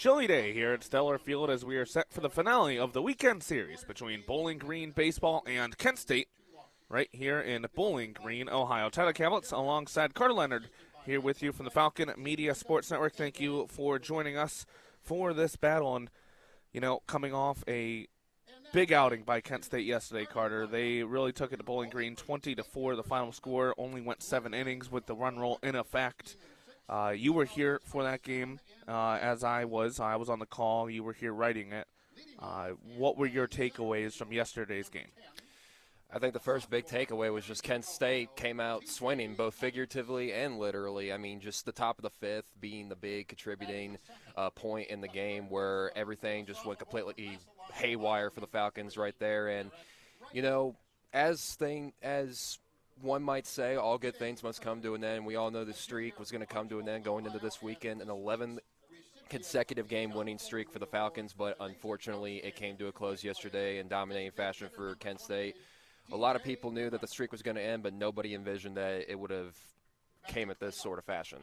chilly day here at Stellar Field as we are set for the finale of the weekend series between Bowling Green Baseball and Kent State right here in Bowling Green, Ohio. Tyler Kablitz alongside Carter Leonard here with you from the Falcon Media Sports Network. Thank you for joining us for this battle. And, coming off a big outing by Kent State yesterday, Carter. They really took it to Bowling Green 20-4. The final score only went 7 innings with the run rule in effect. You were here for that game, as I was. I was on the call. You were here writing it. What were your takeaways from yesterday's game? I think the first big takeaway was just Kent State came out swinging, both figuratively and literally. I mean, just the top of the fifth being the big contributing point in the game where everything just went completely haywire for the Falcons right there. And, as one might say, all good things must come to an end. We all know the streak was going to come to an end going into this weekend, an 11 consecutive game winning streak for the Falcons, but unfortunately it came to a close yesterday in dominating fashion for Kent State. A lot of people knew that the streak was going to end, but nobody envisioned that it would have came at this sort of fashion.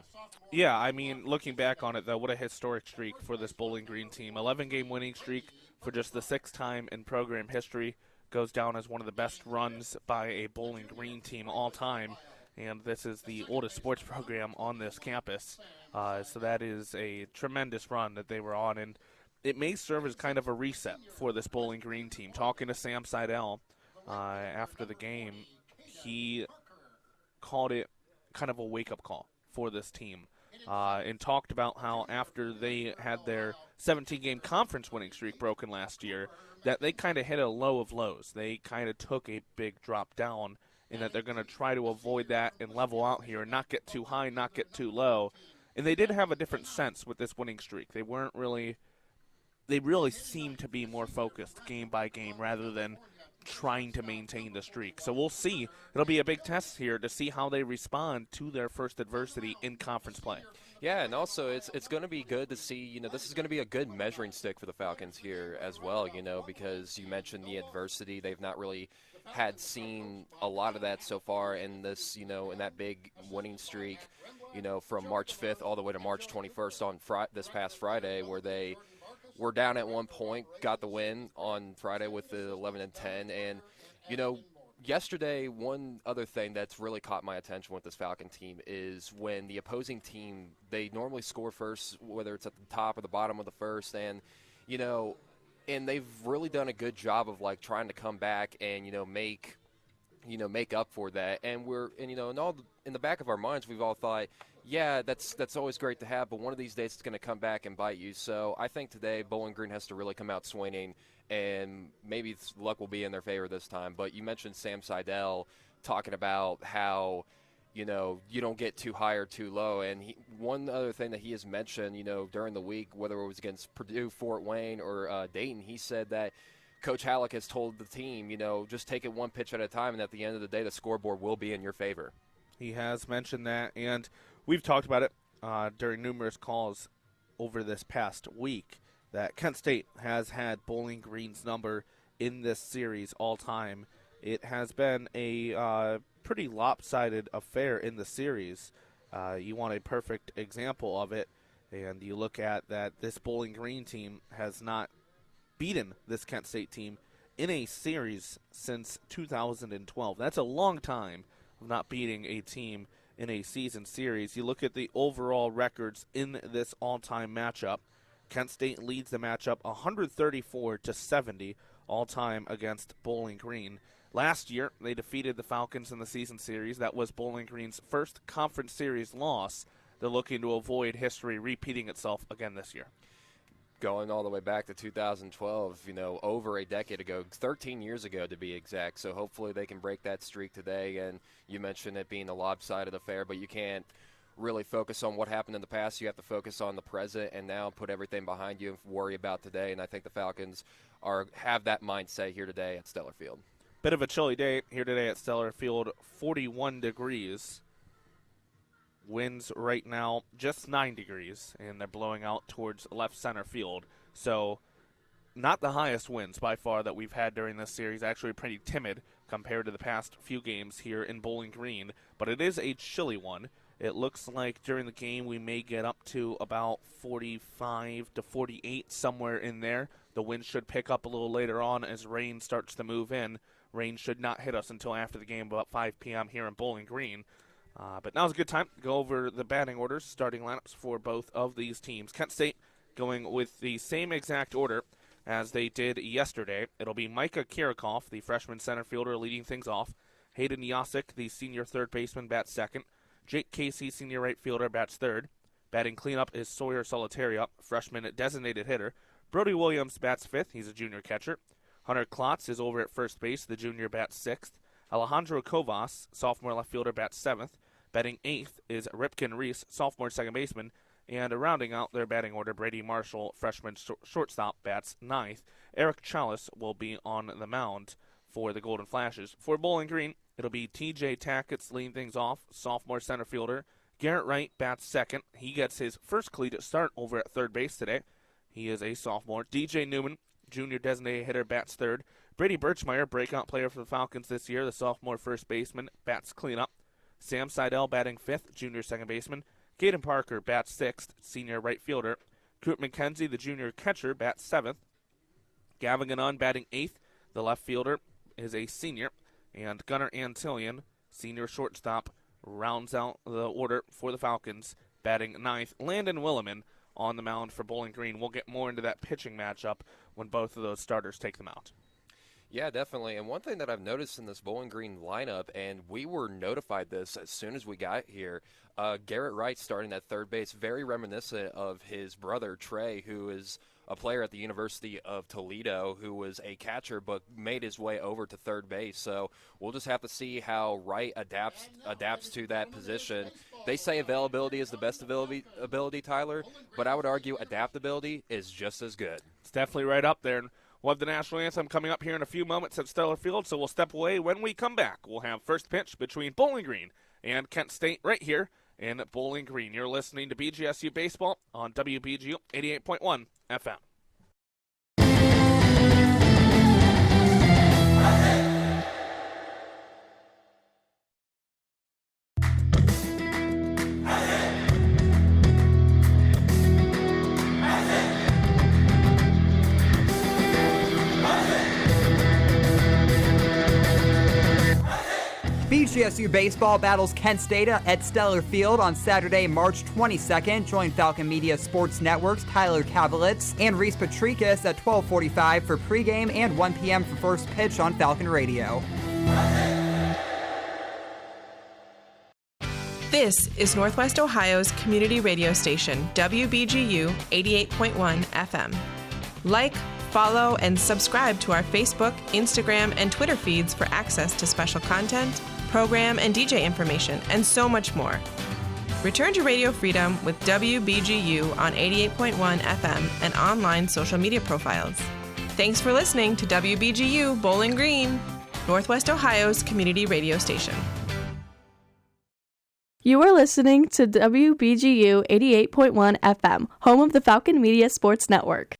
Yeah, I mean, looking back on it, though, what a historic streak for this Bowling Green team. 11-game winning streak for just the 6th time in program history. Goes down as one of the best runs by a Bowling Green team all time. And this is the oldest sports program on this campus. So that is a tremendous run that they were on. And it may serve as kind of a reset for this Bowling Green team. Talking to Sam Seidel after the game, he called it kind of a wake-up call for this team and talked about how after they had their 17-game conference winning streak broken last year, that they kind of hit a low of lows. They kind of took a big drop down, and that they're going to try to avoid that and level out here and not get too high, not get too low. And they did have a different sense with this winning streak. They really seemed to be more focused game by game rather than trying to maintain the streak. So we'll see. It'll be a big test here to see how they respond to their first adversity in conference play. Yeah, and also it's going to be good to see, this is going to be a good measuring stick for the Falcons here as well, because you mentioned the adversity. They've not really had seen a lot of that so far in this, in that big winning streak, from March 5th all the way to March 21st on this past Friday, where they were down at one point, got the win on Friday with the 11-10. And, yesterday, one other thing that's really caught my attention with this Falcon team is when the opposing team, they normally score first, whether it's at the top or the bottom of the first. And, and they've really done a good job of, trying to come back and, make up for that. And in the back of our minds, we've all thought, yeah, that's always great to have, but one of these days it's going to come back and bite you. So I think today Bowling Green has to really come out swinging, and maybe luck will be in their favor this time. But you mentioned Sam Seidel talking about how, you don't get too high or too low. And one other thing that he has mentioned, during the week, whether it was against Purdue, Fort Wayne, or Dayton, he said that Coach Halleck has told the team, just take it one pitch at a time, and at the end of the day, the scoreboard will be in your favor. He has mentioned that, and we've talked about it during numerous calls over this past week, that Kent State has had Bowling Green's number in this series all time. It has been a pretty lopsided affair in the series. You want a perfect example of it, and you look at that this Bowling Green team has not beaten this Kent State team in a series since 2012. That's a long time of not beating a team in a season series. You look at the overall records in this all-time matchup. Kent State leads the matchup 134-70 all-time against Bowling Green. Last year, they defeated the Falcons in the season series. That was Bowling Green's first conference series loss. They're looking to avoid history repeating itself again this year. Going all the way back to 2012, over a decade ago, 13 years ago to be exact. So hopefully they can break that streak today. And you mentioned it being a lopsided affair, but you can't really focus on what happened in the past. You have to focus on the present and now put everything behind you and worry about today. And I think the Falcons have that mindset here today at Stellar Field. Bit of a chilly day here today at Stellar Field, 41 degrees. Winds right now just 9 degrees, and they're blowing out towards left center field. So not the highest winds by far that we've had during this series. Actually pretty timid compared to the past few games here in Bowling Green. But it is a chilly one, It looks like during the game we may get up to about 45 to 48, somewhere in there. The wind should pick up a little later on as rain starts to move in. Rain should not hit us until after the game, about 5 p.m. here in Bowling Green. But now's a good time to go over the batting orders, starting lineups for both of these teams. Kent State going with the same exact order as they did yesterday. It'll be Micah Kirikoff, the freshman center fielder, leading things off. Hayden Yasick, the senior third baseman, bats second. Jake Casey, senior right fielder, bats third. Batting cleanup is Sawyer Solitaria, freshman designated hitter. Brody Williams bats fifth. He's a junior catcher. Hunter Klotz is over at first base. The junior bats sixth. Alejandro Kovas, sophomore left fielder, bats seventh. Batting eighth is Ripken Reese, sophomore second baseman. And rounding out their batting order, Brady Marshall, freshman shortstop, bats ninth. Eric Chalice will be on the mound for the Golden Flashes. For Bowling Green, it'll be T.J. Tackett's leading things off, sophomore center fielder. Garrett Wright bats second. He gets his first collegiate start over at third base today. He is a sophomore. D.J. Newman, junior designated hitter, bats third. Brady Birchmeyer, breakout player for the Falcons this year, the sophomore first baseman, bats cleanup. Sam Seidel batting fifth, junior second baseman. Caden Parker bats sixth, senior right fielder. Coot McKenzie, the junior catcher, bats seventh. Gavin Gannon batting eighth, the left fielder, is a senior. And Gunnar Antillion, senior shortstop, rounds out the order for the Falcons, batting ninth. Landon Williman on the mound for Bowling Green. We'll get more into that pitching matchup when both of those starters take them out. Yeah, definitely. And one thing that I've noticed in this Bowling Green lineup, and we were notified this as soon as we got here, Garrett Wright starting at third base, very reminiscent of his brother Trey, who is a player at the University of Toledo who was a catcher but made his way over to third base. So we'll just have to see how Wright adapts to that position. They say availability is the best ability, Tyler, but I would argue adaptability is just as good. It's definitely right up there. We'll have the national anthem coming up here in a few moments at Stellar Field, so we'll step away. When we come back, we'll have first pitch between Bowling Green and Kent State right here in Bowling Green. You're listening to BGSU Baseball on WBGU 88.1 FM. BGSU Baseball battles Kent State at Stellar Field on Saturday, March 22nd. Join Falcon Media Sports Network's Tyler Kavelitz and Reese Patrikas at 12:45 for pregame and 1 p.m. for first pitch on Falcon Radio. This is Northwest Ohio's community radio station, WBGU 88.1 FM. Like, follow, and subscribe to our Facebook, Instagram, and Twitter feeds for access to special content, program and DJ information, and so much more. Return to radio freedom with WBGU on 88.1 FM and online social media profiles. Thanks for listening to WBGU Bowling Green, Northwest Ohio's community radio station. You are listening to WBGU 88.1 FM, home of the Falcon Media Sports Network.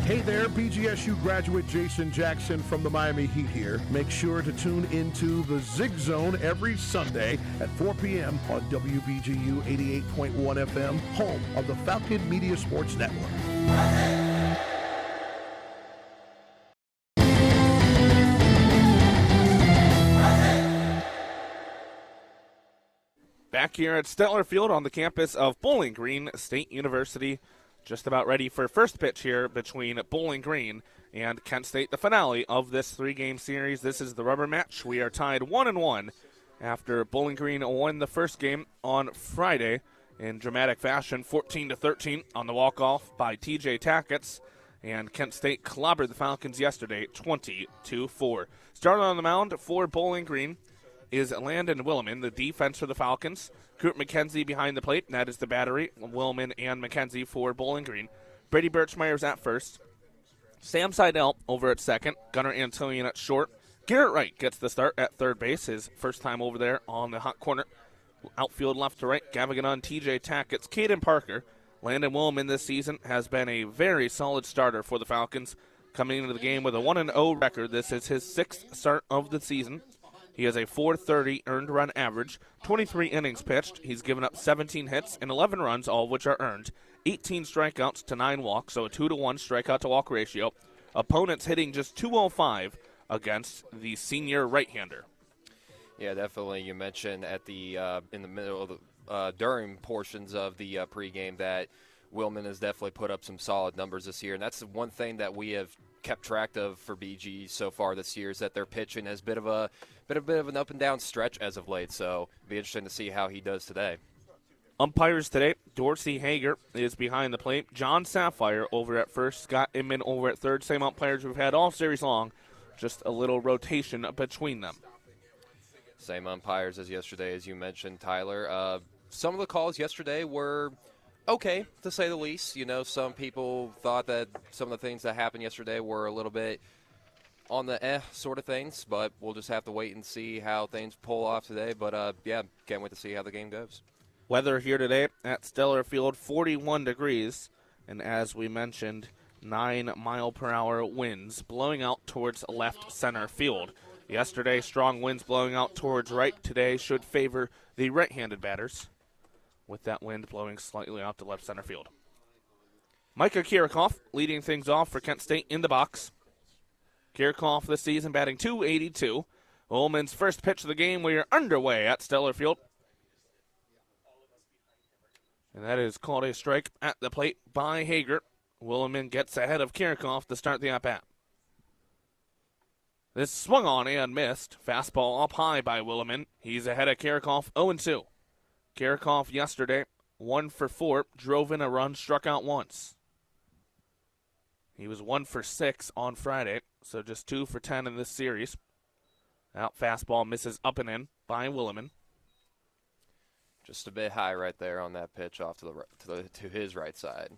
Hey there, BGSU graduate Jason Jackson from the Miami Heat here. Make sure to tune into the Zig Zone every Sunday at 4 p.m. on WBGU 88.1 FM, home of the Falcon Media Sports Network. Back here at Stellar Field on the campus of Bowling Green State University. Just about ready for first pitch here between Bowling Green and Kent State, the finale of this three-game series. This is the rubber match. We are tied 1-1 after Bowling Green won the first game on Friday in dramatic fashion, 14-13 on the walk-off by T.J. Tackett's, and Kent State clobbered the Falcons yesterday, 20-4. Starting on the mound for Bowling Green is Landon Williman, the defense for the Falcons. Coot McKenzie behind the plate, and that is the battery, Williman and McKenzie for Bowling Green. Brady Birchmeyer's at first. Sam Seidel over at second. Gunnar Antillion at short. Garrett Wright gets the start at third base, his first time over there on the hot corner. Outfield left to right, Gavigan, TJ Tackett's, Caden Parker. Landon Williman this season has been a very solid starter for the Falcons. Coming into the game with a 1-0 record. This is his 6th start of the season. He has a .430 earned run average, 23 innings pitched. He's given up 17 hits and 11 runs, all of which are earned. 18 strikeouts to 9 walks, so a 2-to-1 strikeout to walk ratio. Opponents hitting just .205 against the senior right-hander. Yeah, definitely. You mentioned at the in the middle of the during portions of the pregame that Wilman has definitely put up some solid numbers this year, and that's the one thing that we have kept track of for BG so far this year is that their pitching has been a bit of an up and down stretch as of late. So it'll be interesting to see how he does today. Umpires today, Dorsey Hager is behind the plate. John Sapphire over at first, Scott Inman over at third. Same umpires we've had all series long, just a little rotation between them. Same umpires as yesterday, as you mentioned, Tyler. Some of the calls yesterday were okay, to say the least. You know, some people thought that some of the things that happened yesterday were a little bit on the sort of things, but we'll just have to wait and see how things pull off today. But, yeah, can't wait to see how the game goes. Weather here today at Stellar Field, 41 degrees, and as we mentioned, 9-mile-per-hour winds blowing out towards left center field. Yesterday, strong winds blowing out towards right. Today should favor the right-handed batters, with that wind blowing slightly out to left center field. Micah Kirikoff leading things off for Kent State in the box. Kirikoff this season batting .282. Ullman's first pitch of the game. We are underway at Stellar Field. And that is called a strike at the plate by Hager. Williman gets ahead of Kirikoff to start the at-bat. This swung on and missed. Fastball up high by Williman. He's ahead of Kirikoff 0-2. Kirikoff yesterday, 1 for 4, drove in a run, struck out once. He was 1 for 6 on Friday, so just 2 for 10 in this series. Out fastball misses up and in by Williman. Just a bit high right there on that pitch off to his right side.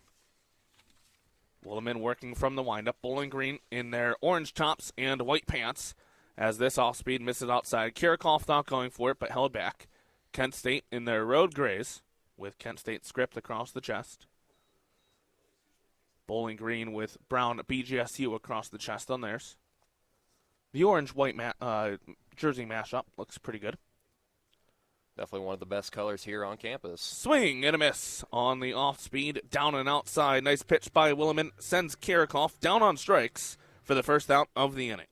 Williman working from the windup. Bowling Green in their orange tops and white pants as this off-speed misses outside. Kirikoff thought going for it but held back. Kent State in their road grays with Kent State script across the chest. Bowling Green with brown BGSU across the chest on theirs. The orange-white jersey mashup looks pretty good. Definitely one of the best colors here on campus. Swing and a miss on the off-speed, down and outside. Nice pitch by Williman. Sends Kirikoff down on strikes for the first out of the inning.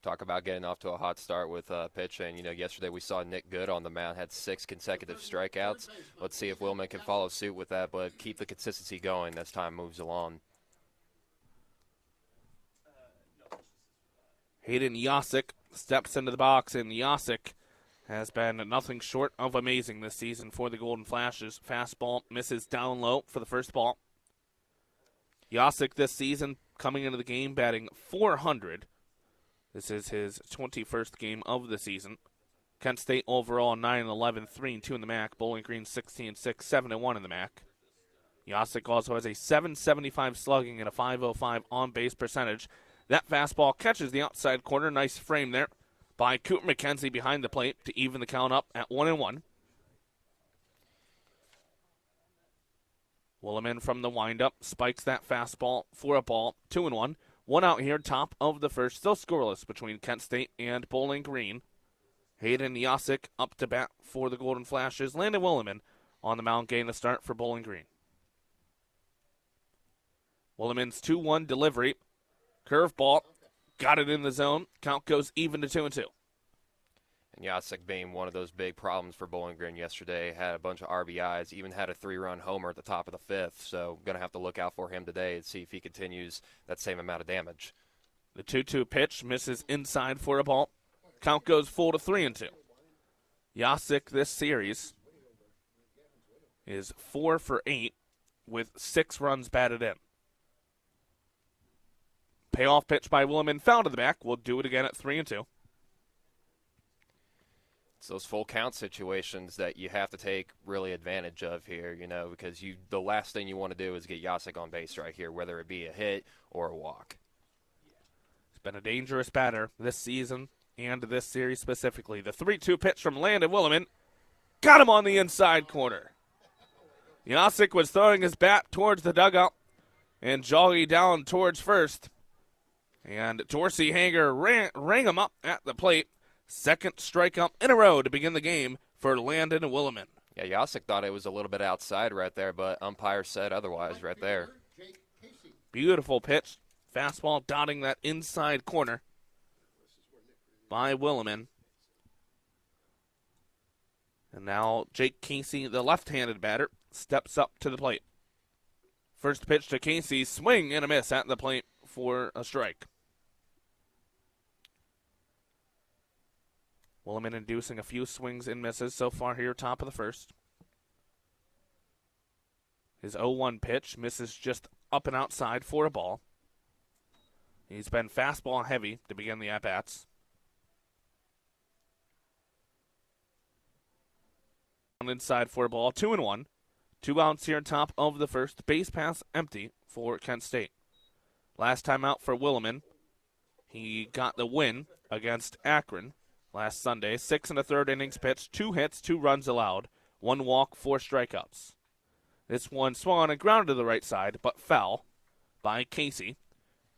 Talk about getting off to a hot start with pitching. You know, yesterday we saw Nick Good on the mound, had 6 consecutive strikeouts. Let's see if Williman can follow suit with that, but keep the consistency going as time moves along. Hayden Yasik steps into the box, and Yasik has been nothing short of amazing this season for the Golden Flashes. Fastball misses down low for the first ball. Yasik this season coming into the game batting .400. This is his 21st game of the season. Kent State overall 9-11, 3-2 in the MAC. Bowling Green 16-6, 7-1 in the MAC. Yasik also has a .775 slugging and a .505 on-base percentage. That fastball catches the outside corner. Nice frame there by Cooper McKenzie behind the plate to even the count up at 1-1. Williman from the windup spikes that fastball for a ball, 2-1. 1 out here, top of the first, still scoreless between Kent State and Bowling Green. Hayden Yasik up to bat for the Golden Flashes. Landon Williman on the mound, getting the start for Bowling Green. Williman's 2-1 delivery. Curveball. Got it in the zone. Count goes even to 2-2. And Yasik being one of those big problems for Bowling Green yesterday. Had a bunch of RBIs, even had a 3-run homer at the top of the 5th. So going to have to look out for him today and see if he continues that same amount of damage. The 2-2 pitch misses inside for a ball. Count goes full to 3-2. Yasik this series is 4 for 8 with 6 runs batted in. Payoff pitch by Williman, foul to the back. We'll do it again at 3-2. It's those full count situations that you have to take really advantage of here, you know, because the last thing you want to do is get Yasik on base right here, whether it be a hit or a walk. He's been a dangerous batter this season and this series specifically. The 3-2 pitch from Landon Williman. Got him on the inside corner. Yasik was throwing his bat towards the dugout and jogging down towards first. And Dorsey Hager rang him up at the plate. Second strikeout in a row to begin the game for Landon Williman. Yeah, Yasik thought it was a little bit outside right there, but umpire said otherwise right there. Beautiful pitch. Fastball dotting that inside corner by Williman. And now Jake Casey, the left-handed batter, steps up to the plate. First pitch to Casey, swing and a miss at the plate for a strike. Williman inducing a few swings and misses so far here, top of the first. His 0-1 pitch misses just up and outside for a ball. He's been fastball heavy to begin the at-bats. Inside for a ball, 2-1. 2 outs here, top of the first. Base pass empty for Kent State. Last time out for Williman, he got the win against Akron last Sunday. 6 1/3 innings pitched, 2 hits, 2 runs allowed, 1 walk, 4 strikeouts. This one swung on and grounded to the right side, but fell by Casey.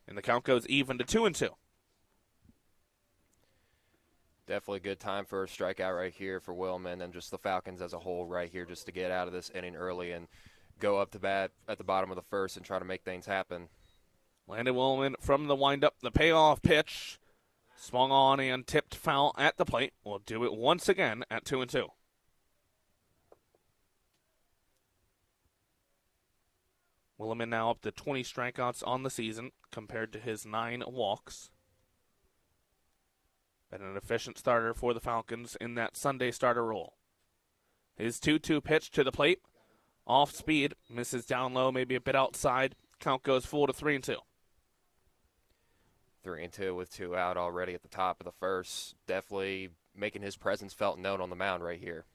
And the count goes even to 2-2. Definitely a good time for a strikeout right here for Williman and just the Falcons as a whole right here, just to get out of this inning early and go up to bat at the bottom of the first and try to make things happen. Landon Williman from the windup, the payoff pitch. Swung on and tipped foul at the plate. We'll do it once again at 2-2. Williman now up to 20 strikeouts on the season compared to his 9 walks. Been an efficient starter for the Falcons in that Sunday starter role. His 2-2 pitch to the plate. Off speed. Misses down low, maybe a bit outside. Count goes full to 3-2. 3-2 with 2 out already at the top of the first. Definitely making his presence felt known on the mound right here.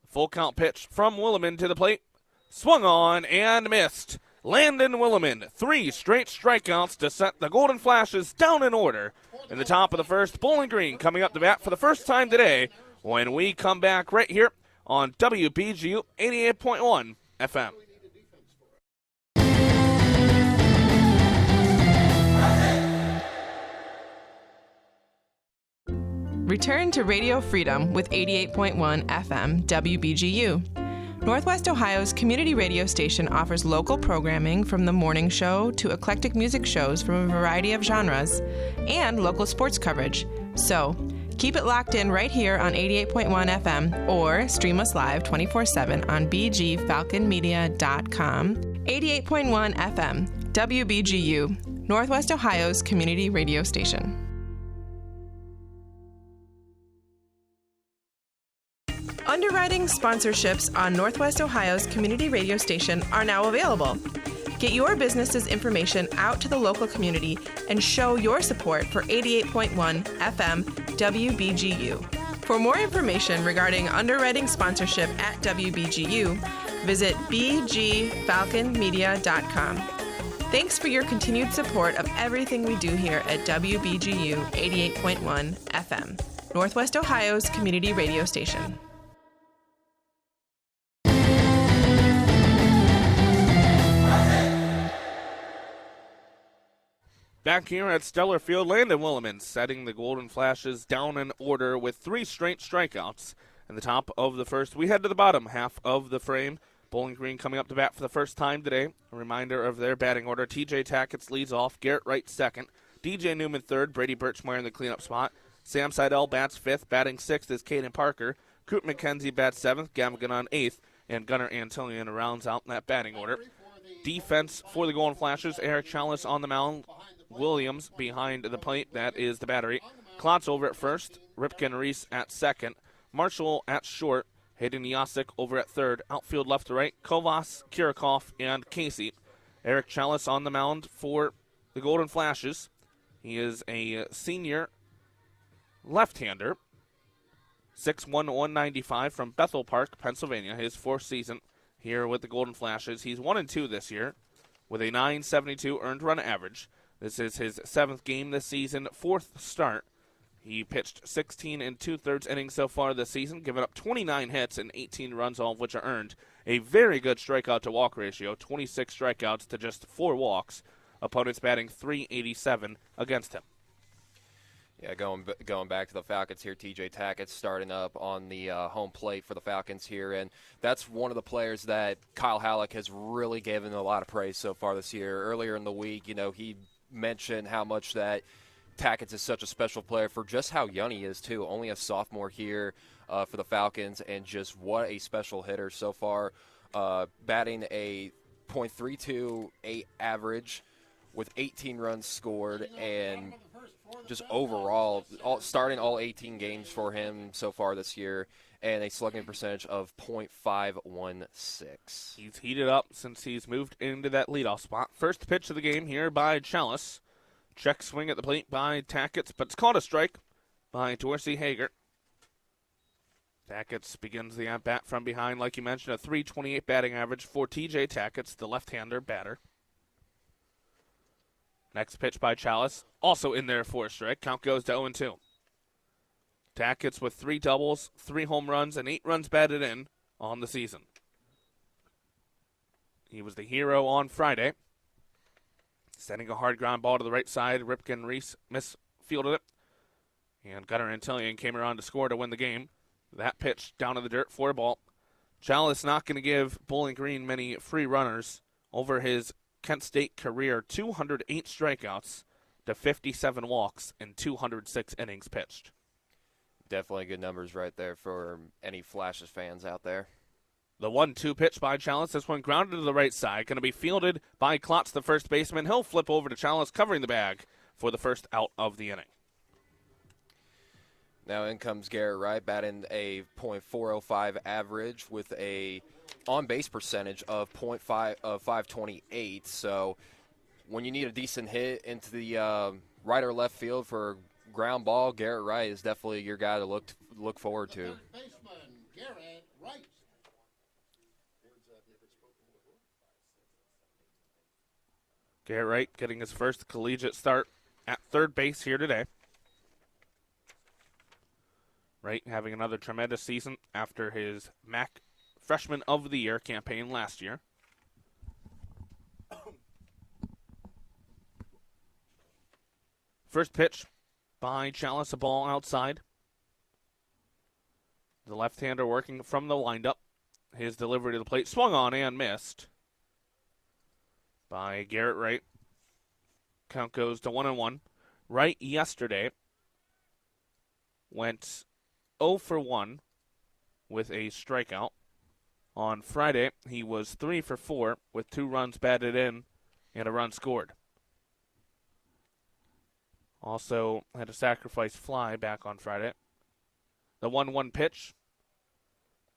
Full count pitch from Williman to the plate. Swung on and missed. Landon Williman, 3 straight strikeouts to set the Golden Flashes down in order. In the top of the first, Bowling Green coming up to bat for the first time today when we come back right here on WBGU 88.1 FM. Return to Radio Freedom with 88.1 FM WBGU. Northwest Ohio's community radio station offers local programming from the morning show to eclectic music shows from a variety of genres and local sports coverage. So, keep it locked in right here on 88.1 FM or stream us live 24/7 on bgfalconmedia.com. 88.1 FM WBGU, Northwest Ohio's community radio station. Underwriting sponsorships on Northwest Ohio's community radio station are now available. Get your business's information out to the local community and show your support for 88.1 FM WBGU. For more information regarding underwriting sponsorship at WBGU, visit bgfalconmedia.com. Thanks for your continued support of everything we do here at WBGU 88.1 FM, Northwest Ohio's community radio station. Back here at Stellar Field, Landon Williman setting the Golden Flashes down in order with 3 straight strikeouts. In the top of the first, we head to the bottom half of the frame. Bowling Green coming up to bat for the first time today. A reminder of their batting order. TJ Tackett leads off, Garrett Wright second, DJ Newman third, Brady Birchmeyer in the cleanup spot. Sam Seidel bats fifth, batting sixth is Caden Parker. Coop McKenzie bats seventh, Gavin Gunnon eighth, and Gunnar Antonian rounds out that batting order. Defense for the Golden Flashes, Eric Chalice on the mound. Williams behind the plate, that is the battery. Klotz over at first, Ripken Reese at second, Marshall at short, Hayden Yasik over at third, outfield left to right, Kovas, Kirikoff, and Casey. Eric Chalice on the mound for the Golden Flashes. He is a senior left-hander, 6'1", 195 from Bethel Park, Pennsylvania, his 4th season here with the Golden Flashes. He's 1-2 this year with a .972 earned run average. This is his 7th game this season, 4th start He pitched 16 2/3 innings so far this season, giving up 29 hits and 18 runs, all of which are earned. A very good strikeout-to-walk ratio, 26 strikeouts to just 4 walks. Opponents batting .387 against him. Yeah, going back to the Falcons here, TJ Tackett's starting up on the home plate for the Falcons here, and that's one of the players that Kyle Halleck has really given a lot of praise so far this year. Earlier in the week, he mentioned how much that Tackett's is such a special player for just how young he is, too. Only a sophomore here for the Falcons, and just what a special hitter so far. Batting a .328 average with 18 runs scored, and just overall, starting all 18 games for him so far this year, and a slugging percentage of .516. He's heated up since he's moved into that leadoff spot. First pitch of the game here by Chalice. Check swing at the plate by Tackett's, but it's called a strike by Dorsey Hager. Tackett's begins the at-bat from behind, like you mentioned, a .328 batting average for TJ Tackett's, the left-hander batter. Next pitch by Chalice, also in there for a strike. Count goes to 0-2. Tackett's with 3 doubles, 3 home runs, and 8 runs batted in on the season. He was the hero on Friday. Sending a hard ground ball to the right side. Ripken Reese misfielded it. And Gunnar Antillion came around to score to win the game. That pitch down to the dirt for a ball. Chalice not going to give Bowling Green many free runners. Over his Kent State career, 208 strikeouts to 57 walks in 206 innings pitched. Definitely good numbers right there for any Flashes fans out there. The 1-2 pitch by Chalice. This one grounded to the right side. Going to be fielded by Klotz, the first baseman. He'll flip over to Chalice, covering the bag for the first out of the inning. Now in comes Garrett Wright, batting a .405 average with a on-base percentage of .528. So when you need a decent hit into the right or left field for a ground ball, Garrett Wright is definitely your guy to look forward to. Garrett Wright getting his first collegiate start at third base here today. Wright having another tremendous season after his MAC Freshman of the Year campaign last year. First pitch by Chalice, a ball outside. The left-hander working from the windup. His delivery to the plate swung on and missed by Garrett Wright. Count goes to 1-1. Wright yesterday went 0 for 1 with a strikeout. On Friday, he was 3 for 4 with 2 runs batted in and a run scored. Also had a sacrifice fly back on Friday. The 1-1 pitch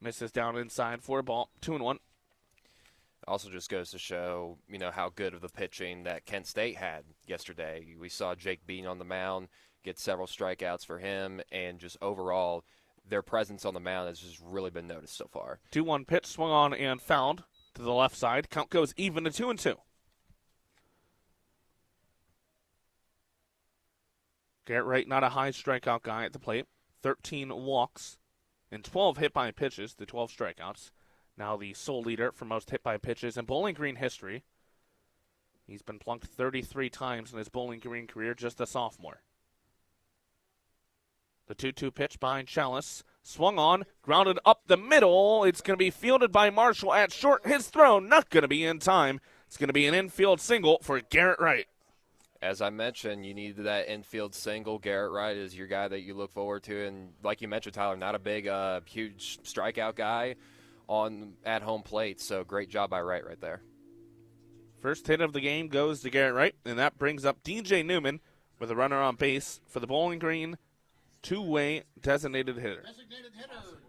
misses down inside for a ball, 2-1. Also just goes to show, how good of the pitching that Kent State had yesterday. We saw Jake Bean on the mound get several strikeouts for him, and just overall, their presence on the mound has just really been noticed so far. 2-1 pitch swung on and fouled to the left side. Count goes even to 2-2. Garrett Wright, not a high strikeout guy at the plate. 13 walks and 12 hit-by pitches to 12 strikeouts. Now the sole leader for most hit-by pitches in Bowling Green history. He's been plunked 33 times in his Bowling Green career, just a sophomore. The 2-2 pitch by Chalice. Swung on, grounded up the middle. It's going to be fielded by Marshall at short. His throw not going to be in time. It's going to be an infield single for Garrett Wright. As I mentioned, you need that infield single. Garrett Wright is your guy that you look forward to. And like you mentioned, Tyler, not a big, huge strikeout guy at home plate. So great job by Wright right there. First hit of the game goes to Garrett Wright, and that brings up DJ Newman with a runner on base for the Bowling Green two-way designated hitter.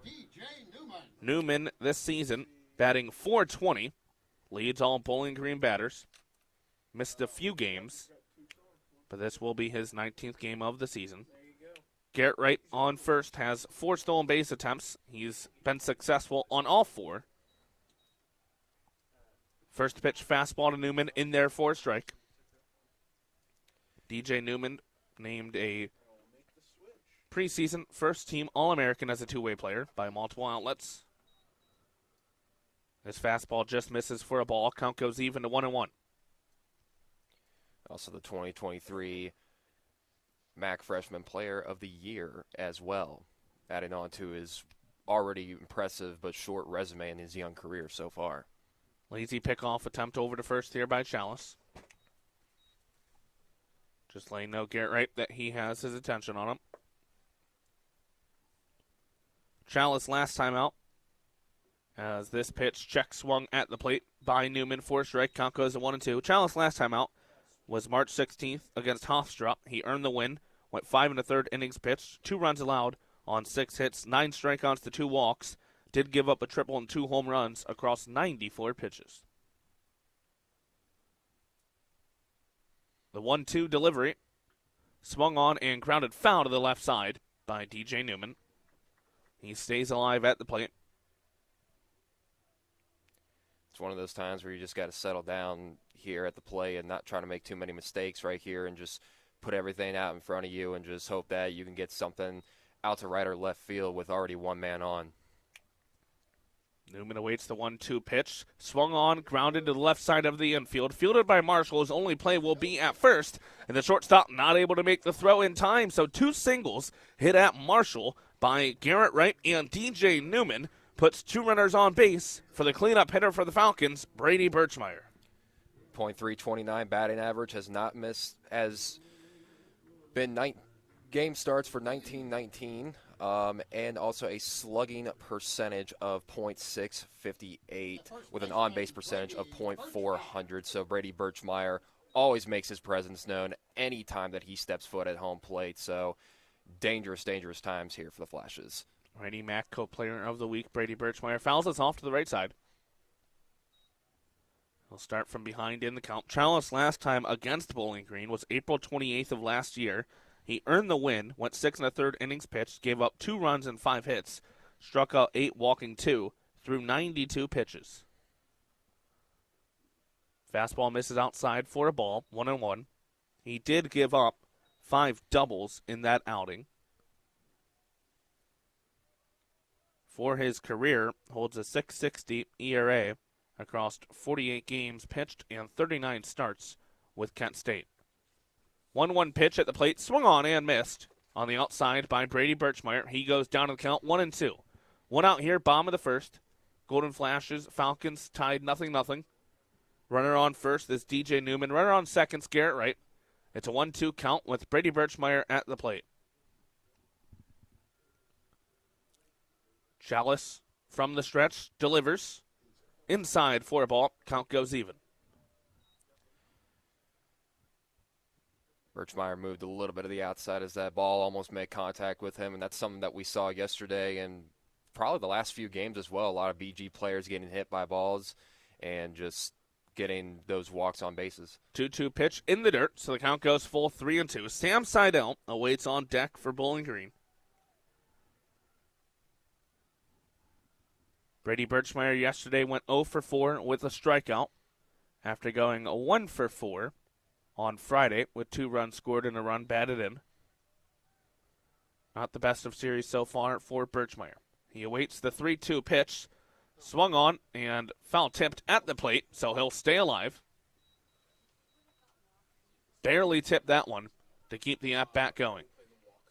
DJ Newman. Newman this season batting .420, leads all Bowling Green batters. Missed a few games, but this will be his 19th game of the season. Garrett Wright on first has 4 stolen base attempts. He's been successful on all 4. First pitch fastball to Newman in there for a strike. DJ Newman named a preseason first-team All-American as a two-way player by multiple outlets. His fastball just misses for a ball. Count goes even to 1-1. Also the 2023 MAC Freshman Player of the Year as well, adding on to his already impressive but short resume in his young career so far. Lazy pickoff attempt over to first here by Chalice. Just letting know Garrett Wright that he has his attention on him. Chalice last time out, as this pitch check swung at the plate by Newman for a strike. Count goes to 1-2. Chalice last time out was March 16th against Hofstra. He earned the win, went 5 1/3 innings pitched, 2 runs allowed on 6 hits, 9 strikeouts to 2 walks. Did give up a triple and 2 home runs across 94 pitches. The 1-2 delivery swung on and grounded foul to the left side by DJ Newman. He stays alive at the plate. It's one of those times where you just got to settle down here at the plate and not try to make too many mistakes right here and just put everything out in front of you and just hope that you can get something out to right or left field with already one man on. Newman awaits the 1-2 pitch. Swung on, grounded to the left side of the infield. Fielded by Marshall. His only play will be at first. And the shortstop not able to make the throw in time. So 2 singles hit at Marshall by Garrett Wright and DJ Newman. Puts 2 runners on base for the cleanup hitter for the Falcons, Brady Birchmeyer. .329 batting average, has not missed, has been 9 game starts for 1919, and also a slugging percentage of .658 with an on-base percentage of .400. So Brady Birchmeyer always makes his presence known anytime that he steps foot at home plate. So dangerous, dangerous times here for the Flashes. Brady Mack, co-player of the week, Brady Birchmeyer fouls us off to the right side. He'll start from behind in the count. Chalice last time against Bowling Green was April 28th of last year. He earned the win, went 6 1/3 innings pitched, gave up 2 runs and 5 hits, struck out 8, walking 2, threw 92 pitches. Fastball misses outside for a ball, 1-1. He did give up 5 doubles in that outing. For his career, holds a .660 ERA across 48 games pitched and 39 starts with Kent State. 1-1 pitch at the plate, swung on and missed on the outside by Brady Birchmeyer. He goes down to the count, 1-2. 1 out here, bottom of the first. Golden Flashes, Falcons tied 0-0. Runner on first is DJ Newman. Runner on second, Garrett Wright. It's a 1-2 count with Brady Birchmeyer at the plate. Chalice from the stretch delivers. Inside for a ball. Count goes even. Birchmeyer moved a little bit to the outside as that ball almost made contact with him, and that's something that we saw yesterday and probably the last few games as well. A lot of BG players getting hit by balls and just getting those walks on bases. 2-2 pitch in the dirt, so the count goes full 3-2. Sam Seidel awaits on deck for Bowling Green. Brady Birchmeyer yesterday went 0 for 4 with a strikeout after going 1 for 4 on Friday with 2 runs scored and a run batted in. Not the best of series so far for Birchmeyer. He awaits the 3-2 pitch, swung on and foul tipped at the plate, so he'll stay alive. Barely tipped that one to keep the at-bat going.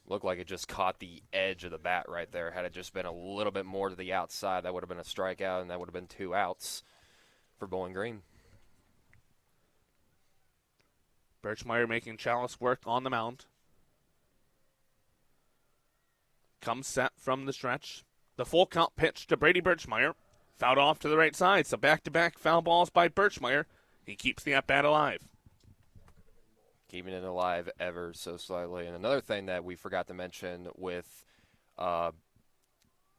Looked like it just caught the edge of the bat right there. Had it just been a little bit more to the outside, that would have been a strikeout, and that would have been 2 outs for Bowling Green. Birchmeyer making Chalice work on the mound. Comes set from the stretch. The full count pitch to Brady Birchmeyer. Fouled off to the right side, so back-to-back foul balls by Birchmeyer. He keeps the at-bat alive. Keeping it alive ever so slightly. And another thing that we forgot to mention with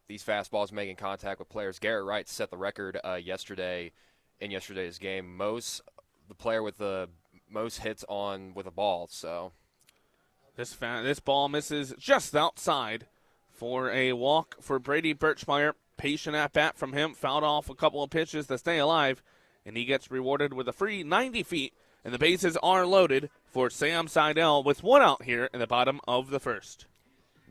these fastballs making contact with players, Garrett Wright set the record yesterday in yesterday's game. The player with the most hits on with a ball. So this ball misses just outside for a walk for Brady Birchmeyer. Patient at bat from him. Fouled off a couple of pitches to stay alive, and he gets rewarded with a free 90 feet. And the bases are loaded for Sam Seidel with 1 out here in the bottom of the first.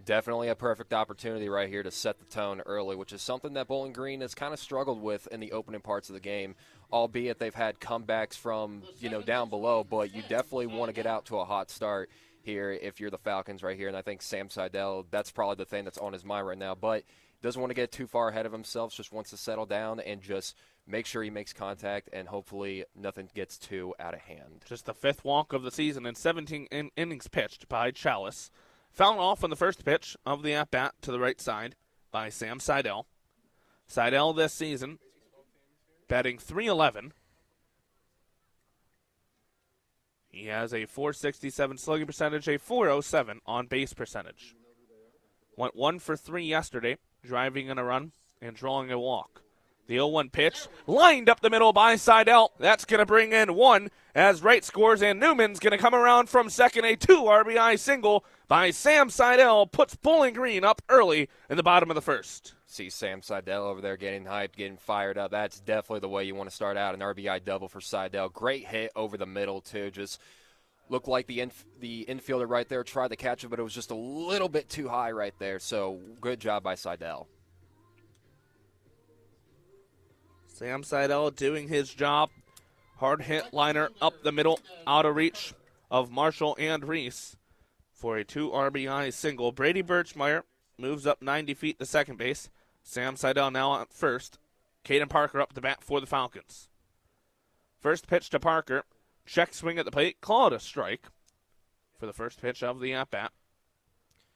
Definitely a perfect opportunity right here to set the tone early, which is something that Bowling Green has kind of struggled with in the opening parts of the game, albeit they've had comebacks from, down below, but you definitely want to get out to a hot start here if you're the Falcons right here, and I think Sam Seidel, that's probably the thing that's on his mind right now, but doesn't want to get too far ahead of himself, just wants to settle down and just make sure he makes contact, and hopefully nothing gets too out of hand. Just the 5th walk of the season and 17 innings pitched by Chalice. Fouled off on the first pitch of the at-bat to the right side by Sam Seidel. Seidel this season batting .311. He has a .467 slugging percentage, a .407 on-base percentage. Went 1 for 3 yesterday, driving in a run and drawing a walk. The 0-1 pitch lined up the middle by Seidel. That's going to bring in 1 as Wright scores, and Newman's going to come around from second. A 2 RBI single by Sam Seidel puts Bowling Green up early in the bottom of the first. See Sam Seidel over there getting hyped, getting fired up. That's definitely the way you want to start out, an RBI double for Seidel. Great hit over the middle, too. Just looked like the infielder right there tried to catch it, but it was just a little bit too high right there. So good job by Seidel. Sam Seidel doing his job. Hard hit liner up the middle, out of reach of Marshall and Reese for a 2 RBI single. Brady Birchmeyer moves up 90 feet to second base. Sam Seidel now at first. Caden Parker up to bat for the Falcons. First pitch to Parker. Check swing at the plate. Called a strike for the first pitch of the at-bat.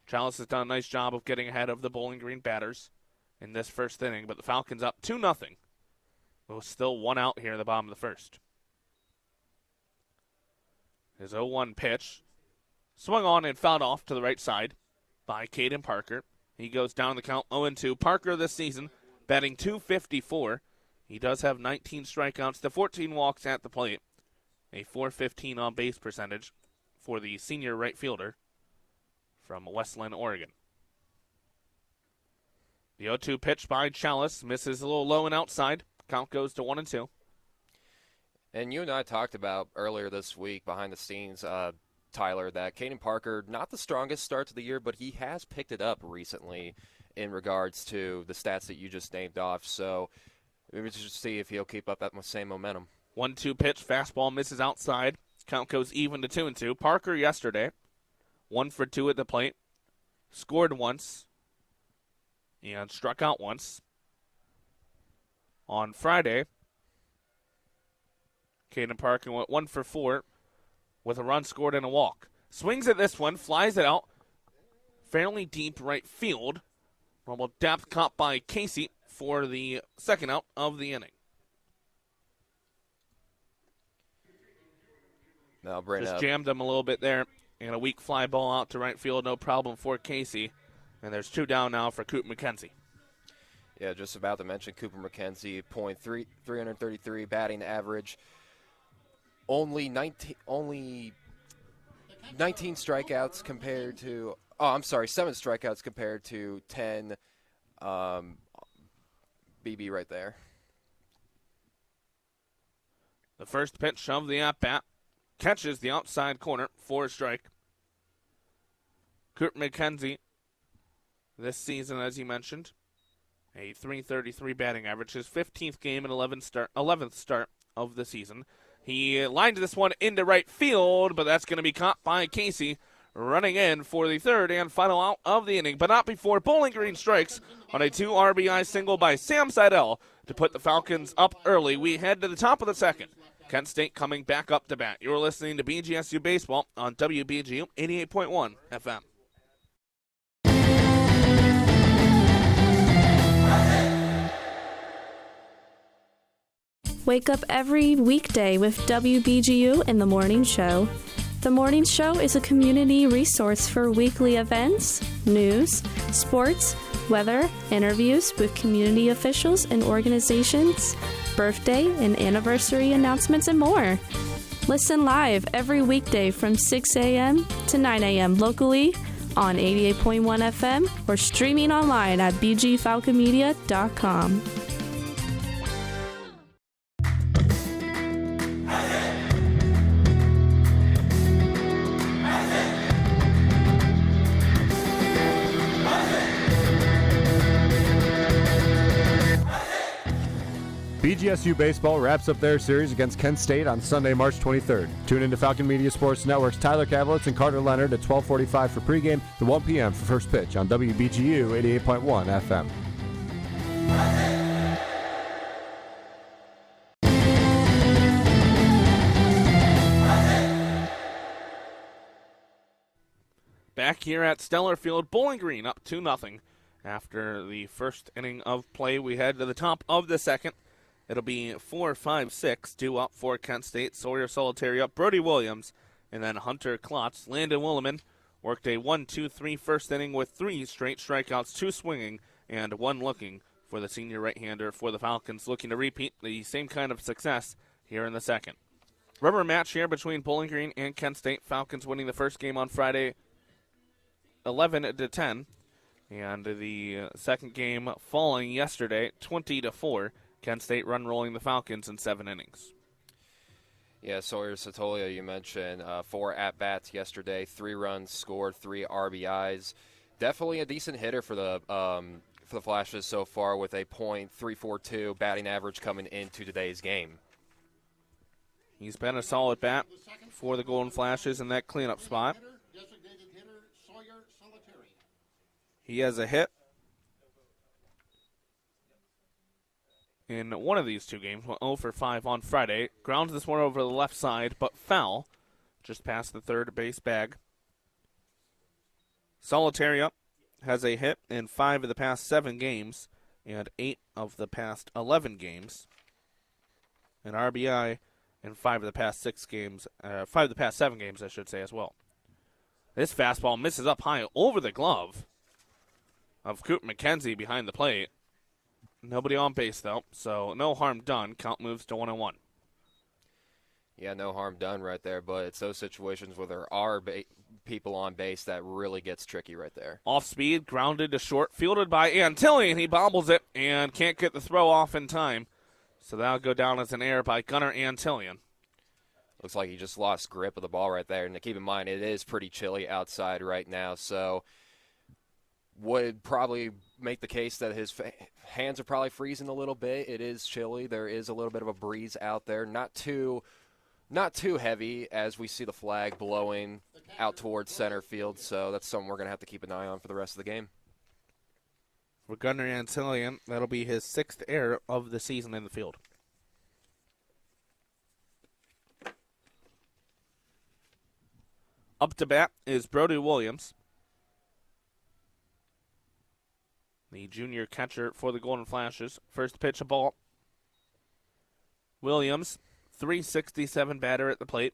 Chalice has done a nice job of getting ahead of the Bowling Green batters in this first inning, but the Falcons up 2-0. With still 1 out here in the bottom of the first. His 0-1 pitch swung on and fouled off to the right side by Caden Parker. He goes down the count 0-2. Parker this season batting .254. He does have 19 strikeouts to 14 walks at the plate. A .415 on base percentage for the senior right fielder from Westland, Oregon. The 0-2 pitch by Chalice misses a little low and outside. Count goes to 1-2. And you and I talked about earlier this week behind the scenes, Tyler, that Caden Parker, not the strongest start to the year, but he has picked it up recently in regards to the stats that you just named off. So maybe just see if he'll keep up that same momentum. 1-2 pitch, fastball misses outside. Count goes even to 2-2. Parker yesterday, 1 for 2 at the plate, scored once, and struck out once. On Friday, Caden Parker went 1 for 4 with a run scored and a walk. Swings at this one, flies it out fairly deep right field. Normal depth caught by Casey for the second out of the inning. Now bring Just up. jammed him a little bit there, and a weak fly ball out to right field, no problem for Casey. And there's 2 down now for Coop McKenzie. Yeah, just about to mention Cooper McKenzie, .333 batting average. Only 19 strikeouts compared to, 7 strikeouts compared to 10 BB right there. The first pitch of the at-bat catches the outside corner for a strike. Cooper McKenzie, this season, as you mentioned, a .333 batting average, his 15th game and 11th start of the season. He lined this one into right field, but that's going to be caught by Casey, running in for the third and final out of the inning, but not before Bowling Green strikes on a 2 RBI single by Sam Seidel to put the Falcons up early. We head to the top of the second. Kent State coming back up to bat. You're listening to BGSU Baseball on WBGU 88.1 FM. Wake up every weekday with WBGU in the Morning Show. The Morning Show is a community resource for weekly events, news, sports, weather, interviews with community officials and organizations, birthday and anniversary announcements, and more. Listen live every weekday from 6 a.m. to 9 a.m. locally on 88.1 FM or streaming online at bgfalconmedia.com. BGSU baseball wraps up their series against Kent State on Sunday, March 23rd. Tune into Falcon Media Sports Network's Tyler Kavelitz and Carter Leonard at 12:45 for pregame to 1 p.m. for first pitch on WBGU 88.1 FM. Back here at Stellar Field, Bowling Green up 2-0. After the first inning of play, we head to the top of the second. It'll be 4-5-6, due up for Kent State. Sawyer Solitary up, Brody Williams, and then Hunter Klotz. Landon Williman worked a 1-2-3 first inning with 3 straight strikeouts, 2 swinging, and 1 looking for the senior right-hander for the Falcons, looking to repeat the same kind of success here in the second. Rubber match here between Bowling Green and Kent State. Falcons winning the first game on Friday 11-10. And the second game falling yesterday, 20-4. Kent State run rolling the Falcons in 7 innings. Yeah, Sawyer Satolia, you mentioned 4 at-bats yesterday, 3 runs scored, 3 RBIs. Definitely a decent hitter for the Flashes so far with a .342 batting average coming into today's game. He's been a solid bat for the Golden Flashes in that cleanup spot. Designated hitter Sawyer Solitary. He has a hit in one of these 2 games, went 0 for 5 on Friday. Grounds this one over the left side, but foul, just past the third base bag. Solitaria has a hit in 5 of the past 7 games and 8 of the past 11 games. An RBI in 5 of the past 6 games, 5 of the past 7 games, I should say, as well. This fastball misses up high over the glove of Coop McKenzie behind the plate. Nobody on base, though, so no harm done. Count moves to 1-1. Yeah, no harm done right there, but it's those situations where there are people on base that really gets tricky right there. Off speed, grounded to short, fielded by Antillian. He bobbles it and can't get the throw off in time. So that'll go down as an error by Gunnar Antillian. Looks like he just lost grip of the ball right there. And to keep in mind, it is pretty chilly outside right now, so would probably make the case that his hands are probably freezing a little bit. It is chilly. There is a little bit of a breeze out there. Not too heavy as we see the flag blowing out towards center field, so that's something we're going to have to keep an eye on for the rest of the game. For Gunnar Antillian, that'll be his 6th error of the season in the field. Up to bat is Brody Williams, the junior catcher for the Golden Flashes. First pitch, a ball. Williams, .367 batter at the plate.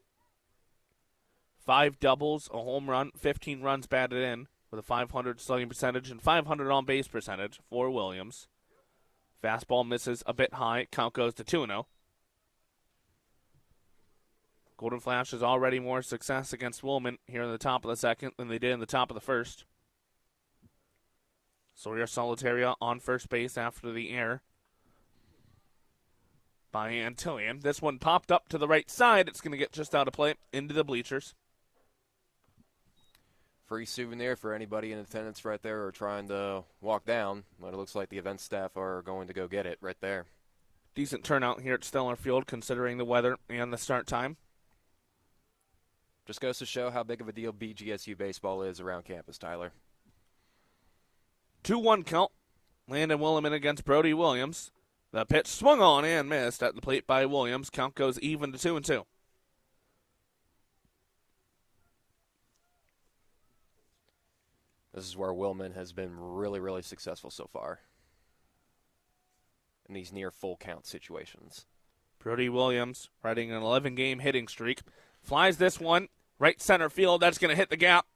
5 doubles, a home run, 15 runs batted in with a .500 slugging percentage and .500 on base percentage for Williams. Fastball misses a bit high. Count goes to 2-0. Golden Flashes already more success against Woolman here in the top of the second than they did in the top of the first. Sawyer Solitaria on first base after the error by Antillian. This one popped up to the right side. It's going to get just out of play into the bleachers. Free souvenir for anybody in attendance right there or trying to walk down. But it looks like the event staff are going to go get it right there. Decent turnout here at Stellar Field considering the weather and the start time. Just goes to show how big of a deal BGSU baseball is around campus, Tyler. 2-1 count. Landon Williman against Brody Williams. The pitch swung on and missed at the plate by Williams. Count goes even to 2-2. This is where Wilman has been really, really successful so far in these near full count situations. Brody Williams riding an 11-game hitting streak. Flies this one right center field. That's going to hit the gap.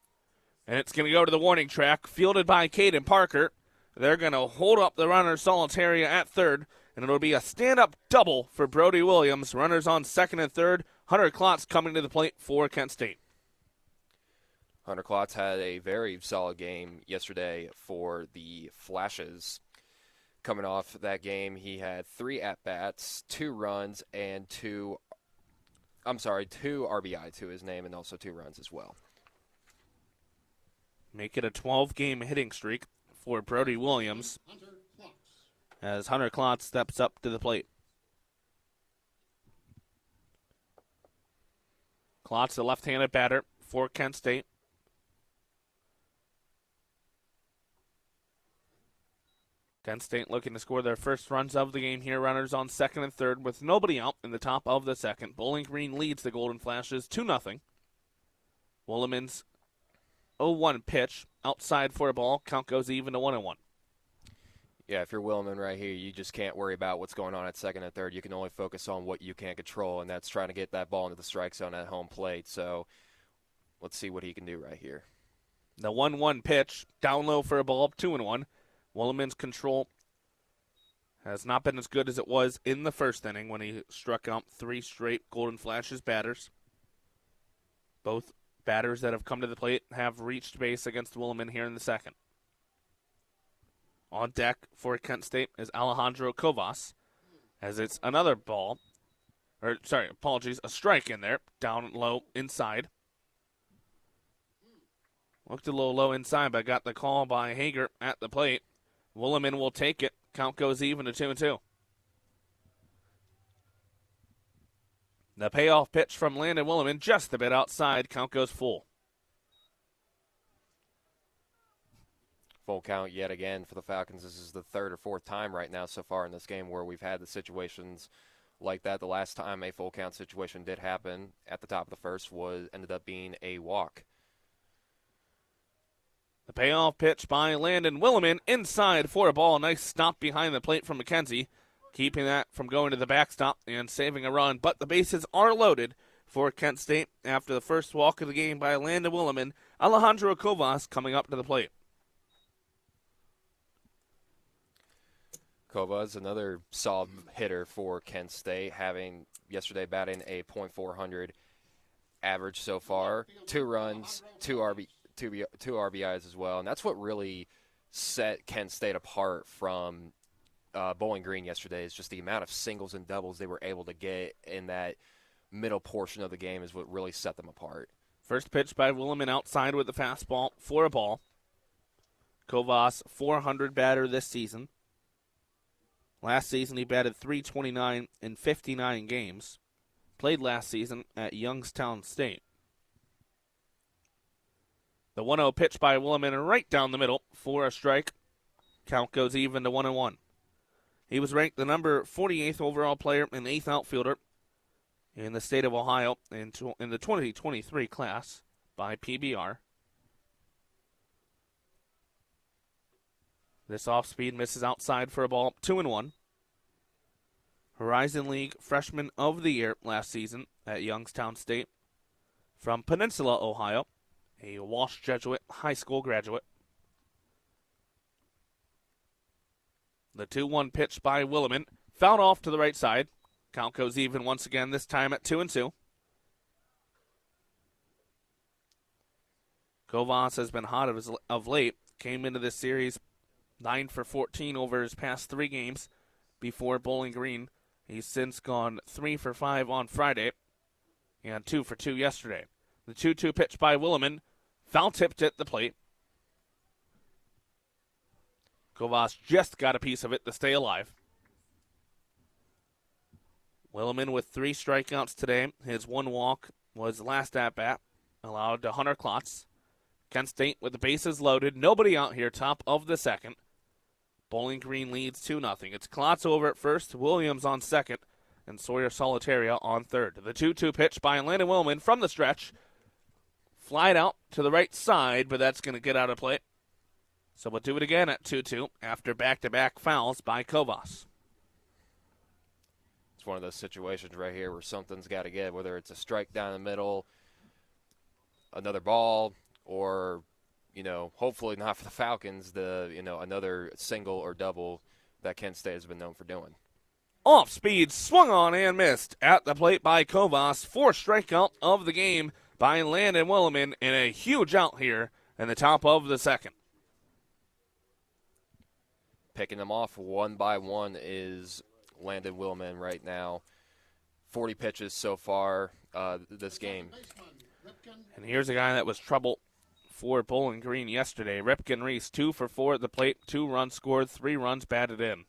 And it's going to go to the warning track. Fielded by Caden Parker. They're going to hold up the runner Solitaria at third. And it'll be a stand-up double for Brody Williams. Runners on second and third. Hunter Klotz coming to the plate for Kent State. Hunter Klotz had a very solid game yesterday for the Flashes. Coming off that game, he had 3 at-bats, 2 runs, and 2 RBI to his name, and also 2 runs as well. Make it a 12-game hitting streak for Brody Williams as Hunter Klotz steps up to the plate. Klotz, the left-handed batter for Kent State. Kent State looking to score their first runs of the game here. Runners on second and third with nobody out in the top of the second. Bowling Green leads the Golden Flashes 2-0. Williman's 0-1 pitch outside for a ball. Count goes even to 1-1. Yeah, if you're Williman right here, you just can't worry about what's going on at second and third. You can only focus on what you can control, and that's trying to get that ball into the strike zone at home plate. So let's see what he can do right here. The 1-1 pitch, down low for a ball, 2-1. Williman's control has not been as good as it was in the first inning when he struck out 3 straight Golden Flashes batters. Both batters that have come to the plate have reached base against Williman here in the second. On deck for Kent State is Alejandro Covas, as it's another a strike in there, down low inside. Looked a little low inside, but got the call by Hager at the plate. Williman will take it. Count goes even to 2-2. The payoff pitch from Landon Williman just a bit outside. Count goes full. Full count yet again for the Falcons. This is the third or fourth time right now so far in this game where we've had the situations like that. The last time a full count situation did happen at the top of the first ended up being a walk. The payoff pitch by Landon Williman inside for a ball. Nice stop behind the plate from McKenzie, keeping that from going to the backstop and saving a run. But the bases are loaded for Kent State after the first walk of the game by Landon Williman. Alejandro Covas coming up to the plate. Covas, another solid hitter for Kent State, having yesterday batting a .400 average so far. 2 runs, 2 RBIs as well, and that's what really set Kent State apart from Bowling Green yesterday. Is just the amount of singles and doubles they were able to get in that middle portion of the game is what really set them apart. First pitch by Williman outside with the fastball for a ball. Covas, .400 batter this season. Last season, he batted .329 in 59 games. Played last season at Youngstown State. The 1-0 pitch by Williman right down the middle for a strike. Count goes even to 1-1. He was ranked the number 48th overall player and 8th outfielder in the state of Ohio in the 2023 class by PBR. This off-speed misses outside for a ball, 2-1. Horizon League Freshman of the Year last season at Youngstown State. From Peninsula, Ohio, a Walsh Jesuit high school graduate. The 2-1 pitch by Williman, fouled off to the right side. Count goes even once again, this time at 2-2. Covas has been hot of late. Came into this series 9 for 14 over his past 3 games before Bowling Green. He's since gone 3 for 5 on Friday and 2 for 2 yesterday. The 2-2 pitch by Williman, foul tipped at the plate. Covas just got a piece of it to stay alive. Williman with 3 strikeouts today. His 1 walk was last at-bat, allowed to Hunter Klotz. Kent State with the bases loaded. Nobody out here, top of the second. Bowling Green leads 2-0. It's Klotz over at first, Williams on second, and Sawyer Solitaria on third. The 2-2 pitch by Landon Williman from the stretch. Flied out to the right side, but that's going to get out of play. So we'll do it again at 2-2 after back-to-back fouls by Covas. It's one of those situations right here where something's got to give, whether it's a strike down the middle, another ball, or, hopefully not for the Falcons, another single or double that Kent State has been known for doing. Off speed, swung on and missed at the plate by Covas. 4th strikeout of the game by Landon Williman, and a huge out here in the top of the second. Picking them off one by one is Landon Williman right now. 40 pitches so far this game. And here's a guy that was trouble for Bowling Green yesterday. Ripken Reese, 2 for 4 at the plate, 2 runs scored, 3 runs batted in.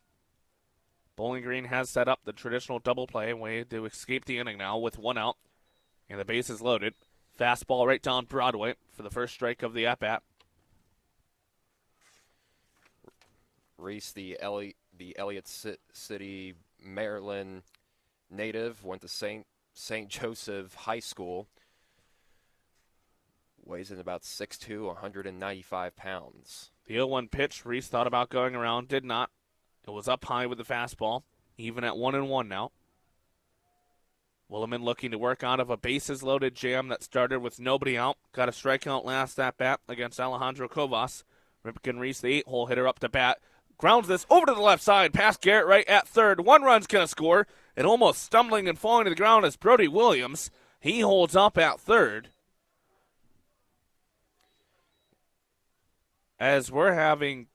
Bowling Green has set up the traditional double play way to escape the inning now with 1 out. And the base is loaded. Fastball right down Broadway for the first strike of the at-bat. Reese, the Elliott City, Maryland native, went to St. Joseph High School. Weighs in about 6'2", 195 pounds. The 0-1 pitch, Reese thought about going around, did not. It was up high with the fastball, even at 1-1 now. Williman looking to work out of a bases-loaded jam that started with nobody out. Got a strikeout last at-bat against Alejandro Covas. Ripken Reese, the 8-hole hitter, up to bat. Grounds this over to the left side, past Garrett right at third. One run's going to score, and almost stumbling and falling to the ground is Brody Williams. He holds up at third. As we're having,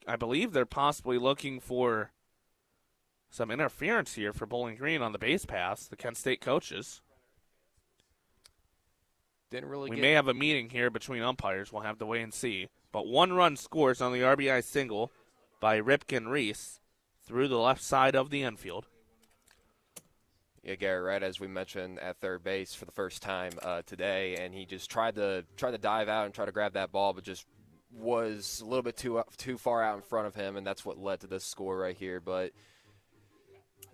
I believe they're possibly looking for some interference here for Bowling Green on the base pass, the Kent State coaches. We may have a meeting here between umpires. We'll have to wait and see. But one run scores on the RBI single by Ripken Reese through the left side of the infield. Yeah, Garrett, right, as we mentioned, at third base for the first time today, and he just tried to dive out and try to grab that ball, but just was a little bit too far out in front of him, and that's what led to this score right here. But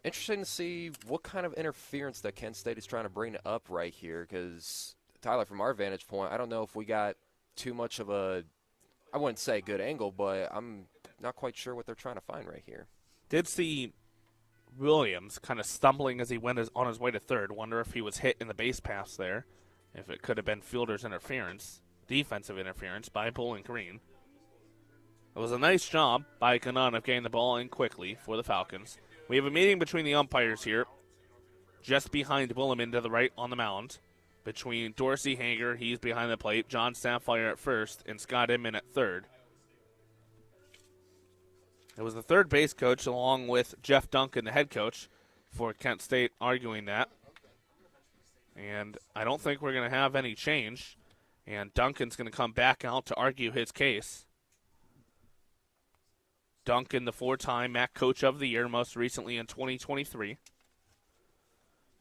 interesting to see what kind of interference that Kent State is trying to bring up right here, because, Tyler, from our vantage point, I don't know if we got too much of a, I wouldn't say good angle, but I'm not quite sure what they're trying to find right here. Did see Williams kind of stumbling as he went on his way to third. Wonder if he was hit in the base pass there, if it could have been fielder's interference, defensive interference by Bowling Green. It was a nice job by Kanan of getting the ball in quickly for the Falcons. We have a meeting between the umpires here, just behind Williman to the right on the mound, between Dorsey Hager, he's behind the plate, John Sapphire at first, and Scott Inman at third. It was the third base coach, along with Jeff Duncan, the head coach, for Kent State, arguing that. And I don't think we're going to have any change. And Duncan's going to come back out to argue his case. Duncan, the four-time MAC Coach of the Year, most recently in 2023.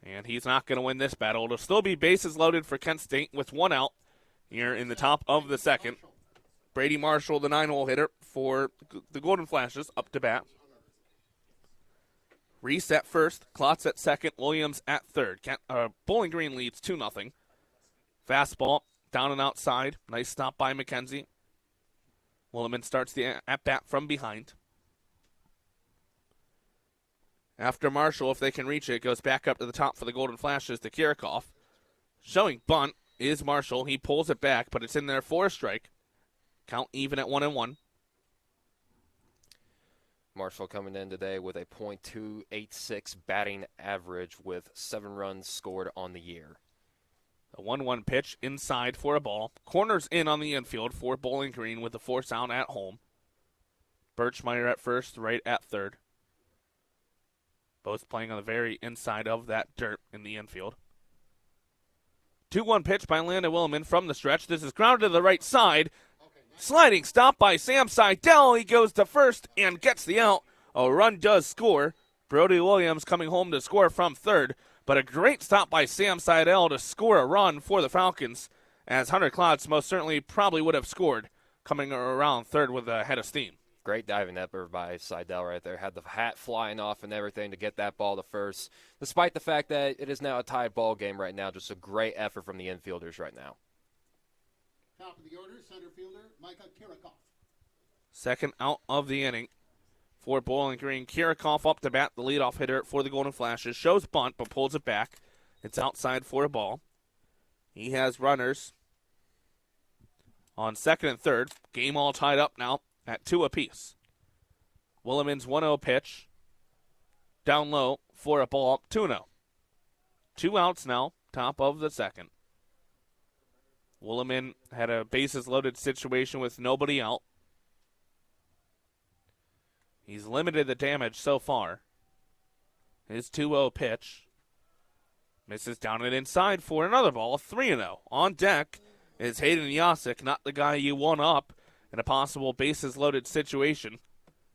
And he's not going to win this battle. It'll still be bases loaded for Kent State with one out here in the top of the second. Brady Marshall, the 9-hole hitter for the Golden Flashes, up to bat. Reese at first, Klotz at second, Williams at third. Bowling Green leads 2-0. Fastball, down and outside. Nice stop by McKenzie. Williman starts the at-bat from behind. After Marshall, if they can reach it, goes back up to the top for the Golden Flashes to Kirikoff. Showing bunt is Marshall. He pulls it back, but it's in there for a strike. Count even at 1-1. Marshall coming in today with a .286 batting average with 7 runs scored on the year. A 1-1 pitch inside for a ball. Corners in on the infield for Bowling Green with the force out at home. Birchmeyer at first, right at third. Both playing on the very inside of that dirt in the infield. 2-1 pitch by Landon Williman from the stretch. This is grounded to the right side. Sliding stop by Sam Seidel. He goes to first and gets the out. A run does score. Brody Williams coming home to score from third. But a great stop by Sam Seidel to score a run for the Falcons, as Hunter Klotz most certainly probably would have scored coming around third with a head of steam. Great diving effort by Seidel right there. Had the hat flying off and everything to get that ball to first. Despite the fact that it is now a tied ball game right now, just a great effort from the infielders right now. Top of the order, center fielder, Micah Kirikoff. Second out of the inning for Bowling Green. Kirikoff up to bat, the leadoff hitter for the Golden Flashes. Shows bunt, but pulls it back. It's outside for a ball. He has runners on second and third. Game all tied up now at 2 apiece. Williman's 1-0 pitch. Down low for a ball, 2-0. 2 outs now, top of the second. Williman had a bases-loaded situation with nobody out. He's limited the damage so far. His 2-0 pitch misses down and inside for another ball, 3-0. On deck is Hayden Yasik, not the guy you want up in a possible bases-loaded situation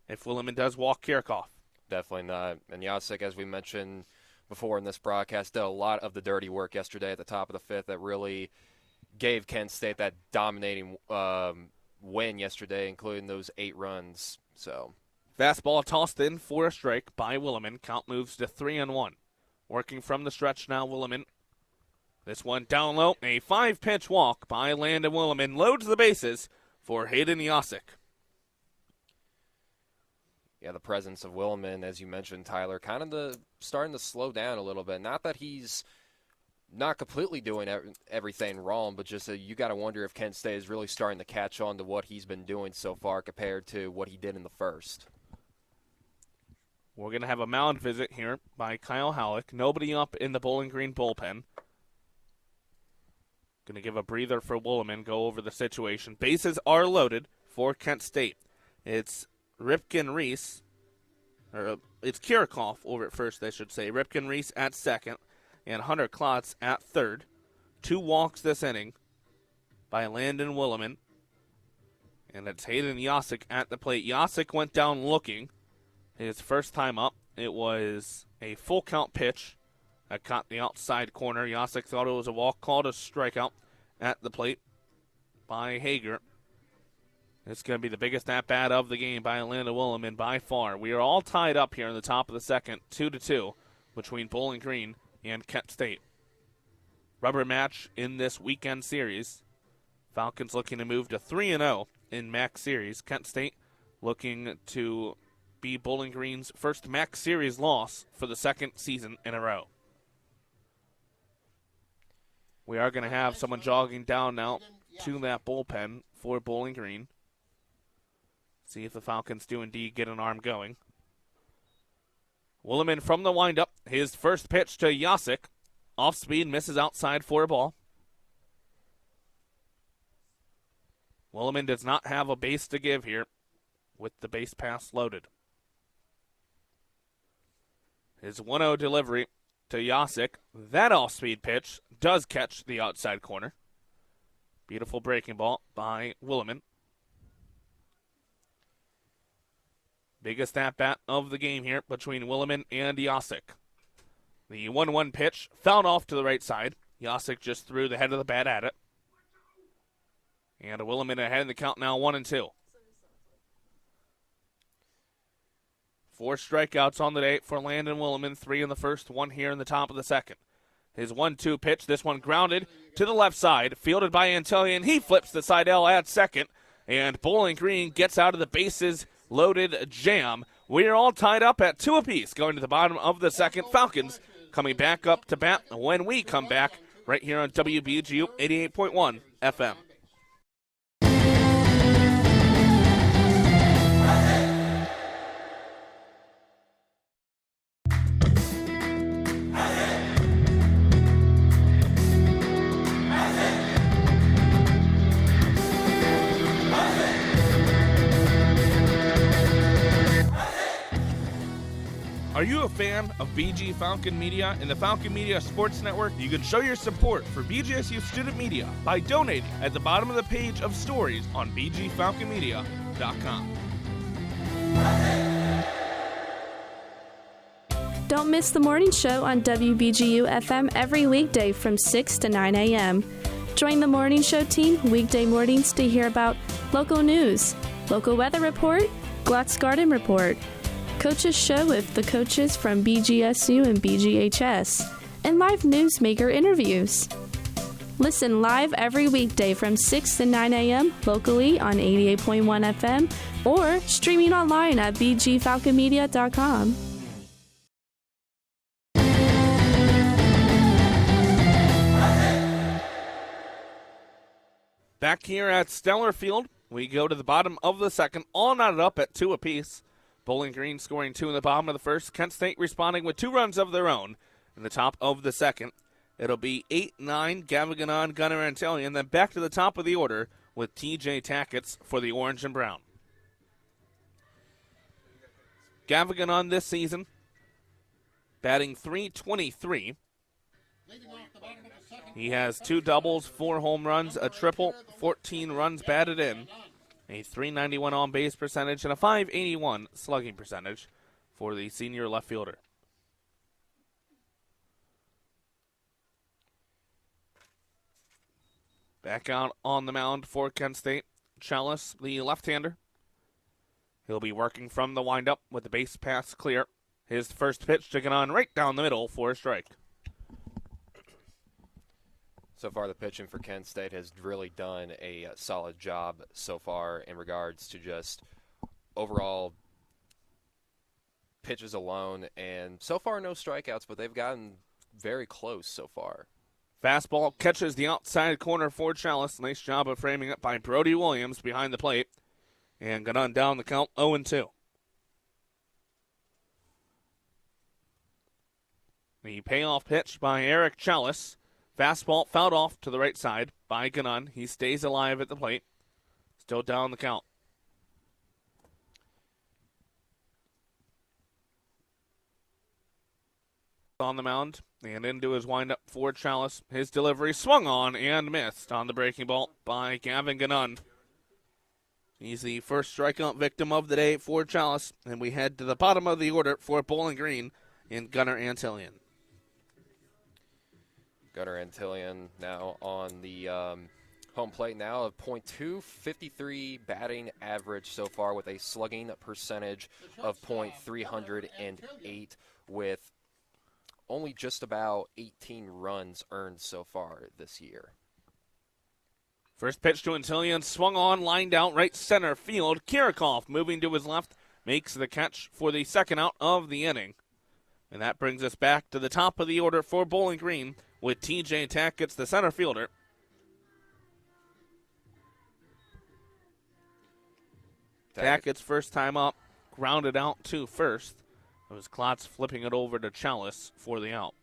if Williman does walk Kirikoff. Definitely not. And Yasik, as we mentioned, before in this broadcast, did a lot of the dirty work yesterday at the top of the fifth that really gave Kent State that dominating win yesterday, including those 8 runs. So, fastball tossed in for a strike by Williman. Count moves to 3-1. Working from the stretch now, Williman. This one down low. A 5-pitch walk by Landon Williman loads the bases for Hayden Yasick. Yeah, the presence of Williman, as you mentioned, Tyler, kind of starting to slow down a little bit. Not that he's not completely doing everything wrong, but just you got to wonder if Kent State is really starting to catch on to what he's been doing so far compared to what he did in the first. We're going to have a mound visit here by Kyle Halleck. Nobody up in the Bowling Green bullpen. Going to give a breather for Williman, go over the situation. Bases are loaded for Kent State. It's Ripken Reese, or it's Kirikoff over at first, I should say. Ripken Reese at second, and Hunter Klotz at third. 2 walks this inning by Landon Williman. And it's Hayden Yasick at the plate. Yasick went down looking. His first time up, it was a full count pitch that caught the outside corner. Yasick thought it was a walk, called a strikeout at the plate by Hager. It's going to be the biggest at-bat of the game by Landon Williman by far. We are all tied up here in the top of the second, 2-2, between Bowling Green and Kent State. Rubber match in this weekend series. Falcons looking to move to 3-0 in MAC series. Kent State looking to be Bowling Green's first MAC series loss for the second season in a row. We are going to have someone jogging down now to that bullpen for Bowling Green. See if the Falcons do indeed get an arm going. Williman from the windup. His first pitch to Yasick. Off speed, misses outside for a ball. Williman does not have a base to give here with the base pass loaded. His 1-0 delivery to Yasick. That off-speed pitch does catch the outside corner. Beautiful breaking ball by Williman. Biggest at-bat of the game here between Williman and Yasick. The 1-1 pitch fouled off to the right side. Yasick just threw the head of the bat at it. And Williman ahead in the count now, 1-2. 4 strikeouts on the day for Landon Williman, 3 in the first, 1 here in the top of the second. His 1-2 pitch, this one grounded to the left side, fielded by Antillian. He flips the side L at second, and Bowling Green gets out of the bases loaded jam. We are all tied up at 2 apiece going to the bottom of the second. Falcons coming back up to bat when we come back right here on WBGU 88.1 FM. Are you a fan of BG Falcon Media and the Falcon Media Sports Network? You can show your support for BGSU student media by donating at the bottom of the page of stories on bgfalconmedia.com. Don't miss the morning show on WBGU FM every weekday from 6 to 9 a.m. Join the morning show team weekday mornings to hear about local news, local weather report, Glott's Garden Report, Coach's Show with the coaches from BGSU and BGHS, and live newsmaker interviews. Listen live every weekday from 6 to 9 a.m. locally on 88.1 FM or streaming online at bgfalconmedia.com. Back here at Stellar Field, we go to the bottom of the second, all knotted up at 2 apiece. Bowling Green scoring 2 in the bottom of the first. Kent State responding with 2 runs of their own in the top of the second. It'll be 8-9, Gavaganon, Gunner, and Antillian. Then back to the top of the order with T.J. Tackett for the Orange and Brown. Gavaganon this season, batting .323. He has 2 doubles, 4 home runs, a triple, 14 runs batted in, a .391 on-base percentage, and a .581 slugging percentage for the senior left fielder. Back out on the mound for Kent State. Chalice, the left-hander. He'll be working from the windup with the base pass clear. His first pitch taken on right down the middle for a strike. So far, the pitching for Kent State has really done a solid job so far in regards to just overall pitches alone. And so far, no strikeouts, but they've gotten very close so far. Fastball catches the outside corner for Chalice. Nice job of framing it by Brody Williams behind the plate. And Gannon down the count 0-2. The payoff pitch by Eric Chalice. Fastball fouled off to the right side by Gannon. He stays alive at the plate. Still down the count. On the mound and into his windup for Chalice. His delivery swung on and missed on the breaking ball by Gavin Gannon. He's the first strikeout victim of the day for Chalice, and we head to the bottom of the order for Bowling Green in Gunnar Antillion. Gunnar Antillion now on the home plate now, a .253 batting average so far with a slugging percentage of .308 with only just about 18 runs earned so far this year. First pitch to Antillion, swung on, lined out right center field. Kirikov moving to his left, makes the catch for the second out of the inning. And that brings us back to the top of the order for Bowling Green with TJ Tackett's the center fielder. Tackett's first time up, grounded out to first. It was Klotz flipping it over to Chalice for the out.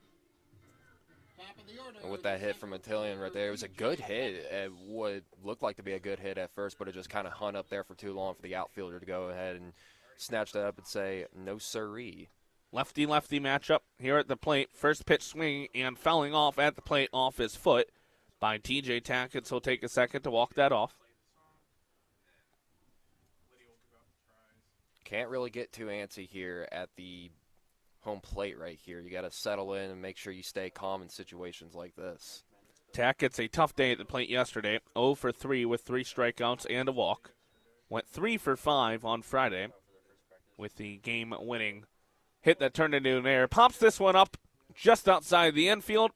And with that hit from Antillion right there, it was a good hit. It would look like to be a good hit at first, but it just kind of hung up there for too long for the outfielder to go ahead and snatch that up and say, no siree. Lefty-lefty matchup here at the plate. First pitch swinging and fouling off at the plate off his foot by TJ Tackett. So he'll take a second to walk that off. Can't really get too antsy here at the home plate right here. You got to settle in and make sure you stay calm in situations like this. Tackett's a tough day at the plate yesterday. 0 for 3 with 3 strikeouts and a walk. Went 3 for 5 on Friday with the game-winning hit that turned into an error. Pops this one up just outside the infield.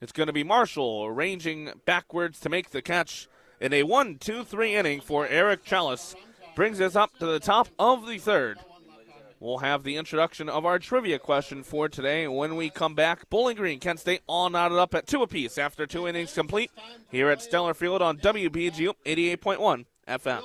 It's going to be Marshall arranging backwards to make the catch in a 1-2-3 inning for Eric Chalice. Brings us up to the top of the third. We'll have the introduction of our trivia question for today when we come back. Bowling Green, Kent State all knotted up at 2 apiece after 2 innings complete here at Stellar Field on WBGU 88.1 FM.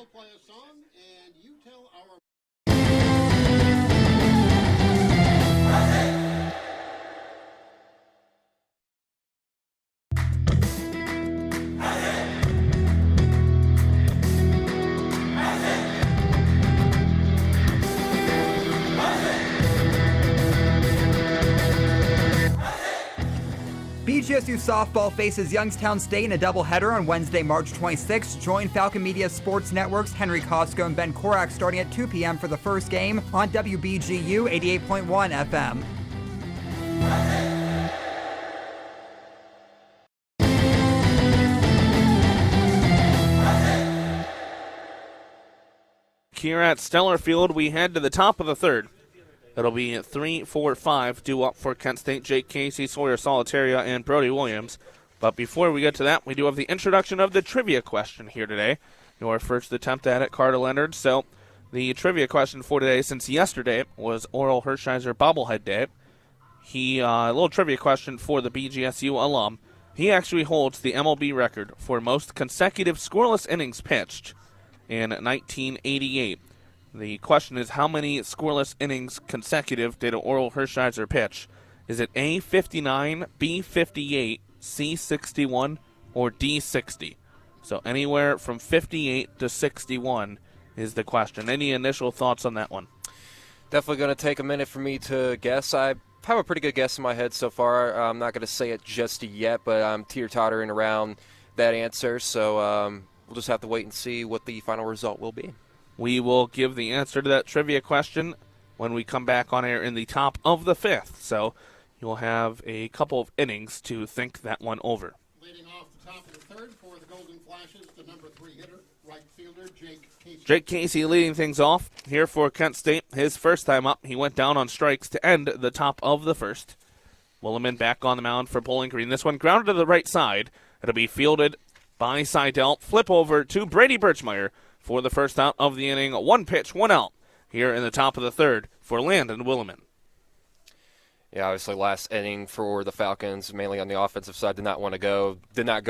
BGSU softball faces Youngstown State in a doubleheader on Wednesday, March 26th. Join Falcon Media Sports Network's Henry Costco and Ben Korak starting at 2 p.m. for the first game on WBGU 88.1 FM. Here at Stellar Field, we head to the top of the third. It'll be 3-4-5 due up for Kent State. Jake Casey, Sawyer Solitaria, and Brody Williams. But before we get to that, we do have the introduction of the trivia question here today. Your first attempt at it, Carter Leonard. So the trivia question for today, since yesterday was Oral Hershiser Bobblehead Day, a little trivia question for the BGSU alum. He actually holds the MLB record for most consecutive scoreless innings pitched in 1988. The question is, how many scoreless innings consecutive did Oral Hershiser pitch? Is it A, 59, B, 58, C, 61, or D, 60? So anywhere from 58 to 61 is the question. Any initial thoughts on that one? Definitely going to take a minute for me to guess. I have a pretty good guess in my head so far. I'm not going to say it just yet, but I'm teeter-tottering around that answer. So we'll just have to wait and see what the final result will be. We will give the answer to that trivia question when we come back on air in the top of the fifth. So you'll have a couple of innings to think that one over. Leading off the top of the third for the Golden Flashes, the number 3 hitter, right fielder Jake Casey. Jake Casey leading things off here for Kent State. His first time up, he went down on strikes to end the top of the first. Williman back on the mound for Bowling Green. This one grounded to the right side. It'll be fielded by Seidel. Flip over to Brady Birchmeyer for the first out of the inning. 1 pitch, 1 out here in the top of the third for Landon Williman. Yeah, obviously last inning for the Falcons, mainly on the offensive side, did not go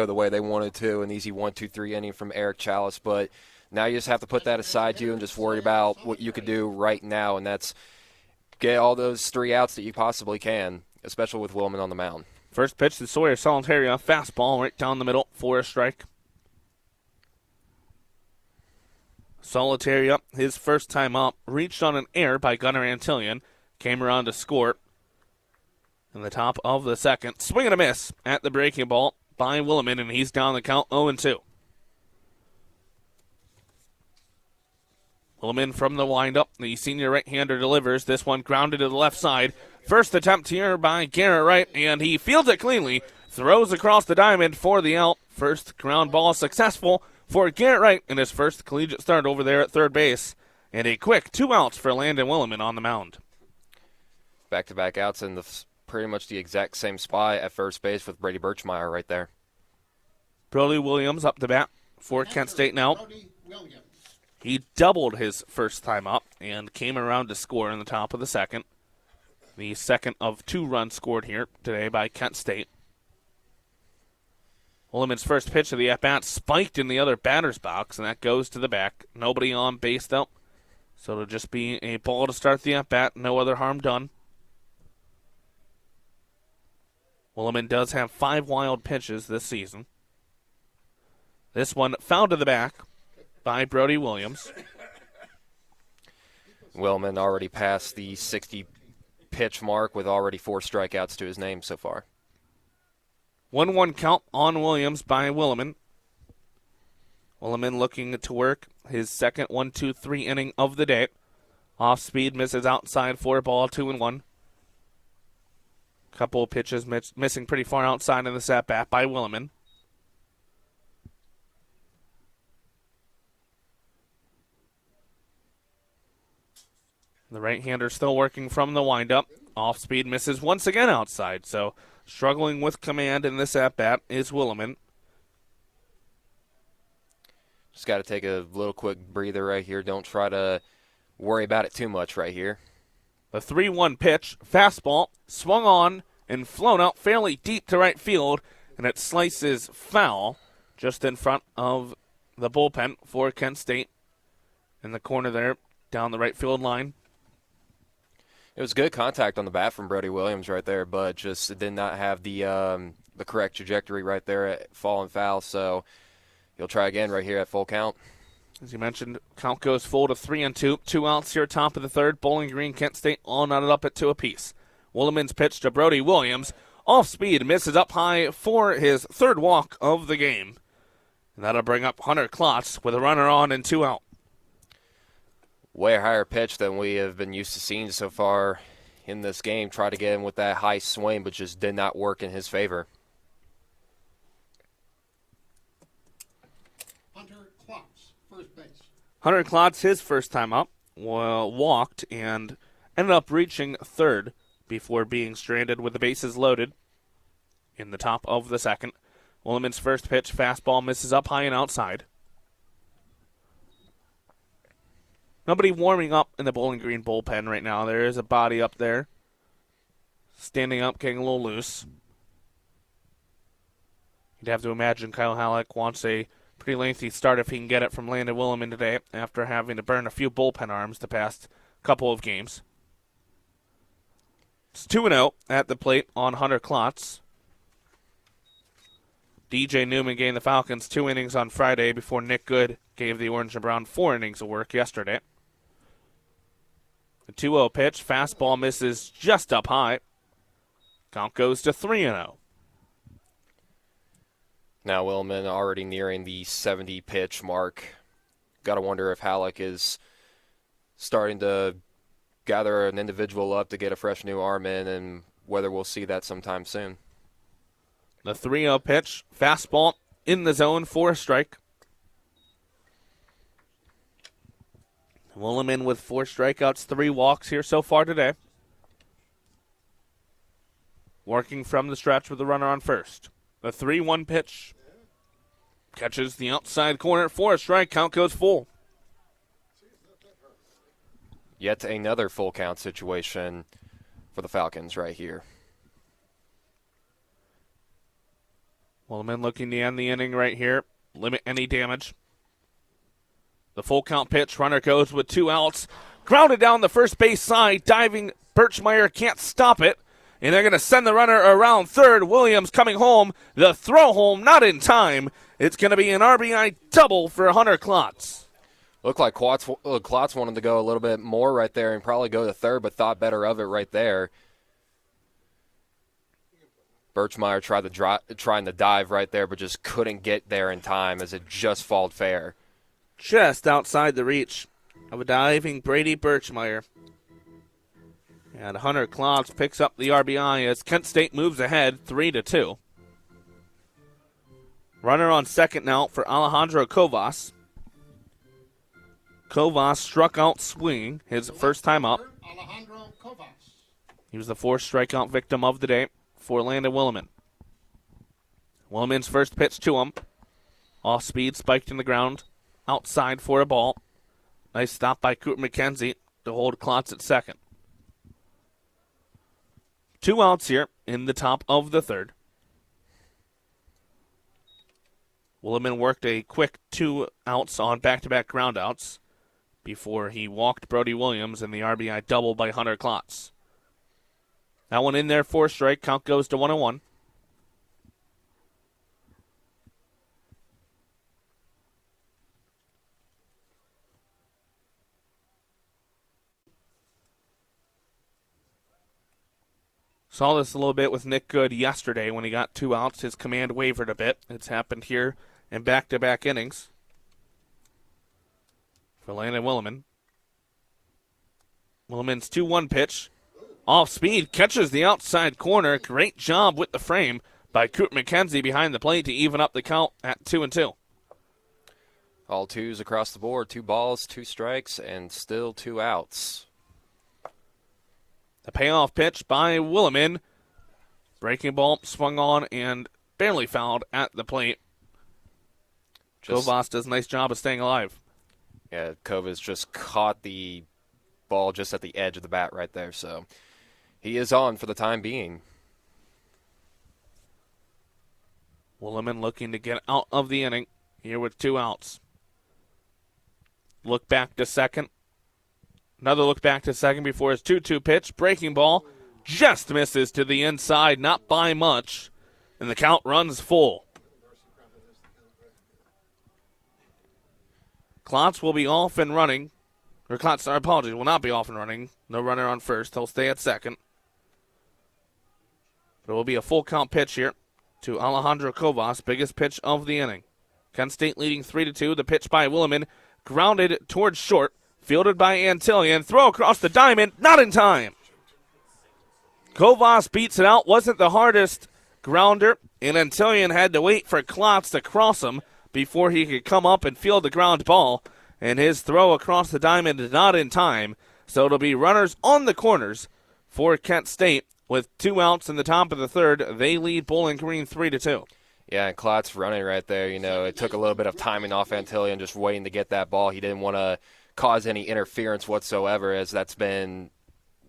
the way they wanted to. An easy 1-2-3 inning from Eric Chalice, but now you just have to put that aside you and just worry about what you could do right now, and that's get all those 3 outs that you possibly can, especially with Williman on the mound. First pitch to Sawyer Solitaria, fastball right down the middle for a strike. Solitaria, his first time up, reached on an error by Gunnar Antillion, came around to score. In the top of the second, swing and a miss at the breaking ball by Williman, and he's down the count 0-2. Williman from the windup, the senior right-hander delivers. This one grounded to the left side. First attempt here by Garrett Wright, and he fields it cleanly. Throws across the diamond for the out. First ground ball successful for Garrett Wright in his first collegiate start over there at third base. And a quick 2 outs for Landon Williman on the mound. Back-to-back outs in pretty much the exact same spot at first base with Brady Birchmeyer right there. Brody Williams up to bat for Kent State now. He doubled his first time up and came around to score in the top of the second. The second of 2 runs scored here today by Kent State. Williman's first pitch of the at-bat spiked in the other batter's box, and that goes to the back. Nobody on base, though. So it'll just be a ball to start the at-bat. No other harm done. Williman does have 5 wild pitches this season. This one fouled to the back by Brody Williams. Williman already passed the 60-pitch mark with already 4 strikeouts to his name so far. 1-1 count on Williams by Williman. Williman looking to work his second 1-2-3 inning of the day. Off speed, misses outside for a ball, 2-1. Couple of pitches missing pretty far outside in this at-bat by Williman. The right-hander still working from the windup. Off-speed misses once again outside, so struggling with command in this at-bat is Williman. Just got to take a little quick breather right here. Don't try to worry about it too much right here. The 3-1 pitch, fastball, swung on and flown out fairly deep to right field, and it slices foul just in front of the bullpen for Kent State. In the corner there, down the right field line. It was good contact on the bat from Brody Williams right there, but just it did not have the correct trajectory right there at falling foul, so he'll try again right here at full count. As you mentioned, count goes full to 3-2. 2 outs here, top of the third. Bowling Green, Kent State all knotted up at 2 apiece. Williman's pitch to Brody Williams. Off speed, misses up high for his third walk of the game. And that'll bring up Hunter Klotz with a runner on and 2 out. Way higher pitch than we have been used to seeing so far in this game. Tried to get him with that high swing, but just did not work in his favor. Hunter Klotz, first base. Hunter Klotz, his first time up, walked and ended up reaching third before being stranded with the bases loaded in the top of the second. Williman's first pitch, fastball, misses up high and outside. Nobody warming up in the Bowling Green bullpen right now. There is a body up there, standing up, getting a little loose. You'd have to imagine Kyle Halleck wants a pretty lengthy start if he can get it from Landon Williman today after having to burn a few bullpen arms the past couple of games. It's 2-0 at the plate on Hunter Klotz. DJ Newman gave the Falcons 2 innings on Friday before Nick Good gave the Orange and Brown 4 innings of work yesterday. The 2-0 pitch, fastball misses just up high. Count goes to 3-0. Now Williman already nearing the 70-pitch mark. Got to wonder if Halleck is starting to gather an individual up to get a fresh new arm in, and whether we'll see that sometime soon. The 3-0 pitch, fastball, in the zone for a strike. Williman with 4 strikeouts, 3 walks here so far today. Working from the stretch with the runner on first. The 3-1 pitch. Catches the outside corner for a strike. Count goes full. Yet another full count situation for the Falcons right here. Williman looking to end the inning right here. Limit any damage. The full count pitch. Runner goes with 2 outs. Grounded down the first base side. Diving Birchmeyer can't stop it. And they're going to send the runner around third. Williams coming home. The throw home not in time. It's going to be an RBI double for Hunter Klotz. Looked like Klotz wanted to go a little bit more right there and probably go to third, but thought better of it right there. Birchmeyer trying to dive right there, but just couldn't get there in time as it just falled fair. Just outside the reach of a diving Brady Birchmeyer. And Hunter Klotz picks up the RBI as Kent State moves ahead 3-2. Runner on second now for Alejandro Kovas. Kovas struck out swinging his first time up. Alejandro Kovas. He was the 4th strikeout victim of the day for Landon Williman. Williman's first pitch to him. Off speed, spiked in the ground. Outside for a ball. Nice stop by Cooper McKenzie to hold Klotz at second. 2 outs here in the top of the third. Williman worked a quick 2 outs on back-to-back groundouts before he walked Brody Williams and the RBI double by Hunter Klotz. That one in there for a strike. Count goes to 1-1. Saw this a little bit with Nick Good yesterday when he got 2 outs. His command wavered a bit. It's happened here in back-to-back innings for Landon Williman. Williman's 2-1 pitch. Off speed, catches the outside corner. Great job with the frame by Cooper McKenzie behind the plate to even up the count at 2-2. All 2s across the board. 2 balls, 2 strikes, and still 2 outs. The payoff pitch by Williman. Breaking ball swung on and barely fouled at the plate. Kovas does a nice job of staying alive. Yeah, Kovas just caught the ball just at the edge of the bat right there, so he is on for the time being. Williman looking to get out of the inning here with 2 outs. Look back to second. Another look back to second before his 2-2 pitch. Breaking ball just misses to the inside, not by much, and the count runs full. Klotz will be off and running. Or Klotz, apologies, will not be off and running. No runner on first. He'll stay at second. But it will be a full count pitch here to Alejandro Kovas, biggest pitch of the inning. Kent State leading 3-2. The pitch by Williman, grounded towards short. Fielded by Antillion. Throw across the diamond. Not in time. Kovas beats it out. Wasn't the hardest grounder. And Antillion had to wait for Klotz to cross him before he could come up and field the ground ball. And his throw across the diamond is not in time. So it'll be runners on the corners for Kent State. With 2 outs in the top of the third, they lead Bowling Green 3-2. Yeah, and Klotz running right there. You know, it took a little bit of timing off Antillion, just waiting to get that ball. He didn't want to cause any interference whatsoever, as that's been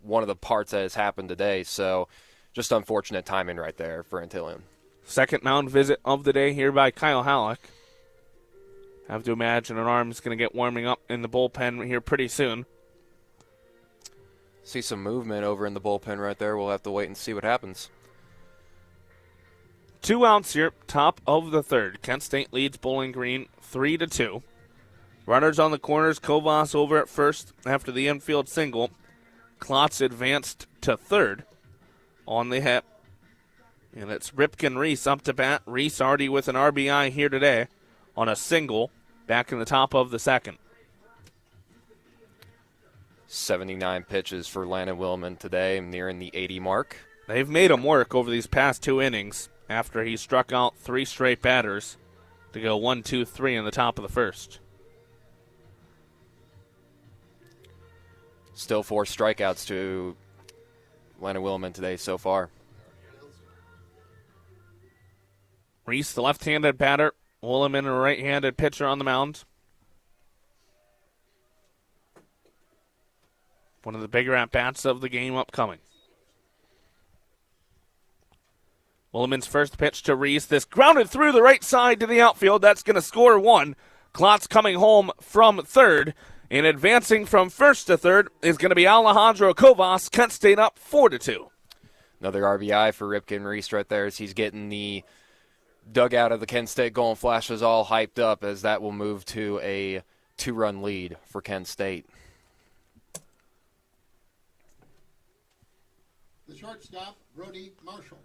one of the parts that has happened today. So just unfortunate timing right there for Antillion. Second mound visit of the day here by Kyle Halleck. Have to imagine an arm's going to get warming up in the bullpen here pretty soon. See some movement over in the bullpen right there. We'll have to wait and see what happens. 2 outs here, top of the third. Kent State leads Bowling Green 3-2. Runners on the corners, Kovas over at first after the infield single. Klotz advanced to third on the hit. And it's Ripken Reese up to bat. Reese already with an RBI here today on a single back in the top of the second. 79 pitches for Landon Williman today, nearing the 80 mark. They've made him work over these past 2 innings after he struck out 3 straight batters. to go 1-2-3 in the top of the first. Still 4 strikeouts to Landon Williman today so far. Reese, the left-handed batter. Williman, a right-handed pitcher on the mound. One of the bigger at-bats of the game upcoming. Williman's first pitch to Reese. This grounded through the right side to the outfield. That's going to score 1. Klotz coming home from third. And advancing from first to third is going to be Alejandro Covas. Kent State up 4-2. Another RBI for Ripken Reese right there as he's getting the dugout of the Kent State Golden Flashes all hyped up, as that will move to a 2-run lead for Kent State. The shortstop, Brody Marshall.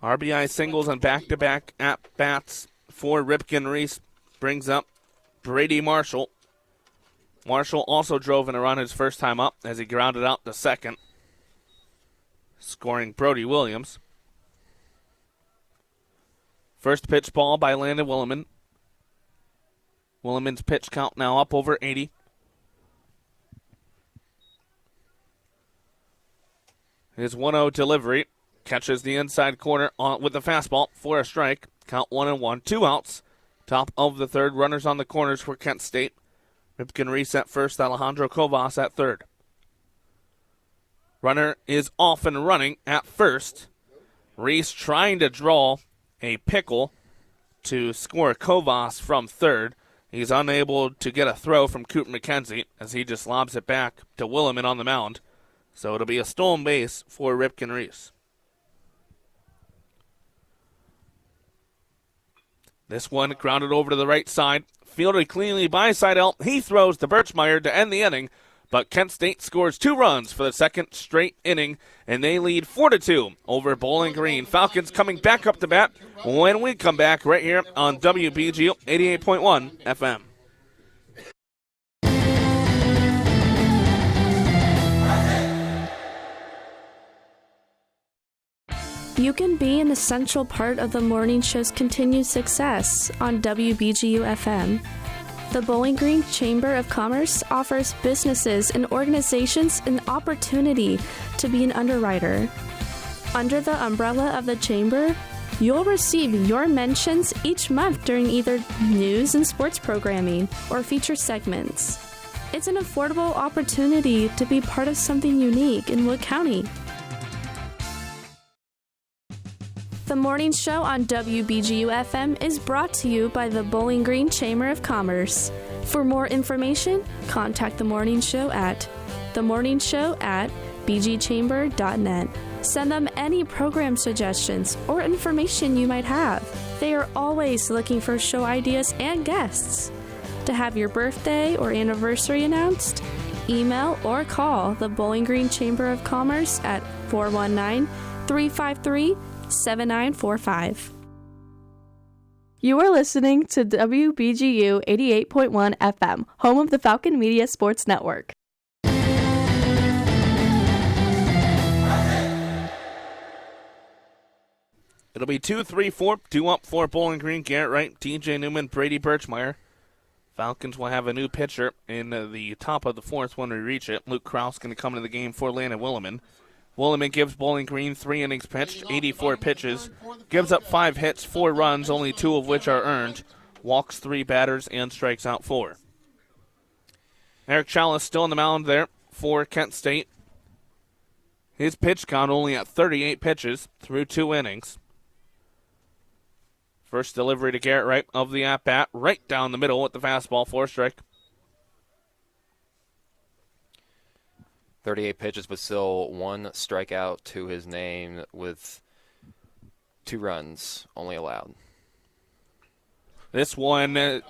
RBI singles and back-to-back at-bats for Ripken Reese brings up Brady Marshall. Marshall also drove in a run his first time up as he grounded out to second, scoring Brody Williams. First pitch ball by Landon Williman. Williman's pitch count now up over 80. His 1-0 delivery catches the inside corner with the fastball for a strike. Count 1-1, 2 outs. Top of the third, runners on the corners for Kent State. Ripken Reese at first, Alejandro Covas at third. Runner is off and running at first. Reese trying to draw a pickle to score Covas from third. He's unable to get a throw from Cooper McKenzie as he just lobs it back to Williman on the mound. So it'll be a stolen base for Ripken Reese. This one grounded over to the right side. Fielded cleanly by Seidel. He throws to Birchmeyer to end the inning. But Kent State scores 2 runs for the second straight inning, and they lead 4-2 over Bowling Green. Falcons coming back up to bat when we come back right here on WBGU 88.1 FM. You can be an essential part of the morning show's continued success on WBGU FM. The Bowling Green Chamber of Commerce offers businesses and organizations an opportunity to be an underwriter. Under the umbrella of the Chamber, you'll receive your mentions each month during either news and sports programming or feature segments. It's an affordable opportunity to be part of something unique in Wood County. The morning show on WBGU FM is brought to you by the Bowling Green Chamber of Commerce. For more information, contact the morning show at bgchamber.net. Send them any program suggestions or information you might have. They are always looking for show ideas and guests. To have your birthday or anniversary announced, email or call the Bowling Green Chamber of Commerce at 419-353-7945. You are listening to WBGU 88.1 FM, home of the Falcon Media Sports Network. It'll be 2-3-4, 2 up for Bowling Green. Garrett Wright, TJ Newman, Brady Birchmeyer. Falcons will have a new pitcher in the top of the fourth when we reach it. Luke Kraus going to come into the game for Landon Williman. Williman gives Bowling Green 3 innings pitched, 84 pitches, gives up 5 hits, 4 runs, only 2 of which are earned, walks 3 batters, and strikes out 4. Eric Chalice still on the mound there for Kent State. His pitch count only at 38 pitches through 2 innings. First delivery to Garrett Wright of the at-bat, right down the middle with the fastball for a strike. 38 pitches, but still 1 strikeout to his name with 2 runs only allowed. This one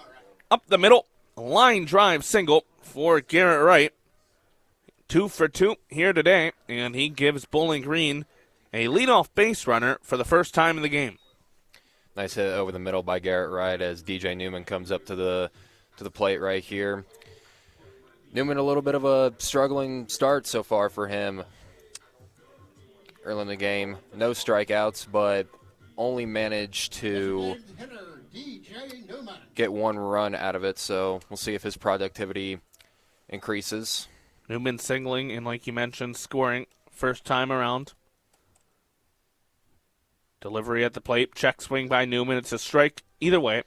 up the middle, line drive single for Garrett Wright. 2 for 2 here today, and he gives Bowling Green a leadoff base runner for the first time in the game. Nice hit over the middle by Garrett Wright as DJ Newman comes up to the plate right here. Newman, a little bit of a struggling start so far for him early in the game. No strikeouts, but only managed to get one run out of it, so we'll see if his productivity increases. Newman singling and, like you mentioned, scoring first time around. Delivery at the plate. Check swing by Newman. It's a strike either way.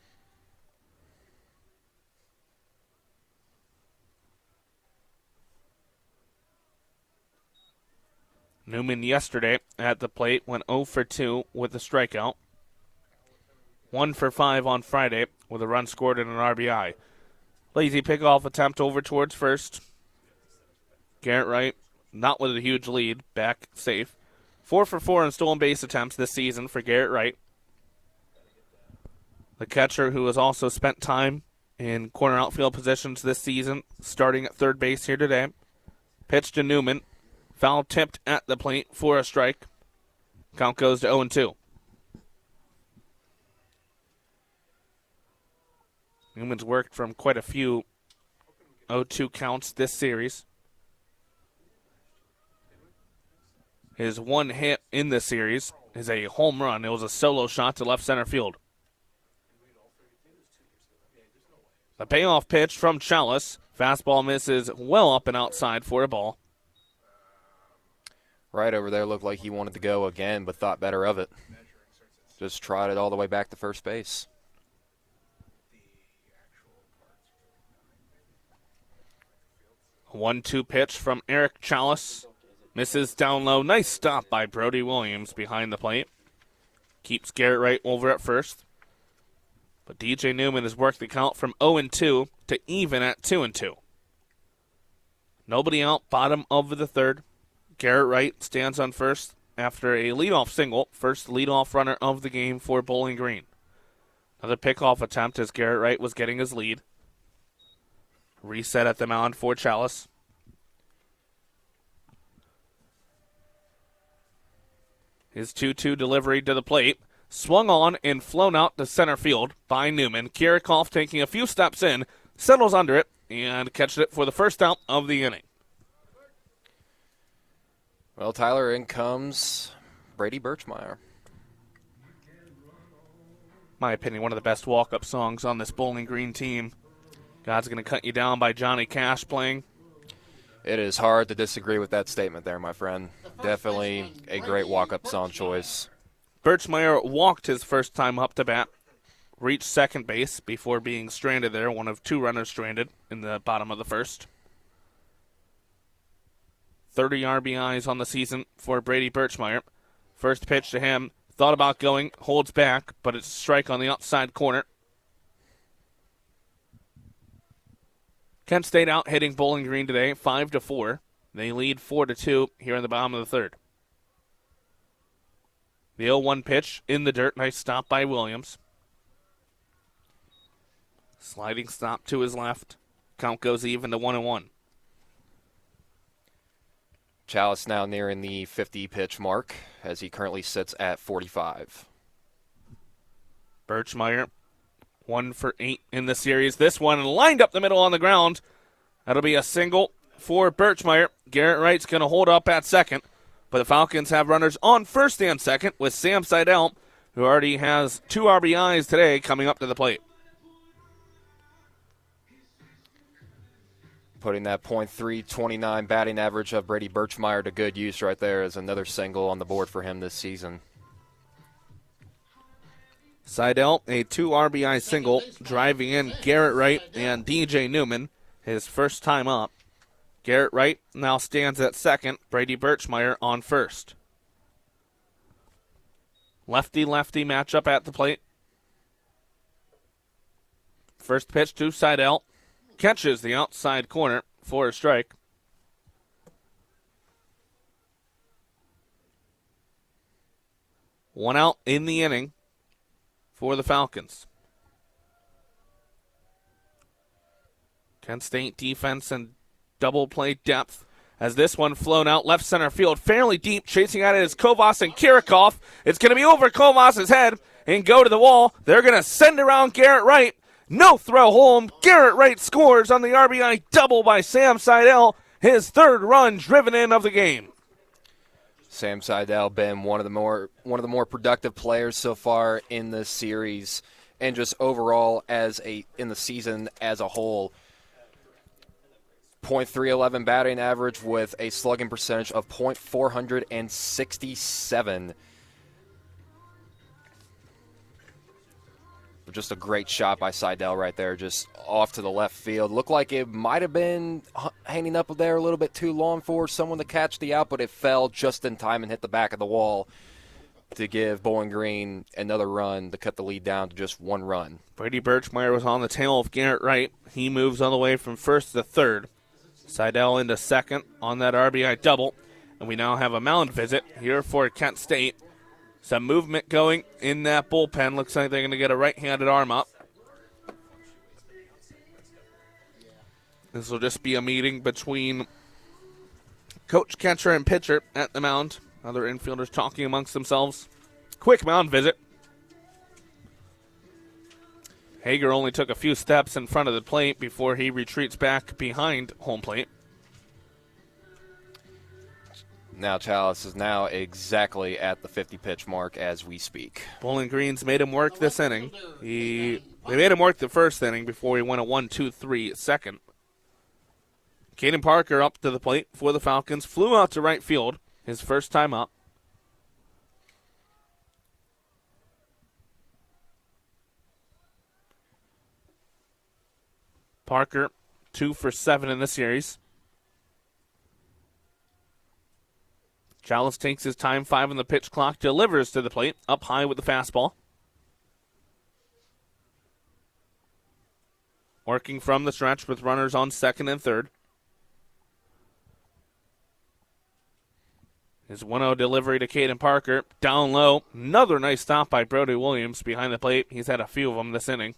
Newman yesterday at the plate went 0 for 2 with a strikeout. 1 for 5 on Friday with a run scored and an RBI. Lazy pickoff attempt over towards first. Garrett Wright, not with a huge lead, back safe. 4 for 4 in stolen base attempts this season for Garrett Wright. The catcher, who has also spent time in corner outfield positions this season, starting at third base here today. Pitch to Newman. Foul tipped at the plate for a strike. Count goes to 0-2. Newman's worked from quite a few 0-2 counts this series. His one hit in this series is a home run. It was a solo shot to left center field. The payoff pitch from Chalice. Fastball misses well up and outside for a ball. Right over there looked like he wanted to go again, but thought better of it. Just trotted all the way back to first base. A 1-2 pitch from Eric Chalice. Misses down low. Nice stop by Brody Williams behind the plate. Keeps Garrett Wright over at first. But DJ Newman has worked the count from 0-2 to even at 2-2. Nobody out, bottom of the third. Garrett Wright stands on first after a leadoff single. First leadoff runner of the game for Bowling Green. Another pickoff attempt as Garrett Wright was getting his lead. Reset at the mound for Chalice. His 2-2 delivery to the plate. Swung on and flown out to center field by Newman. Kirikoff taking a few steps in, settles under it, and catches it for the first out of the inning. Well, Tyler, in comes Brady Birchmeyer. My opinion, one of the best walk-up songs on this Bowling Green team. God's going to cut you down by Johnny Cash playing. It is hard to disagree with that statement there, my friend. Definitely a great walk-up song choice. Birchmeyer walked his first time up to bat, reached second base before being stranded there, one of two runners stranded in the bottom of the first. 30 RBIs on the season for Brady Birchmeyer. First pitch to him, thought about going, holds back, but it's a strike on the outside corner. Kent State out hitting Bowling Green today, 5-4. They lead 4-2 here in the bottom of the third. The 0-1 pitch in the dirt. Nice stop by Williams. Sliding stop to his left. Count goes even to 1-1. Chalice now nearing the 50-pitch mark as he currently sits at 45. Birchmeyer, 1 for 8 in the series. This one lined up the middle on the ground. That'll be a single for Birchmeyer. Garrett Wright's going to hold up at second. But the Falcons have runners on first and second with Sam Seidel, who already has 2 RBIs today, coming up to the plate. Putting that .329 batting average of Brady Birchmeyer to good use right there is another single on the board for him this season. Seidel, a 2 RBI single, driving in Garrett Wright and DJ Newman, his first time up. Garrett Wright now stands at second. Brady Birchmeyer on first. Lefty-lefty matchup at the plate. First pitch to Seidel. Catches the outside corner for a strike. One out in the inning for the Falcons. Kent State defense and double play depth as this one flown out left center field, fairly deep. Chasing at it is Kovas and Kirikoff. It's going to be over Kovas' head and go to the wall. They're going to send around Garrett Wright. No throw home. Garrett Wright scores on the RBI double by Sam Seidel, his third run driven in of the game. Sam Seidel been one of the more productive players so far in this series. and just overall in the season as a whole. .311 batting average with a slugging percentage of .467. Just a great shot by Seidel right there, just off to the left field. Looked like it might have been hanging up there a little bit too long for someone to catch the out, but it fell just in time and hit the back of the wall to give Bowling Green another run to cut the lead down to just 1 run. Brady Birchmeyer was on the tail of Garrett Wright. He moves all the way from first to third. Seidel into second on that RBI double. And we now have a mound visit here for Kent State. Some movement going in that bullpen. Looks like they're going to get a right-handed arm up. This will just be a meeting between coach, catcher, and pitcher at the mound. Other infielders talking amongst themselves. Quick mound visit. Hager only took a few steps in front of the plate before he retreats back behind home plate. Now Chalice is now exactly at the 50-pitch mark as we speak. Bowling Green's made him work this inning. They made him work the first inning before he went a 1-2-3 second. Caden Parker up to the plate for the Falcons. Flew out to right field his first time up. Parker, 2 for 7 in the series. Chalice takes his time, 5 on the pitch clock, delivers to the plate, up high with the fastball. Working from the stretch with runners on second and third. His 1-0 delivery to Caden Parker, down low. Another nice stop by Brody Williams behind the plate. He's had a few of them this inning.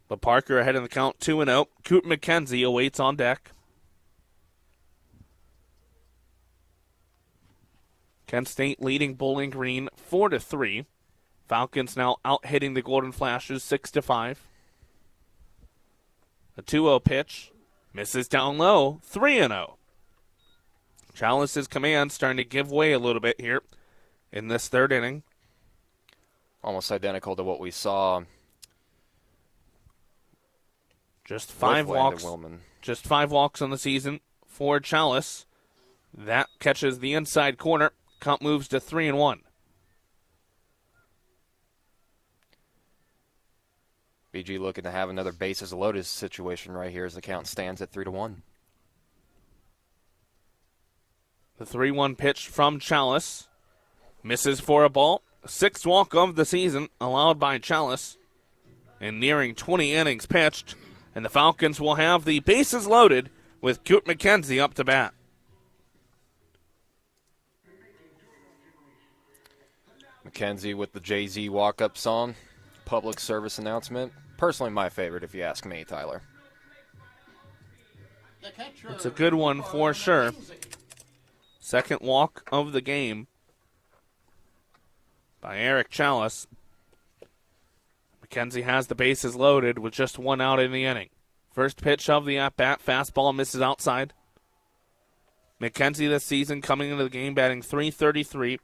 But Parker ahead in the count, 2-0. Coot McKenzie awaits on deck. Kent State leading Bowling Green 4-3. Falcons now out hitting the Golden Flashes 6-5. A 2-0 pitch. Misses down low, 3-0. Chalice's command starting to give way a little bit here in this third inning. Almost identical to what we saw. Just 5 walks. Just 5 walks on the season for Chalice. That catches the inside corner. Count moves to 3-1. BG looking to have another bases loaded situation right here as the count stands at 3-1. The 3-1 pitch from Chalice. Misses for a ball. 6th walk of the season allowed by Chalice. And nearing 20 innings pitched. And the Falcons will have the bases loaded with Coot McKenzie up to bat. McKenzie with the Jay-Z walk-up song. Public service announcement. Personally my favorite if you ask me, Tyler. It's a good one for sure. Second walk of the game by Eric Chalice. McKenzie has the bases loaded with just 1 out in the inning. First pitch of the at-bat, fastball misses outside. McKenzie this season coming into the game batting .333.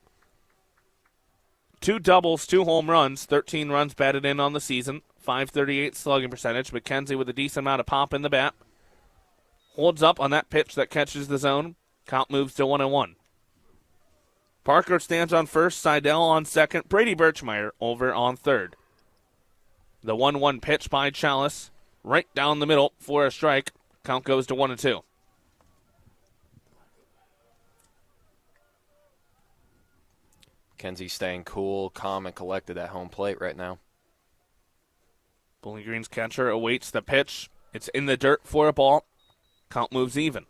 2 doubles, 2 home runs, 13 runs batted in on the season, .538 slugging percentage. McKenzie with a decent amount of pop in the bat. Holds up on that pitch that catches the zone. Count moves to 1-1. Parker stands on first, Seidel on second, Brady Birchmeyer over on third. The 1-1 pitch by Chalice, right down the middle for a strike. Count goes to 1-2. McKenzie staying cool, calm, and collected at home plate right now. Bowling Green's catcher awaits the pitch. It's in the dirt for a ball. Count moves even.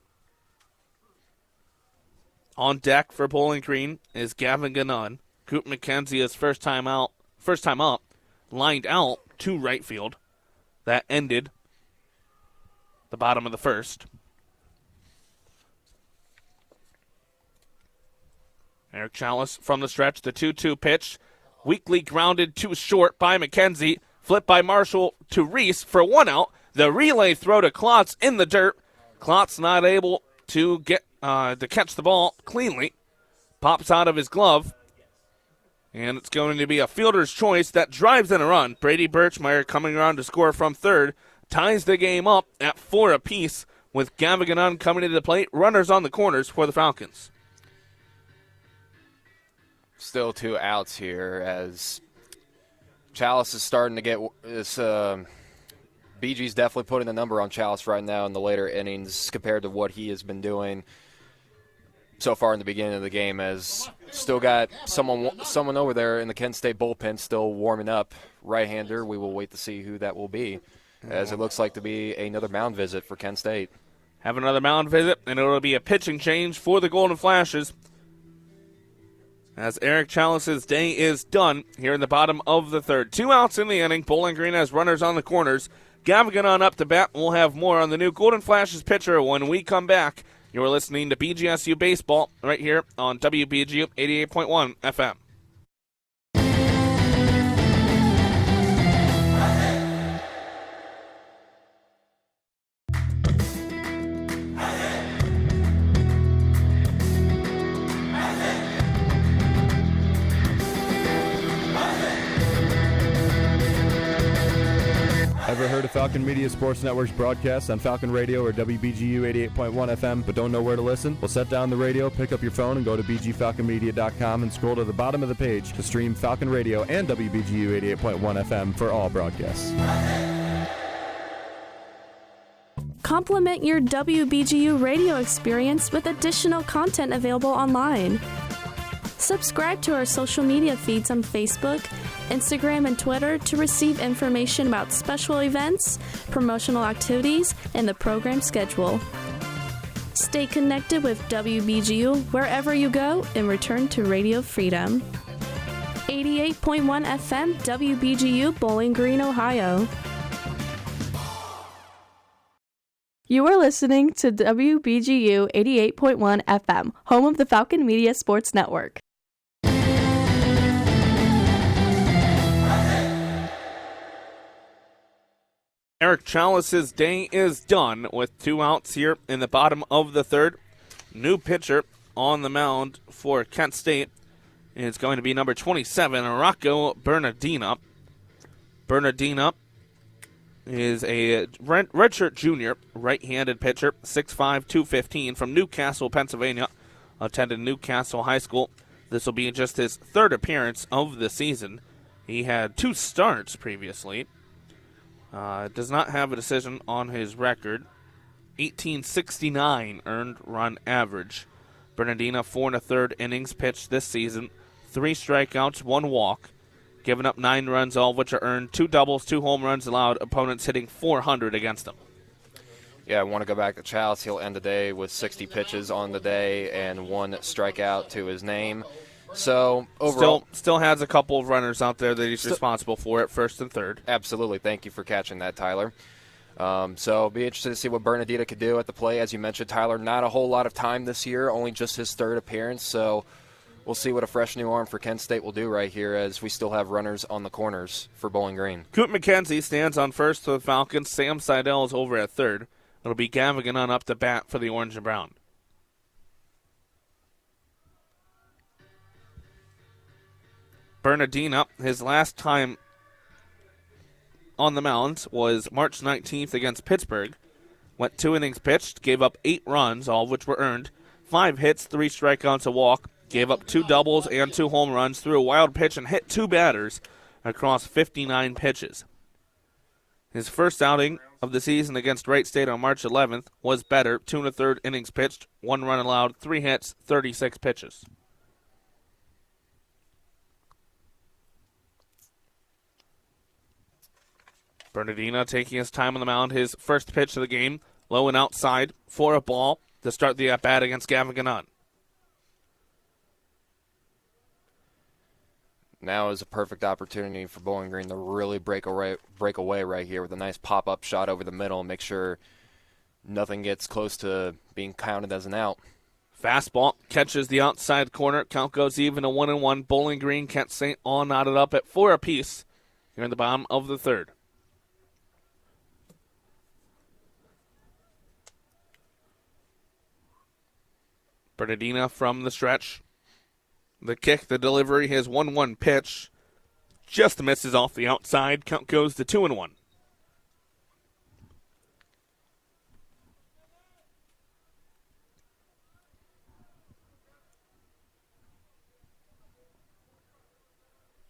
On deck for Bowling Green is Gavin Gannon. Coot McKenzie is first time up, lined out to right field. That ended the bottom of the first. Eric Chalice from the stretch, the 2-2 pitch. Weakly grounded to short by McKenzie. Flipped by Marshall to Reese for 1 out. The relay throw to Klotz in the dirt. Klotz not able to get to catch the ball cleanly. Pops out of his glove. And it's going to be a fielder's choice that drives in a run. Brady Birchmeyer coming around to score from third. Ties the game up at 4 apiece with Gavigan coming to the plate. Runners on the corners for the Falcons. Still 2 outs here as Chalice is starting to get this. BG's definitely putting a number on Chalice right now in the later innings compared to what he has been doing so far in the beginning of the game, as still got someone over there in the Kent State bullpen still warming up. Right-hander, we will wait to see who that will be, as it looks like to be another mound visit for Kent State. Have another mound visit, and it'll be a pitching change for the Golden Flashes, as Eric Chalice's day is done here in the bottom of the third. 2 outs in the inning. Bowling Green has runners on the corners. Gavigan up to bat. We'll have more on the new Golden Flashes pitcher when we come back. You're listening to BGSU Baseball right here on WBGU 88.1 FM. Ever heard of Falcon Media Sports Network's broadcasts on Falcon Radio or WBGU 88.1 FM but don't know where to listen? Well, set down the radio, pick up your phone, and go to bgfalconmedia.com and scroll to the bottom of the page to stream Falcon Radio and WBGU 88.1 FM for all broadcasts. Complement your WBGU radio experience with additional content available online. Subscribe to our social media feeds on Facebook, Instagram, and Twitter to receive information about special events, promotional activities, and the program schedule. Stay connected with WBGU wherever you go and return to Radio Freedom. 88.1 FM WBGU Bowling Green, Ohio. You are listening to WBGU 88.1 FM, home of the Falcon Media Sports Network. Eric Chalice's day is done with 2 outs here in the bottom of the third. New pitcher on the mound for Kent State is going to be number 27, Rocco Bernardina. Bernardina is a redshirt junior, right-handed pitcher, 6'5", 215, from Newcastle, Pennsylvania. Attended Newcastle High School. This will be just his 3rd appearance of the season. He had 2 starts previously. Does not have a decision on his record. 1869 earned run average. Bernardina, 4 1/3 innings pitched this season. 3 strikeouts, 1 walk. Giving up 9 runs, all of which are earned. 2 doubles, 2 home runs allowed. Opponents hitting .400 against him. Yeah, I want to go back to Chalice. He'll end the day with 60 pitches on the day and 1 strikeout to his name. So overall, still has a couple of runners out there that he's responsible for at first and third. Absolutely. Thank you for catching that, Tyler. So it'll be interested to see what Bernardina could do at the plate. As you mentioned, Tyler, not a whole lot of time this year, only just his 3rd appearance. So we'll see what a fresh new arm for Kent State will do right here, as we still have runners on the corners for Bowling Green. Coop McKenzie stands on first for the Falcons. Sam Seidel is over at third. It'll be Gavigan up to bat for the Orange and Brown. Bernardina, his last time on the mound was March 19th against Pittsburgh. Went 2 innings pitched, gave up 8 runs, all of which were earned. 5 hits, 3 strikeouts, a walk. Gave up 2 doubles and 2 home runs, threw a wild pitch and hit 2 batters across 59 pitches. His first outing of the season against Wright State on March 11th was better. 2 1/3 innings pitched, 1 run allowed, 3 hits, 36 pitches. Bernardina taking his time on the mound. His first pitch of the game, low and outside for a ball to start the at-bat against Gavigan. Now is a perfect opportunity for Bowling Green to really break away right here with a nice pop-up shot over the middle and make sure nothing gets close to being counted as an out. Fastball catches the outside corner. Count goes even to 1-1. Bowling Green, Kent State all knotted up at 4 apiece here in the bottom of the third. Bernardina from the stretch The kick, the delivery, his 1-1 pitch just misses off the outside. Count goes to 2-1.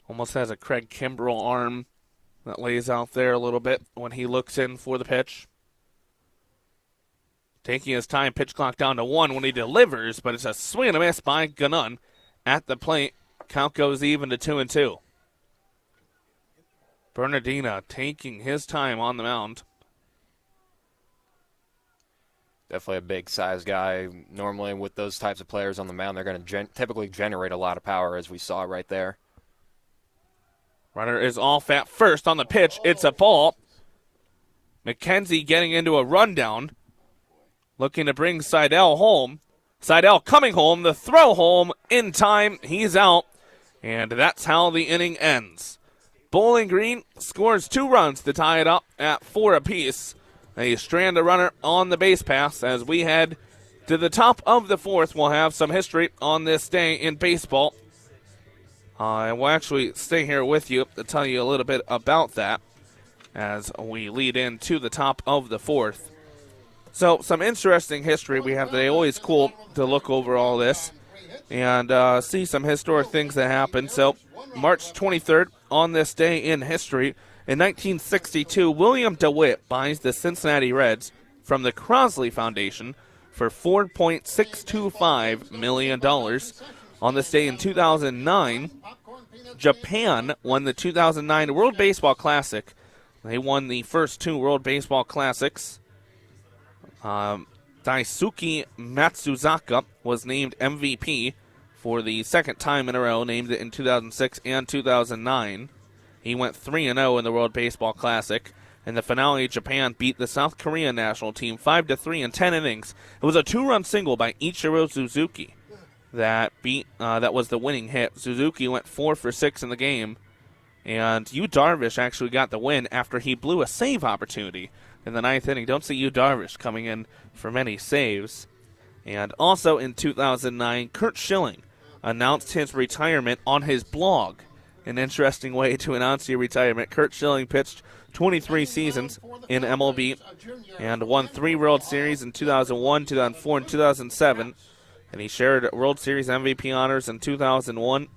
Almost has a Craig Kimbrell arm that lays out there a little bit when he looks in for the pitch. Taking his time, pitch clock down to 1 when he delivers, but it's a swing and a miss by Ganun at the plate. Count goes even to 2-2. Bernardina taking his time on the mound. Definitely a big size guy. Normally with those types of players on the mound, they're going to typically generate a lot of power, as we saw right there. Runner is off at first on the pitch. It's a ball. McKenzie getting into a rundown. Looking to bring Seidel home. Seidel coming home. The throw home in time. He's out. And that's how the inning ends. Bowling Green scores 2 runs to tie it up at 4 apiece. They strand a runner on the base pass as we head to the top of the 4th. We'll have some history on this day in baseball. And we'll actually stay here with you to tell you a little bit about that as we lead into the top of the 4th. So, some interesting history we have today. Always cool to look over all this and see some historic things that happened. So, March 23rd, on this day in history, in 1962, William DeWitt buys the Cincinnati Reds from the Crosley Foundation for $4.625 million. On this day in 2009, Japan won the 2009 World Baseball Classic. They won the first 2 World Baseball Classics. Daisuke Matsuzaka was named MVP for the second time in a row, named it in 2006 and 2009. He went 3-0 in the World Baseball Classic. In the finale, Japan beat the South Korean national team 5-3 in 10 innings. It was a 2-run single by Ichiro Suzuki that was the winning hit. Suzuki went 4 for 6 in the game, and Yu Darvish actually got the win after he blew a save opportunity in the 9th inning. Don't see Yu Darvish coming in for many saves. And also in 2009, Curt Schilling announced his retirement on his blog. An interesting way to announce your retirement. Curt Schilling pitched 23 seasons in MLB and won 3 World Series in 2001, 2004, and 2007. And he shared World Series MVP honors in 2001.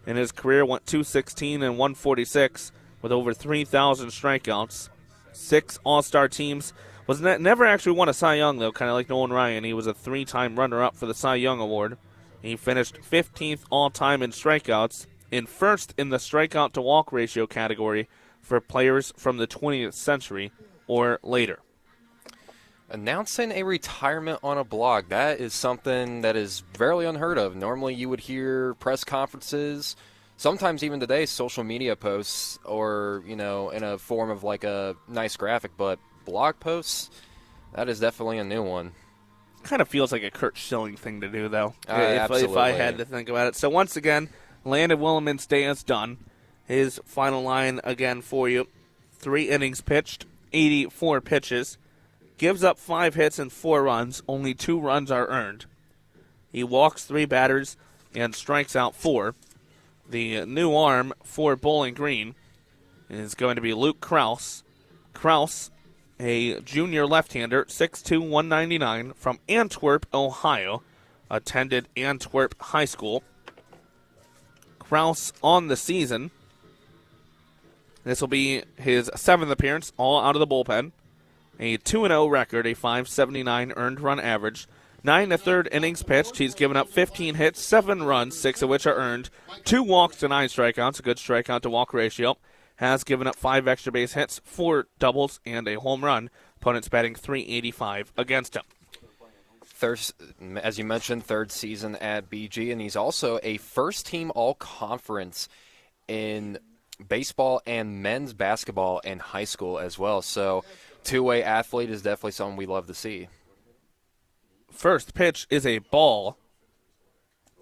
In his career, went 216 and 146 with over 3,000 strikeouts. 6 All-Star teams. Never actually won a Cy Young, though, kind of like Nolan Ryan. He was a 3-time runner-up for the Cy Young Award. He finished 15th all-time in strikeouts and first in the strikeout-to-walk ratio category for players from the 20th century or later. Announcing a retirement on a blog, that is something that is rarely unheard of. Normally you would hear press conferences, sometimes even today social media posts or, in a form of like a nice graphic, but blog posts, that is definitely a new one. Kind of feels like a Curt Schilling thing to do, though, if I had to think about it. So once again, Landon Williman's day is done. His final line again for you. 3 innings pitched, 84 pitches. Gives up 5 hits and 4 runs. Only 2 runs are earned. He walks 3 batters and strikes out 4. The new arm for Bowling Green is going to be Luke Krause. Krause, a junior left-hander, 6'2", 199, from Antwerp, Ohio. Attended Antwerp High School. Krause on the season. This will be his 7th appearance, all out of the bullpen. A 2-0 record, a .579 earned run average. 9 1/3 innings pitched. He's given up 15 hits, 7 runs, 6 of which are earned. 2 walks to 9 strikeouts, a good strikeout-to-walk ratio. Has given up 5 extra base hits, 4 doubles, and a home run. Opponents batting .385 against him. As you mentioned, 3rd season at BG, and he's also a first-team all-conference in baseball and men's basketball in high school as well. So, two-way athlete is definitely something we love to see. First pitch is a ball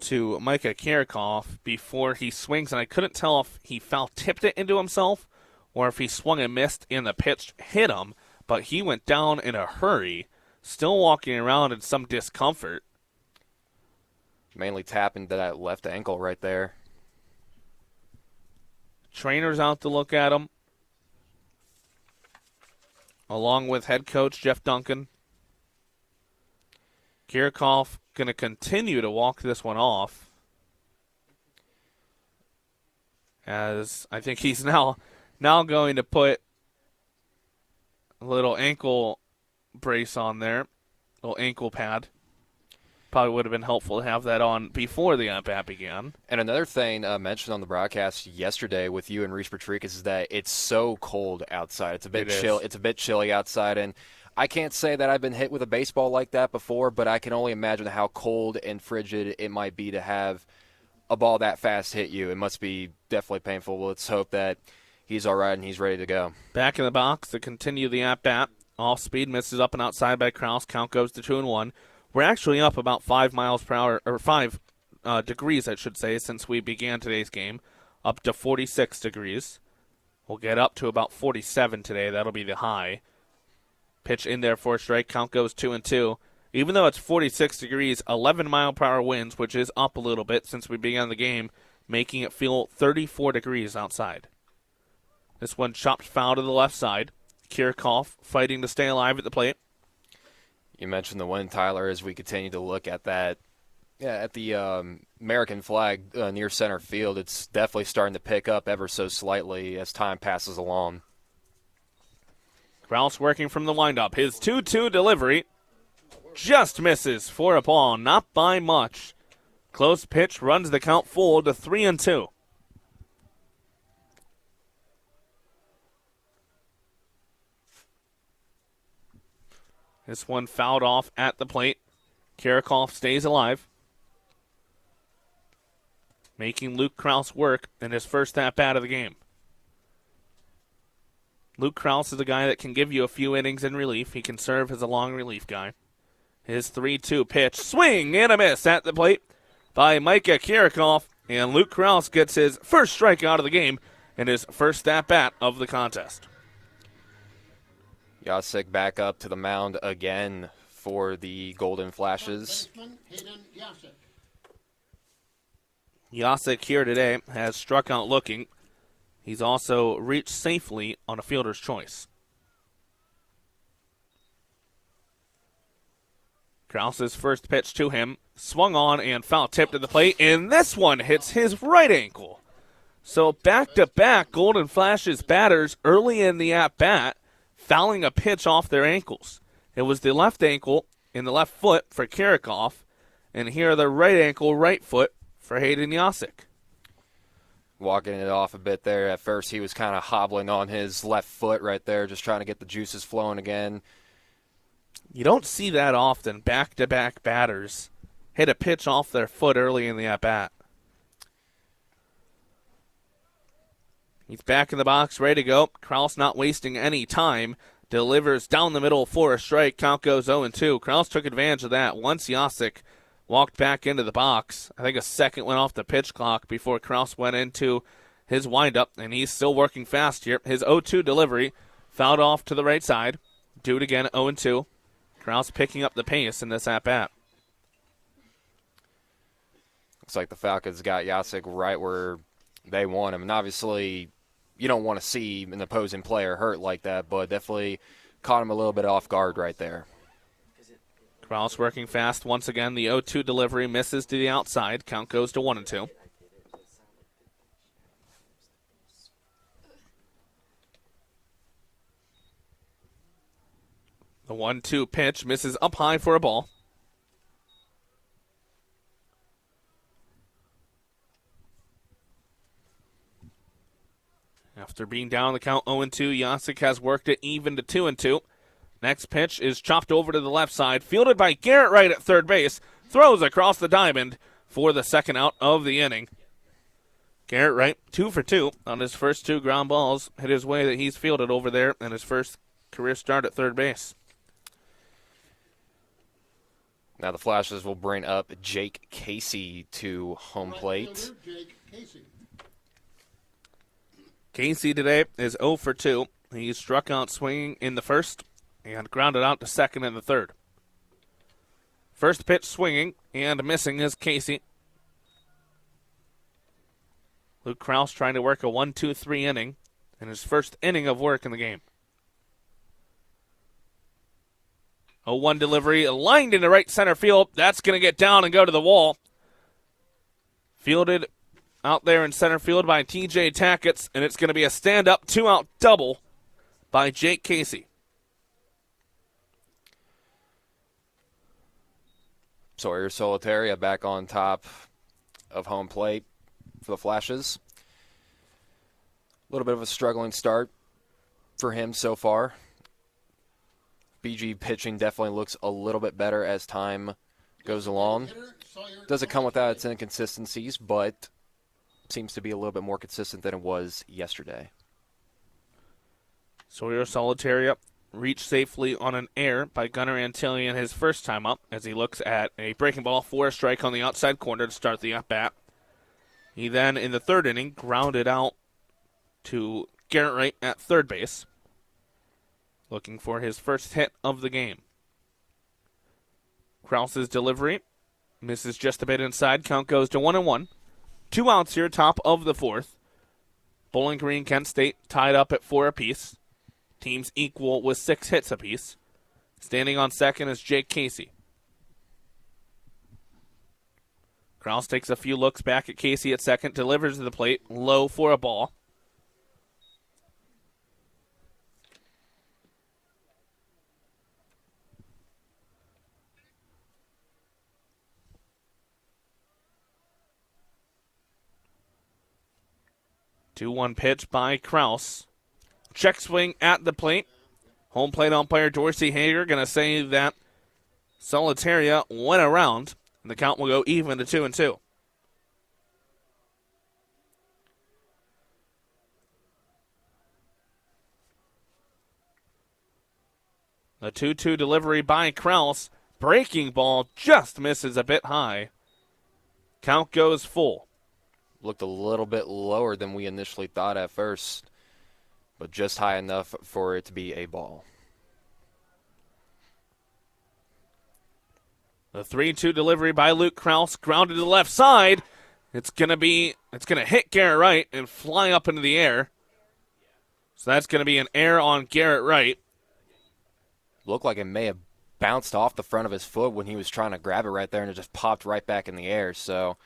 to Micah Kirikoff before he swings, and I couldn't tell if he foul-tipped it into himself or if he swung and missed and the pitch hit him, but he went down in a hurry, still walking around in some discomfort. Mainly tapping to that left ankle right there. Trainer's out to look at him, along with head coach Jeff Duncan. Kirchhoff going to continue to walk this one off, as I think he's now going to put a little ankle brace on there, little ankle pad. Probably would have been helpful to have that on before the at-bat began. And another thing mentioned on the broadcast yesterday with you and Reese Patrick is that it's so cold outside. It's a bit chill. It's a bit chilly outside, and I can't say that I've been hit with a baseball like that before, but I can only imagine how cold and frigid it might be to have a ball that fast hit you. It must be definitely painful. Let's hope that he's all right and he's ready to go. Back in the box to continue the at-bat. Off speed, misses up and outside by Kraus. Count goes to 2-1. We're actually up about 5 miles per hour, or 5 degrees, I should say, since we began today's game, up to 46 degrees. We'll get up to about 47 today. That'll be the high. Pitch in there for a strike. Count goes 2-2. Even though it's 46 degrees, 11 mile per hour winds, which is up a little bit since we began the game, making it feel 34 degrees outside. This one chopped foul to the left side. Kirchhoff fighting to stay alive at the plate. You mentioned the wind, Tyler, as we continue to look at that. Yeah, at the American flag near center field, it's definitely starting to pick up ever so slightly as time passes along. Kraus working from the windup. His 2-2 delivery just misses for a ball, not by much. Close pitch runs the count full to 3-2. This one fouled off at the plate. Kirchhoff stays alive, making Luke Kraus work in his first at-bat of the game. Luke Kraus is a guy that can give you a few innings in relief. He can serve as a long relief guy. His 3-2 pitch, swing and a miss at the plate by Micah Kirchhoff, and Luke Kraus gets his first strikeout of the game and his first at-bat of the contest. Yasik back up to the mound again for the Golden Flashes. Yasik here today has struck out looking. He's also reached safely on a fielder's choice. Kraus's first pitch to him, swung on and foul tipped to the plate, and this one hits his right ankle. So back-to-back Golden Flashes batters early in the at-bat, fouling a pitch off their ankles. It was the left ankle in the left foot for Kirchhoff, and here the right ankle, right foot for Hayden Yasik. Walking it off a bit there. At first he was kind of hobbling on his left foot right there, just trying to get the juices flowing again. You don't see that often, back-to-back batters hit a pitch off their foot early in the at-bat. He's back in the box, ready to go. Kraus not wasting any time. Delivers down the middle for a strike. Count goes 0-2. Kraus took advantage of that. Once Yasik walked back into the box, I think a second went off the pitch clock before Kraus went into his windup, and he's still working fast here. His 0-2 delivery fouled off to the right side. Do it again, 0-2. Kraus picking up the pace in this at-bat. Looks like the Falcons got Yasik right where they want him, and obviously you don't want to see an opposing player hurt like that, but definitely caught him a little bit off guard right there. Kraus working fast once again. The 0-2 delivery misses to the outside. Count goes to 1-2. The 1-2 pitch misses up high for a ball. After being down the count 0-2, Yasik has worked it even to 2-2. Next pitch is chopped over to the left side, fielded by Garrett Wright at third base. Throws across the diamond for the second out of the inning. Garrett Wright, 2 for 2 on his first 2 ground balls. Hit his way that he's fielded over there in his first career start at third base. Now the Flashes will bring up Jake Casey to home plate. Casey today is 0 for 2. He struck out swinging in the first and grounded out to second in the third. First pitch swinging and missing is Casey. Luke Krause trying to work a 1-2-3 inning in his first inning of work in the game. 0-1 delivery, lined into right center field. That's going to get down and go to the wall. Fielded out there in center field by TJ Tackett, and it's going to be a stand-up 2-out double by Jake Casey. Sawyer Solitaria back on top of home plate for the Flashes. A little bit of a struggling start for him so far. BG pitching definitely looks a little bit better as time goes along. Doesn't come without its inconsistencies, but seems to be a little bit more consistent than it was yesterday. Sawyer Solitaria reached safely on an error by Gunnar Antillion his first time up as he looks at a breaking ball for a strike on the outside corner to start the at-bat. He then, in the third inning, grounded out to Garrett Wright at third base, looking for his first hit of the game. Krause's delivery misses just a bit inside. Count goes to 1-1. 2 outs here, top of the fourth. Bowling Green, Kent State tied up at 4 apiece. Teams equal with 6 hits apiece. Standing on second is Jake Casey. Krause takes a few looks back at Casey at second, delivers to the plate, low for a ball. Two-one pitch by Krause. Check swing at the plate. Home plate umpire Dorsey Hager going to say that Solitaria went around, and the count will go even to 2-2. The 2-2 delivery by Krause. Breaking ball just misses a bit high. Count goes full. Looked a little bit lower than we initially thought at first, but just high enough for it to be a ball. The 3-2 delivery by Luke Krause, grounded to the left side. It's gonna hit Garrett Wright and fly up into the air. So that's gonna be an error on Garrett Wright. Looked like it may have bounced off the front of his foot when he was trying to grab it right there, and it just popped right back in the air. So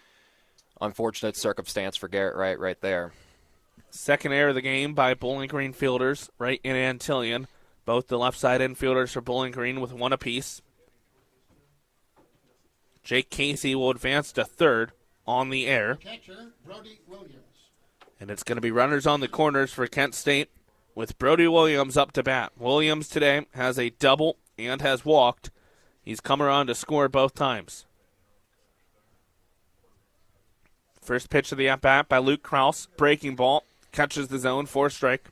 unfortunate circumstance for Garrett Wright right there. Second error of the game by Bowling Green fielders, Wright and Antillion. Both the left side infielders for Bowling Green with 1 apiece. Jake Casey will advance to third on the air. Catcher, Brody Williams. And it's going to be runners on the corners for Kent State with Brody Williams up to bat. Williams today has a double and has walked. He's come around to score both times. First pitch of the at-bat by Luke Krause. Breaking ball. Catches the zone for a strike.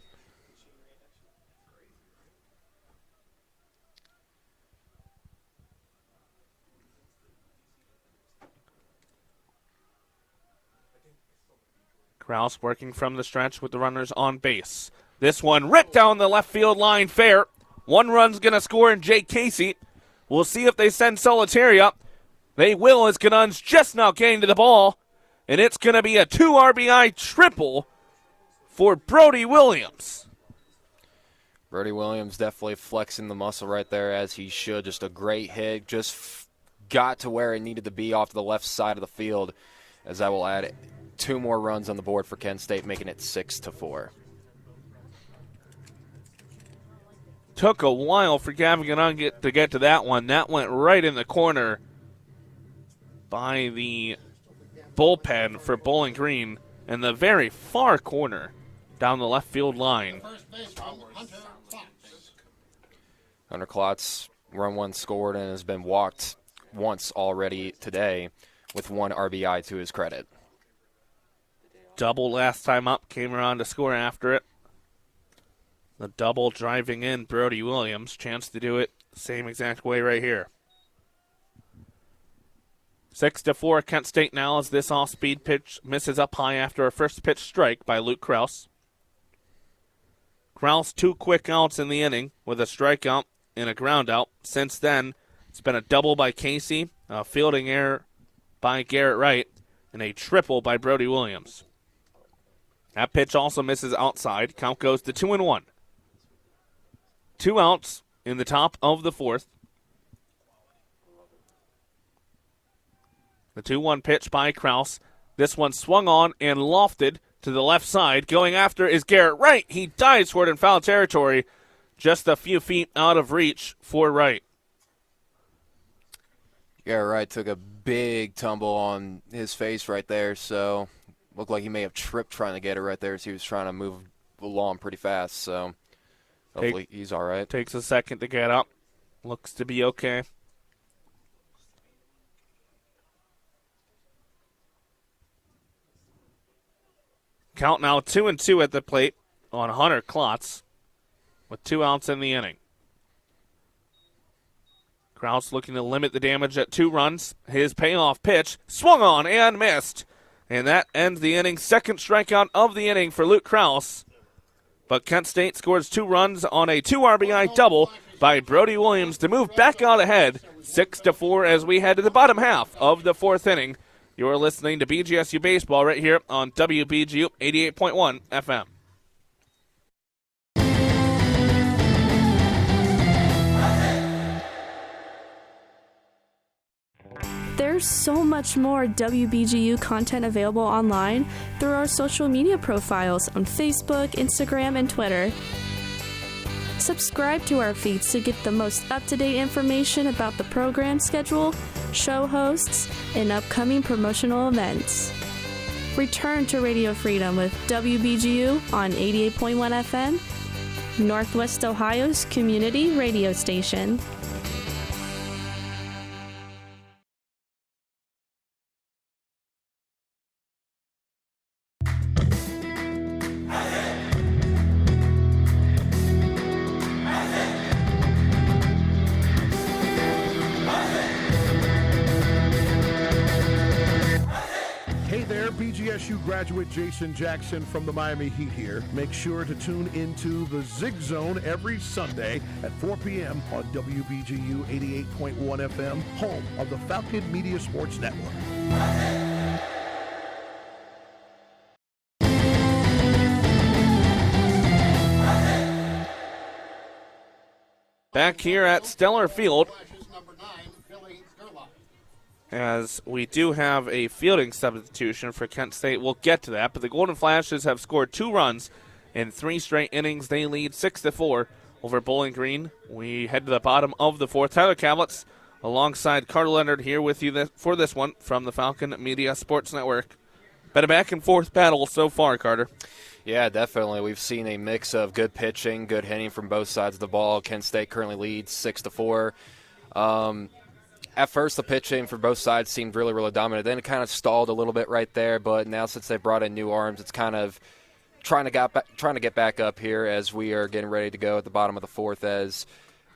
Krause working from the stretch with the runners on base. This one ripped down the left field line fair. 1 run's going to score in Jake Casey. We'll see if they send Solitaria. They will as Ganun's just now getting to the ball. And it's going to be a 2 RBI triple for Brody Williams. Brody Williams definitely flexing the muscle right there as he should. Just a great hit. Just got to where it needed to be off to the left side of the field, as that will add 2 more runs on the board for Kent State, making it 6-4. Took a while for Gavin Ganun to get to that one. That went right in the corner by the bullpen for Bowling Green in the very far corner down the left field line. Hunter Klotz, run 1 scored and has been walked once already today with 1 RBI to his credit. Double last time up, came around to score after it. The double driving in Brody Williams. Chance to do it same exact way right here. 6-4 Kent State now as this off-speed pitch misses up high after a first pitch strike by Luke Krause. Krause 2 quick outs in the inning with a strikeout and a ground out. Since then, It's been a double by Casey, a fielding error by Garrett Wright, and a triple by Brody Williams. That pitch also misses outside. Count goes to 2-1. 2 outs in the top of the fourth. The 2-1 pitch by Kraus. This one swung on and lofted to the left side. Going after is Garrett Wright. He dives for it in foul territory, just a few feet out of reach for Wright. Garrett Wright took a big tumble on his face right there, so looked like he may have tripped trying to get it right there as he was trying to move along pretty fast. So hopefully he's all right. Takes a second to get up. Looks to be okay. Count now 2-2 at the plate on Hunter Klotz with 2 outs in the inning. Kraus looking to limit the damage at 2 runs. His payoff pitch swung on and missed. And that ends the inning. Second strikeout of the inning for Luke Kraus. But Kent State scores 2 runs on a 2 RBI double by Brody Williams to move back out ahead 6-4 as we head to the bottom half of the 4th inning. You're listening to BGSU Baseball right here on WBGU 88.1 FM. There's so much more WBGU content available online through our social media profiles on Facebook, Instagram, and Twitter. Subscribe to our feeds to get the most up-to-date information about the program schedule, show hosts, and upcoming promotional events. Return to Radio Freedom with WBGU on 88.1 FM, Northwest Ohio's community radio station. BGSU graduate Jason Jackson from the Miami Heat here. Make sure to tune into the Zig Zone every Sunday at 4 p.m. on WBGU 88.1 FM, home of the Falcon Media Sports Network. Back here at Stellar Field, as we do have a fielding substitution for Kent State. We'll get to that, but the Golden Flashes have scored 2 runs in 3 straight innings. They lead 6-4 over Bowling Green. We head to the bottom of the 4th. Tyler Kavlitz alongside Carter Leonard here with you for this one from the Falcon Media Sports Network. Been a back and forth battle so far, Carter. Yeah, definitely. We've seen a mix of good pitching, good hitting from both sides of the ball. Kent State currently leads 6-4. At first, the pitching for both sides seemed really, really dominant. Then it kind of stalled a little bit right there, but now since they brought in new arms, it's kind of trying to get back up here as we are getting ready to go at the bottom of the 4th as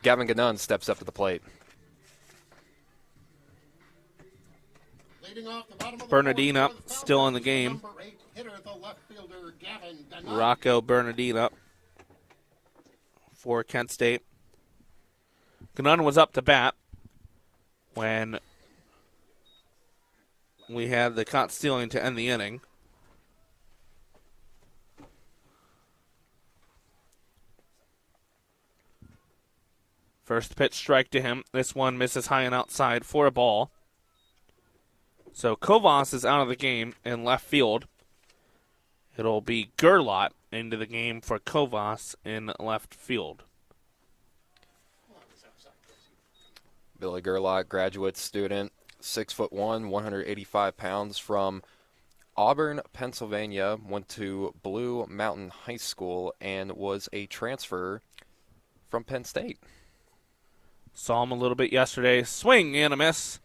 Gavin Gannon steps up to the plate. Bernardina still in the game. Rocco Bernardina for Kent State. Gannon was up to bat when we had the caught stealing to end the inning. First pitch strike to him. This one misses high and outside for a ball. So Kovas is out of the game in left field. It'll be Gerlot into the game for Kovas in left field. Billy Gerlach, graduate student, 6'1", 185 pounds, from Auburn, Pennsylvania, went to Blue Mountain High School and was a transfer from Penn State. Saw him a little bit yesterday. Swing and a miss.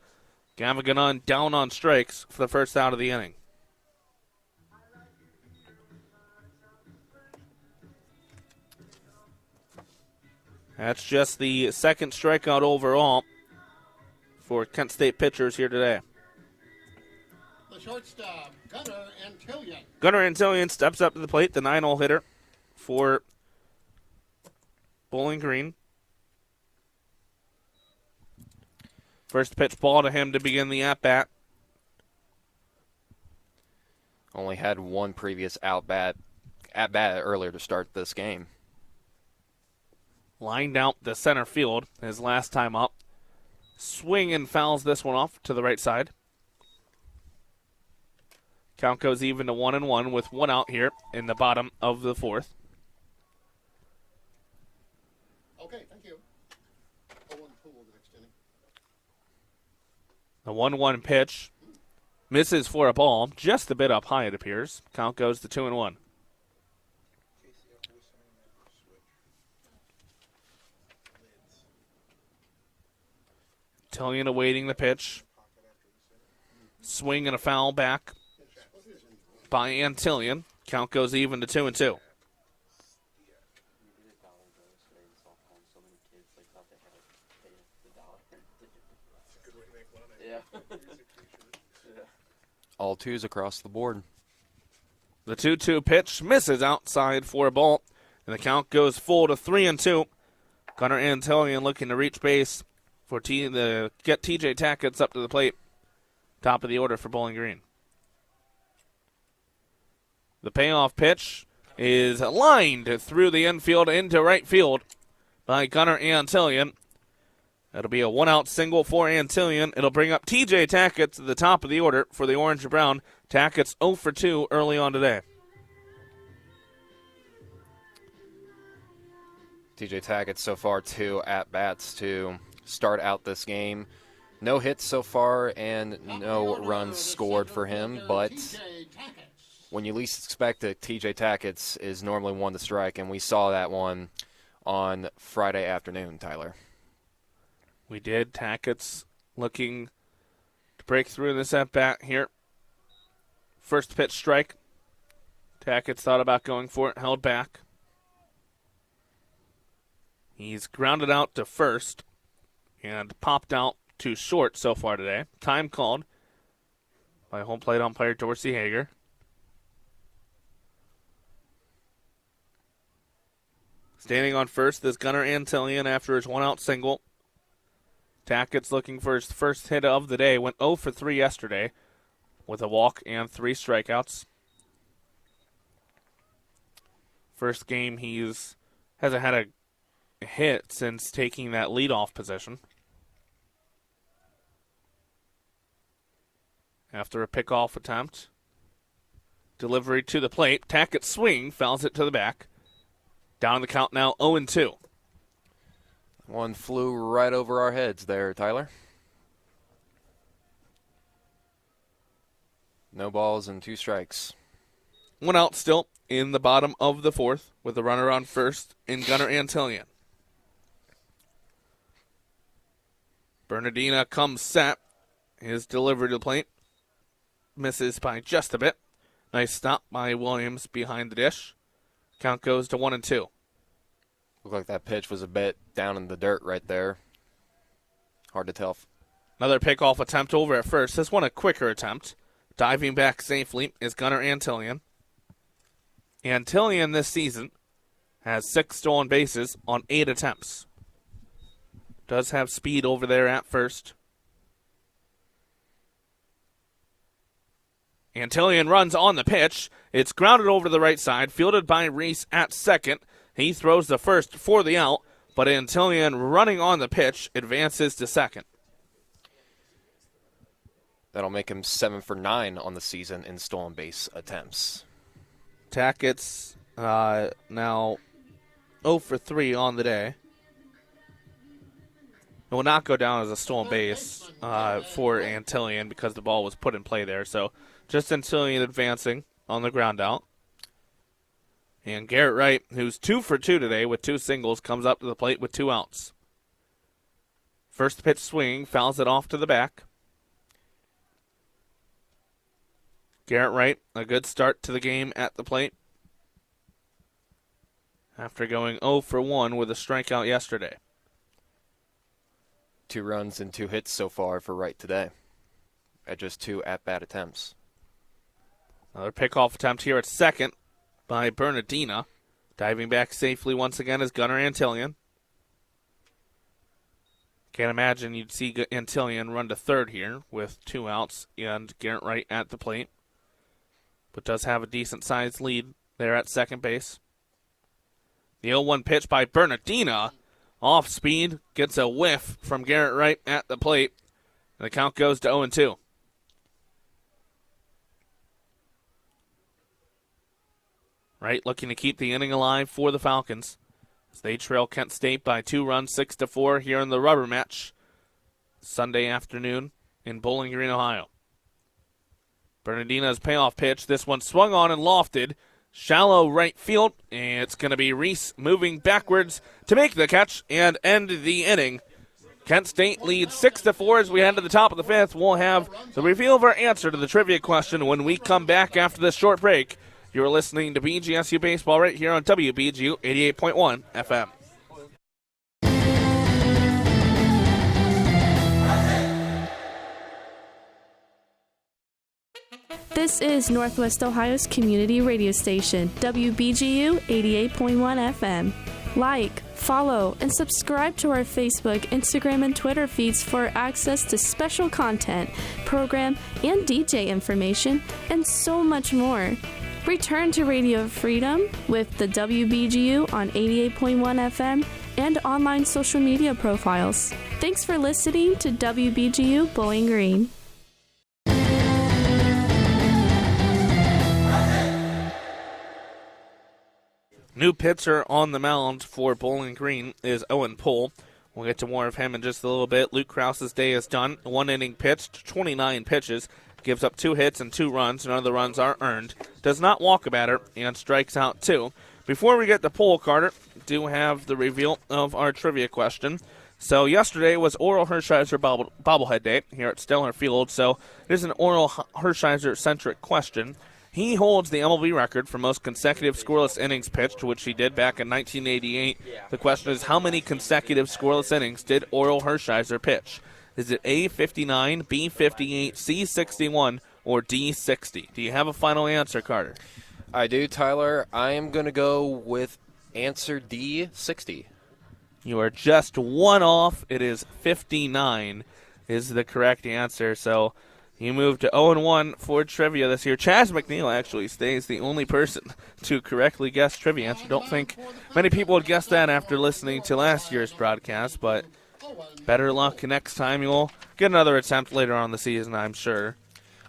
Gavin Gannon down on strikes for the first out of the inning. That's just the second strikeout overall for Kent State pitchers here today. The shortstop, Gunnar Antillion. Gunnar Antillion steps up to the plate, the 9-hole hitter for Bowling Green. First pitch ball to him to begin the at-bat. Only had one previous at-bat earlier to start this game. Lined out the center field his last time up. Swing and fouls this one off to the right side. Count goes even to 1-1 with one out here in the bottom of the fourth. Okay, thank you. 0-1 pool next inning. The 1-1 pitch misses for a ball, just a bit up high it appears. Count goes to 2-1. Tillian awaiting the pitch. Swing and a foul back by Antillian. Count goes even to 2-2. All twos across the board. The 2-2 pitch misses outside for a ball, and the count goes full to 3-2. Gunnar Antillian looking to reach base for get TJ Tackett up to the plate. Top of the order for Bowling Green. The payoff pitch is lined through the infield into right field by Gunnar Antillian. That'll be a one-out single for Antillian. It'll bring up TJ Tackett to the top of the order for the Orange and Brown. Tackett's 0 for 2 early on today. TJ Tackett so far 2 at-bats to start out this game. No hits so far and no runs scored for him, but when you least expect it, TJ Tackett is normally one to strike, and we saw that one on Friday afternoon, Tyler. We did. Tackett's looking to break through this at-bat here. First pitch strike. Tackett's thought about going for it, held back. He's grounded out to first and popped out to short so far today. Time called by home plate umpire Dorsey Hager. Standing on first is Gunnar Antillian after his one-out single. Tackett's looking for his first hit of the day. Went 0 for 3 yesterday with a walk and 3 strikeouts. First game hasn't had a hit since taking that leadoff position. After a pickoff attempt. Delivery to the plate. Tackett swing, fouls it to the back. Down the count now, 0-2. One flew right over our heads there, Tyler. No balls and 2 strikes. One out still in the bottom of the fourth with a runner on first in Gunnar Antillian. Bernardina comes set. His delivery to the plate misses by just a bit. Nice stop by Williams behind the dish. Count goes to 1-2. Looked like that pitch was a bit down in the dirt right there. Hard to tell. Another pickoff attempt over at first. This one a quicker attempt. Diving back safely is Gunnar Antillian. Antillian this season has 6 stolen bases on 8 attempts. Does have speed over there at first. Antillian runs on the pitch. It's grounded over to the right side, fielded by Reese at second. He throws the first for the out, but Antillian running on the pitch advances to second. That'll make him 7 for 9 on the season in stolen base attempts. Tackett's now 0 for 3 on the day. It will not go down as a stolen base for Antillian because the ball was put in play there. So just Antillian advancing on the ground out. And Garrett Wright, who's 2 for 2 today with 2 singles, comes up to the plate with 2 outs. First pitch swing, fouls it off to the back. Garrett Wright, a good start to the game at the plate. After going 0 for 1 with a strikeout yesterday. 2 runs and 2 hits so far for Wright today at just 2 at-bat attempts. Another pickoff attempt here at second by Bernardina. Diving back safely once again is Gunnar Antillian. Can't imagine you'd see Antillion run to third here with 2 outs and Garrett Wright at the plate. But does have a decent-sized lead there at second base. The 0-1 pitch by Bernardina. Off speed, gets a whiff from Garrett Wright at the plate. And the count goes to 0-2. Wright looking to keep the inning alive for the Falcons. They trail Kent State by 2 runs, 6-4 here in the rubber match Sunday afternoon in Bowling Green, Ohio. Bernardina's payoff pitch. This one swung on and lofted. Shallow right field. And it's going to be Reese moving backwards to make the catch and end the inning. Kent State leads 6-4 as we head to the top of the 5th. We'll have the reveal of our answer to the trivia question when we come back after this short break. You're listening to BGSU Baseball right here on WBGU 88.1 FM. This is Northwest Ohio's community radio station, WBGU 88.1 FM. Like, follow, and subscribe to our Facebook, Instagram, and Twitter feeds for access to special content, program, and DJ information, and so much more. Return to Radio Freedom with the WBGU on 88.1 FM and online social media profiles. Thanks for listening to WBGU Bowling Green. New pitcher on the mound for Bowling Green is Owen Pohl. We'll get to more of him in just a little bit. Luke Krause's day is done. 1 inning pitched, 29 pitches. Gives up 2 hits and 2 runs. None of the runs are earned. Does not walk a batter and strikes out 2. Before we get to Pohl, Carter, do have the reveal of our trivia question. So yesterday was Oral Hershiser bobblehead day here at Stellar Field. So it is an Oral Hershiser-centric question. He holds the MLB record for most consecutive scoreless innings pitched, which he did back in 1988. The question is, how many consecutive scoreless innings did Oral Hershiser pitch? Is it A, 59, B, 58, C, 61, or D, 60? Do you have a final answer, Carter? I do, Tyler. I am going to go with answer D, 60. You are just 1 off. It is 59 is the correct answer. So you move to 0-1 for trivia this year. Chaz McNeil actually stays the only person to correctly guess trivia answer. Don't think many people would guess that after listening to last year's broadcast, but better luck next time. You'll get another attempt later on in the season, I'm sure.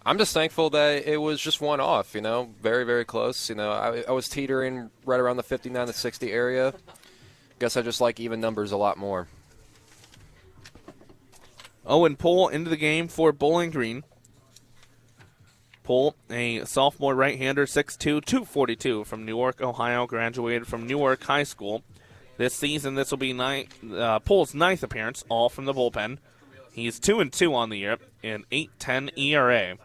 I'm just thankful that it was just 1 off, very, very close. I was teetering right around the 59 to 60 area. Guess I just like even numbers a lot more. Owen Pohl into the game for Bowling Green. Pohl, a sophomore right-hander, 6'2", 242 from Newark, Ohio, graduated from Newark High School. This season, this will be Pohl's 9th appearance, all from the bullpen. He's 2-2 on the year, an 8.10 ERA.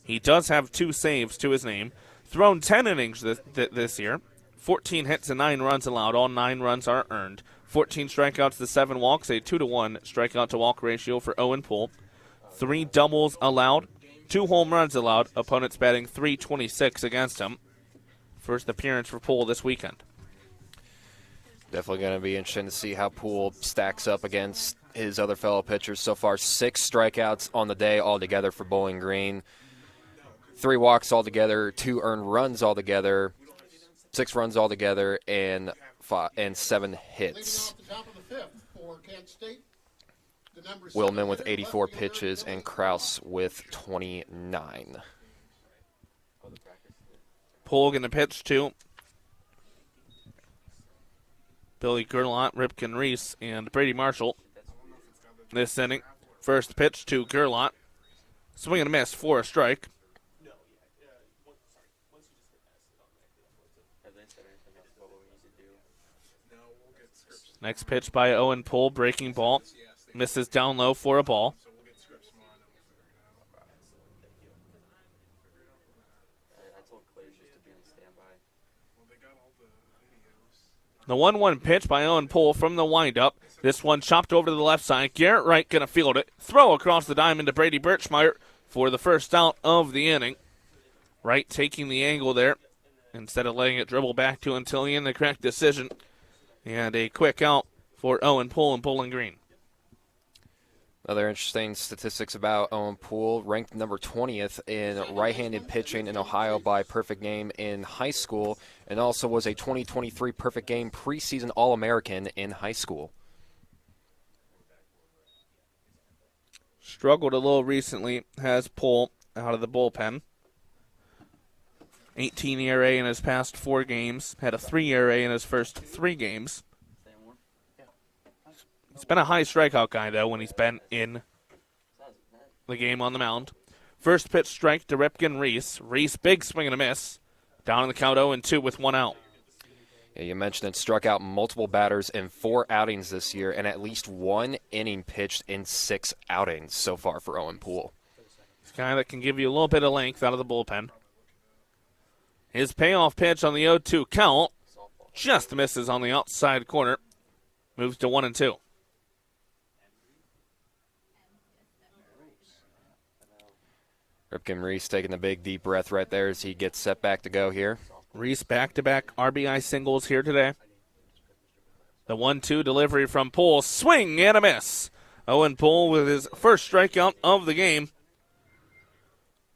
He does have 2 saves to his name. Thrown 10 innings this year. 14 hits and 9 runs allowed. All 9 runs are earned. 14 strikeouts to 7 walks, a 2-to-1 strikeout-to-walk ratio for Owen Pohl. 3 doubles allowed, 2 home runs allowed. Opponents batting .326 against him. First appearance for Pohl this weekend. Definitely going to be interesting to see how Pohl stacks up against his other fellow pitchers. So far, 6 strikeouts on the day altogether for Bowling Green. 3 walks altogether, 2 earned runs altogether, 6 runs altogether, and 7 hits. Willman with 84 pitches and Krause with 29. Pohl going to pitch to Billy Gerlot, Ripken Reese, and Brady Marshall this inning. First pitch to Gerlot. Swing and a miss for a strike. Next pitch by Owen Pohl, breaking ball. Misses down low for a ball. The 1-1 pitch by Owen Pohl from the windup. This one chopped over to the left side. Garrett Wright going to field it. Throw across the diamond to Brady Birchmeyer for the first out of the inning. Wright taking the angle there instead of letting it dribble back to Antillion. The correct decision. And a quick out for Owen Pohl and Bowling Green. Other interesting statistics about Owen Poole, ranked number 20th in right-handed pitching in Ohio by perfect game in high school, and also was a 2023 perfect game preseason All-American in high school. Struggled a little recently, has Poole out of the bullpen. 18 ERA in his past 4 games, had a 3 ERA in his first 3 games. He's been a high strikeout guy, though, when he's been in the game on the mound. First pitch strike to Ripken Reese. Reese, big swing and a miss. Down in the count 0-2 with 1 out. Yeah, you mentioned it, struck out multiple batters in 4 outings this year, and at least 1 inning pitched in 6 outings so far for Owen Poole. He's a guy that can give you a little bit of length out of the bullpen. His payoff pitch on the 0-2 count just misses on the outside corner. Moves to 1-2. Ripken Reese taking a big deep breath right there as he gets set back to go here. Reese back-to-back RBI singles here today. The 1-2 delivery from Poole. Swing and a miss. Owen Poole with his first strikeout of the game.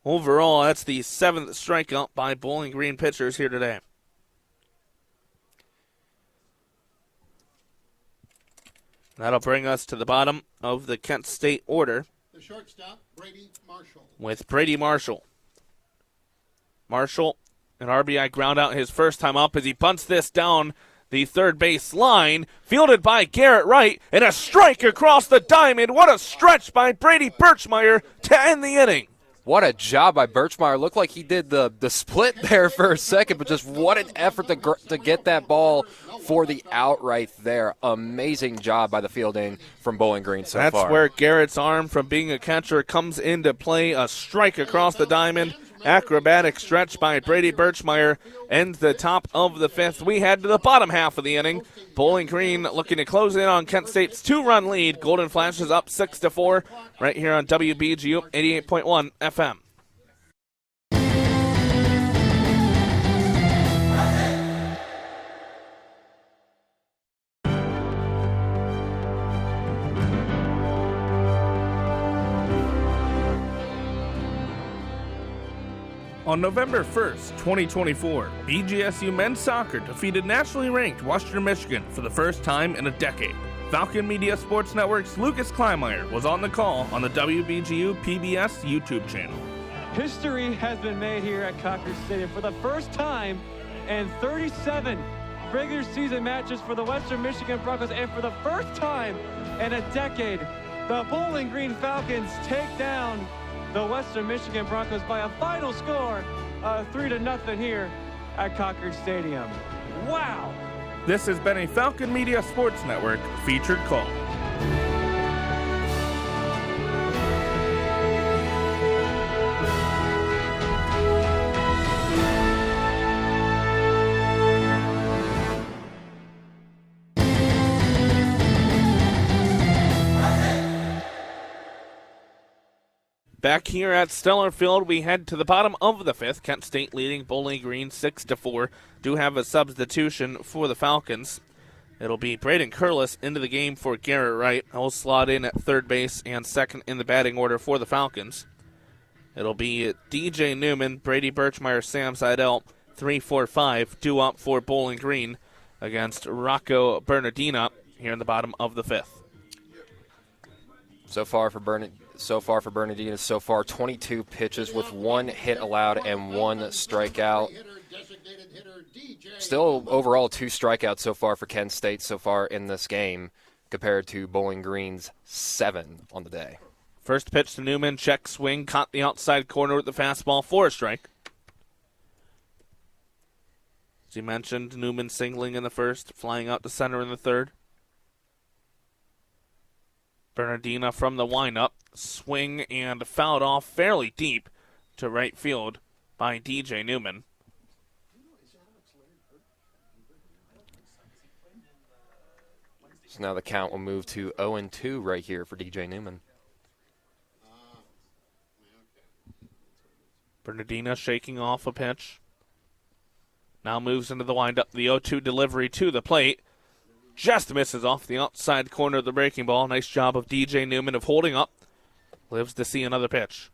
Overall, that's the 7th strikeout by Bowling Green pitchers here today. That'll bring us to the bottom of the Kent State order. The shortstop, Brady Marshall. With Brady Marshall. Marshall, an RBI ground out his first time up as he bunts this down the third base line. Fielded by Garrett Wright, and a strike across the diamond. What a stretch by Brady Birchmeyer to end the inning. What a job by Birchmeyer. Looked like he did the split there for a second, but just what an effort to get that ball for the out right there. Amazing job by the fielding from Bowling Green so far. That's where Garrett's arm from being a catcher comes into play. A strike across the diamond. Acrobatic stretch by Brady Birchmeyer ends the top of the 5th. We head to the bottom half of the inning. Bowling Green looking to close in on Kent State's 2-run lead. Golden Flashes up 6-4 right here on WBGU 88.1 FM. On November 1st, 2024, BGSU men's soccer defeated nationally ranked Western Michigan for the first time in a decade. Falcon Media Sports Network's Lucas Kleinmeyer was on the call on the WBGU PBS YouTube channel. History has been made here at Cochran Stadium for the first time in 37 regular season matches for the Western Michigan Broncos, and for the first time in a decade, the Bowling Green Falcons take down the Western Michigan Broncos by a final score of 3-0 here at Cochran Stadium. Wow! This has been a Falcon Media Sports Network featured call. Back here at Stellar Field, we head to the bottom of the 5th. Kent State leading Bowling Green 6-4. Do have a substitution for the Falcons. It'll be Braden Curlis into the game for Garrett Wright. He'll slot in at third base and second in the batting order for the Falcons. It'll be DJ Newman, Brady Birchmeyer, Sam Seidel, 3-4-5, due up for Bowling Green against Rocco Bernardina here in the bottom of the 5th. So far for Bernardina, 22 pitches with 1 hit allowed and 1 strikeout. Still overall 2 strikeouts so far for Kent State so far in this game compared to Bowling Green's 7 on the day. First pitch to Newman, check swing, caught the outside corner with the fastball for a strike. As you mentioned, Newman singling in the first, flying out to center in the third. Bernardina from the windup, swing and fouled off fairly deep to right field by DJ Newman. So now the count will move to 0-2 right here for DJ Newman. Bernardina shaking off a pitch. Now moves into the windup. The 0-2 delivery to the plate. just misses off the outside corner of the breaking ball. Nice job of DJ Newman of holding up. Lives to see another pitch.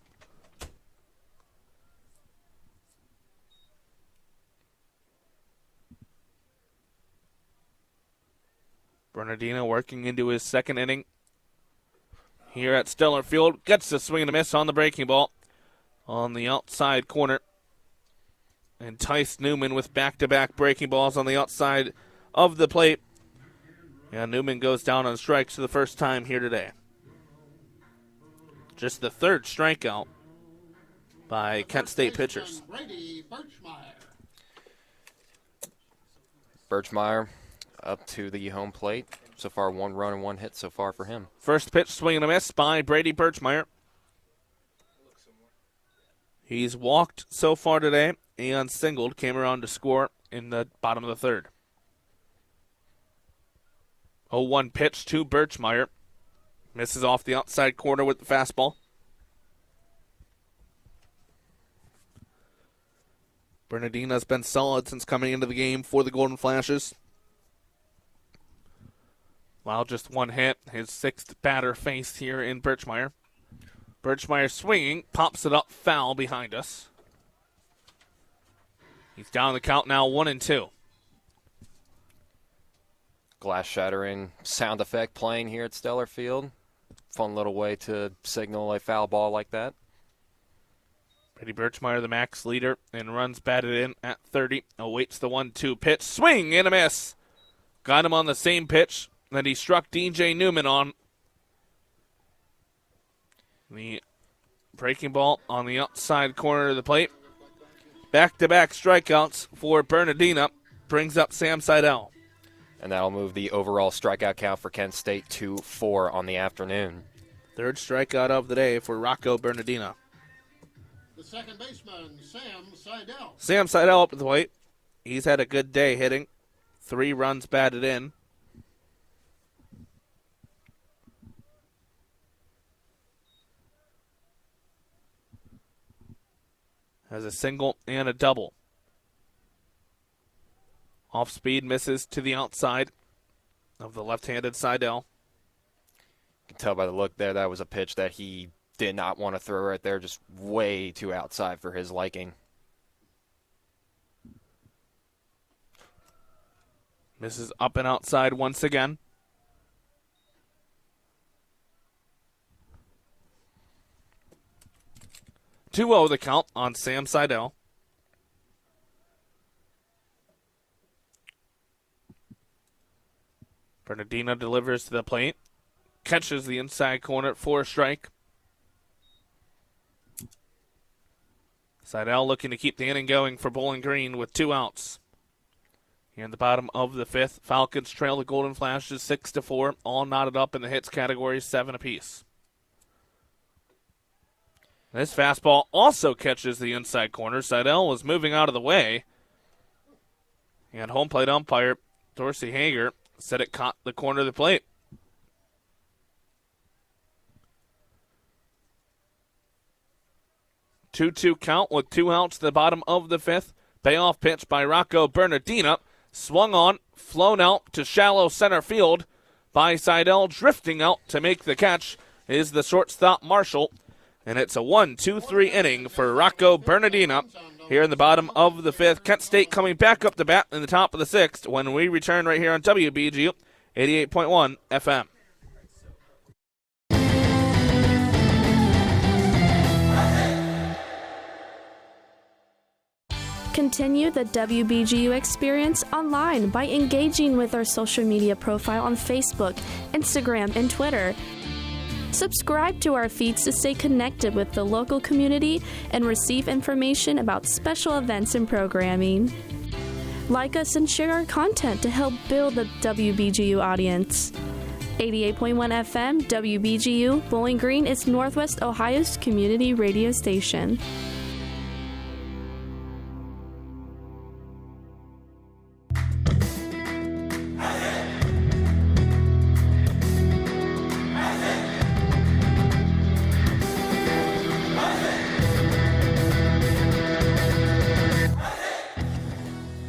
Bernardino working into his second inning here at Stellar Field. Gets the swing and a miss on the breaking ball on the outside corner. And Tice Newman with back-to-back breaking balls on the outside of the plate. And Newman goes down on strikes for the first time here today. Just the third strikeout by Kent State pitchers. Birchmeyer up to the home plate. So far, 1 run and 1 hit so far for him. First pitch, swing and a miss by Brady Birchmeyer. He's walked so far today and singled, came around to score in the bottom of the third. 0-1 pitch to Birchmeyer. Misses off the outside corner with the fastball. Bernardino's been solid since coming into the game for the Golden Flashes. Well, just 1 hit, his 6th batter faced here in Birchmeyer. Birchmeyer swinging, pops it up foul behind us. He's down the count now, 1-2. Glass shattering sound effect playing here at Stellar Field. Fun little way to signal a foul ball like that. Brady Birchmeyer, the max leader, and runs batted in at 30. Awaits the 1-2 pitch. Swing and a miss. Got him on the same pitch that he struck DJ Newman on. The breaking ball on the outside corner of the plate. Back-to-back strikeouts for Bernardino. Brings up Sam Seidel. And that'll move the overall strikeout count for Kent State to 4 on the afternoon. Third strikeout of the day for Rocco Bernardino. The second baseman, Sam Seidel. Sam Seidel up at the plate. He's had a good day hitting. 3 runs batted in. Has a single and a double. Off speed, misses to the outside of the left-handed Seidel. You can tell by the look there that was a pitch that he did not want to throw right there, just way too outside for his liking. Misses up and outside once again. Two-0 the count on Sam Seidel. Bernardino delivers to the plate. Catches the inside corner for a strike. Seidel looking to keep the inning going for Bowling Green with 2 outs. Here in the bottom of the 5th, Falcons trail the Golden Flashes 6-4, all knotted up in the hits category, 7 apiece. This fastball also catches the inside corner. Seidel was moving out of the way. And home plate umpire Dorsey Hager said it caught the corner of the plate. Two-two count with 2 outs to the bottom of the 5th. Payoff pitch by Rocco Bernardino. Swung on, flown out to shallow center field by Seidel. Drifting out to make the catch is the shortstop Marshall. And it's a 1-2-3 inning for Rocco Bernardino here in the bottom of the 5th. Kent State coming back up to bat in the top of the 6th when we return right here on WBGU 88.1 FM. Continue the WBGU experience online by engaging with our social media profile on Facebook, Instagram, and Twitter. Subscribe to our feeds to stay connected with the local community and receive information about special events and programming. Like us and share our content to help build the WBGU audience. 88.1 FM, WBGU, Bowling Green is Northwest Ohio's community radio station.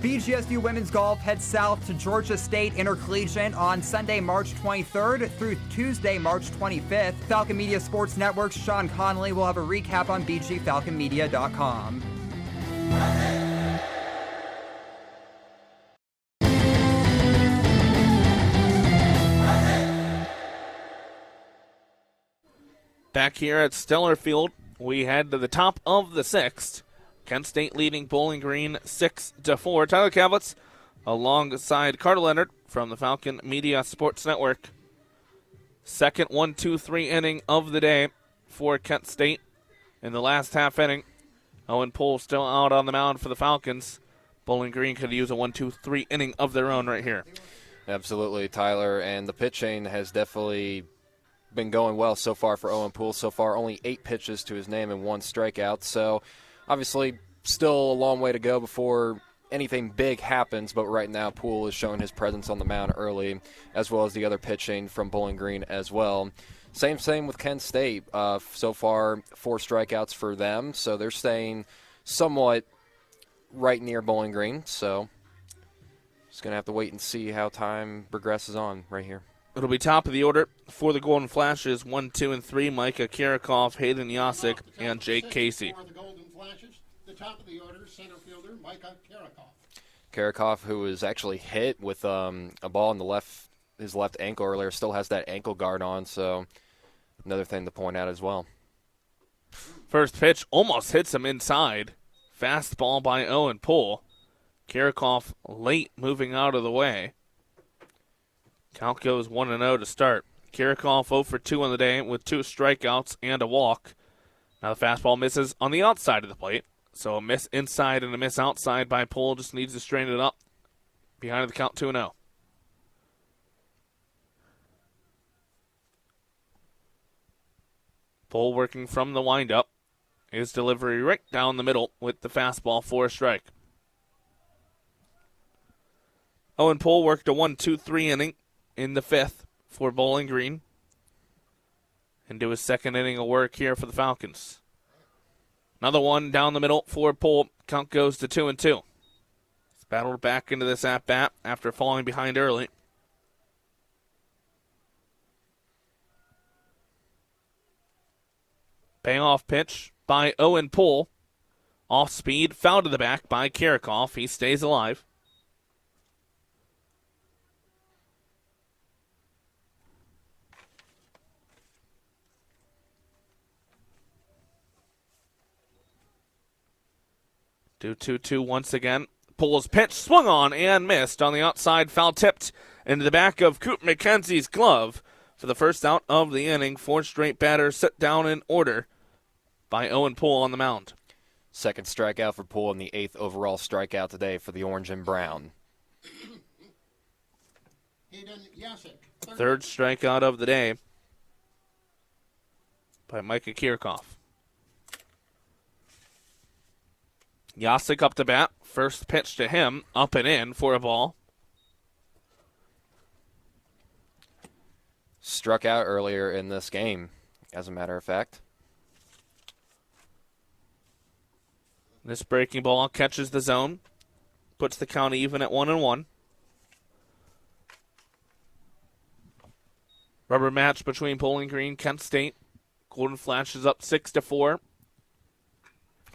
BGSU BGSU women's golf heads south to Georgia State Intercollegiate on Sunday, March 23rd through Tuesday, March 25th. Falcon Media Sports Network's Sean Connolly will have a recap on bgfalconmedia.com. Back here at Stellar Field, we head to the top of the sixth. Kent State leading Bowling Green 6-4. Tyler Kavlitz alongside Carter Leonard from the Falcon Media Sports Network. Second 1-2-3 inning of the day for Kent State. In the last half inning, Owen Poole still out on the mound for the Falcons. Bowling Green could use a 1-2-3 inning of their own right here. Absolutely, Tyler, and the pitching has definitely been going well so far for Owen Poole. So far, only 8 pitches to his name and 1 strikeout. So, obviously, still a long way to go before anything big happens. But right now, Poole is showing his presence on the mound early, as well as the other pitching from Bowling Green as well. Same with Kent State. So far, 4 strikeouts for them. So they're staying somewhat right near Bowling Green. So, just going to have to wait and see how time progresses on right here. It'll be top of the order for the Golden Flashes, 1, 2, and 3, Micah Kirikoff, Hayden Yasik, and Jake Casey. For the Golden Flashes, the top of the order, center fielder Micah Kirikoff. Kirikoff, who was actually hit with a ball in his left ankle earlier, still has that ankle guard on, so another thing to point out as well. First pitch almost hits him inside. Fastball by Owen Poole. Kirikoff late moving out of the way. Count goes 1-0 to start. Kirikoff 0 for 2 on the day with 2 strikeouts and a walk. Now the fastball misses on the outside of the plate. So a miss inside and a miss outside by Poole. Just needs to straighten it up. Behind the count 2-0. Poole working from the windup. His delivery right down the middle with the fastball for a strike. Owen Poole worked a 1-2-3 inning in the 5th for Bowling Green. Into his second inning of work here for the Falcons. Another one down the middle for Poole. Count goes to 2-2. He's battled back into this at-bat after falling behind early. Payoff pitch by Owen Poole. Off speed, foul to the back by Kirikoff. He stays alive. Do 2-2 once again. Poole's pitch swung on and missed on the outside, foul tipped into the back of Coop McKenzie's glove for the first out of the inning. 4 straight batters set down in order by Owen Poole on the mound. Second strikeout for Poole and the 8th overall strikeout today for the Orange and Brown. Third strikeout of the day by Micah Kirikoff. Yasik up to bat. First pitch to him, up and in for a ball. Struck out earlier in this game, as a matter of fact. This breaking ball catches the zone. Puts the count even at 1-1. Rubber match between Bowling Green, Kent State. Golden Flashes up 6-4.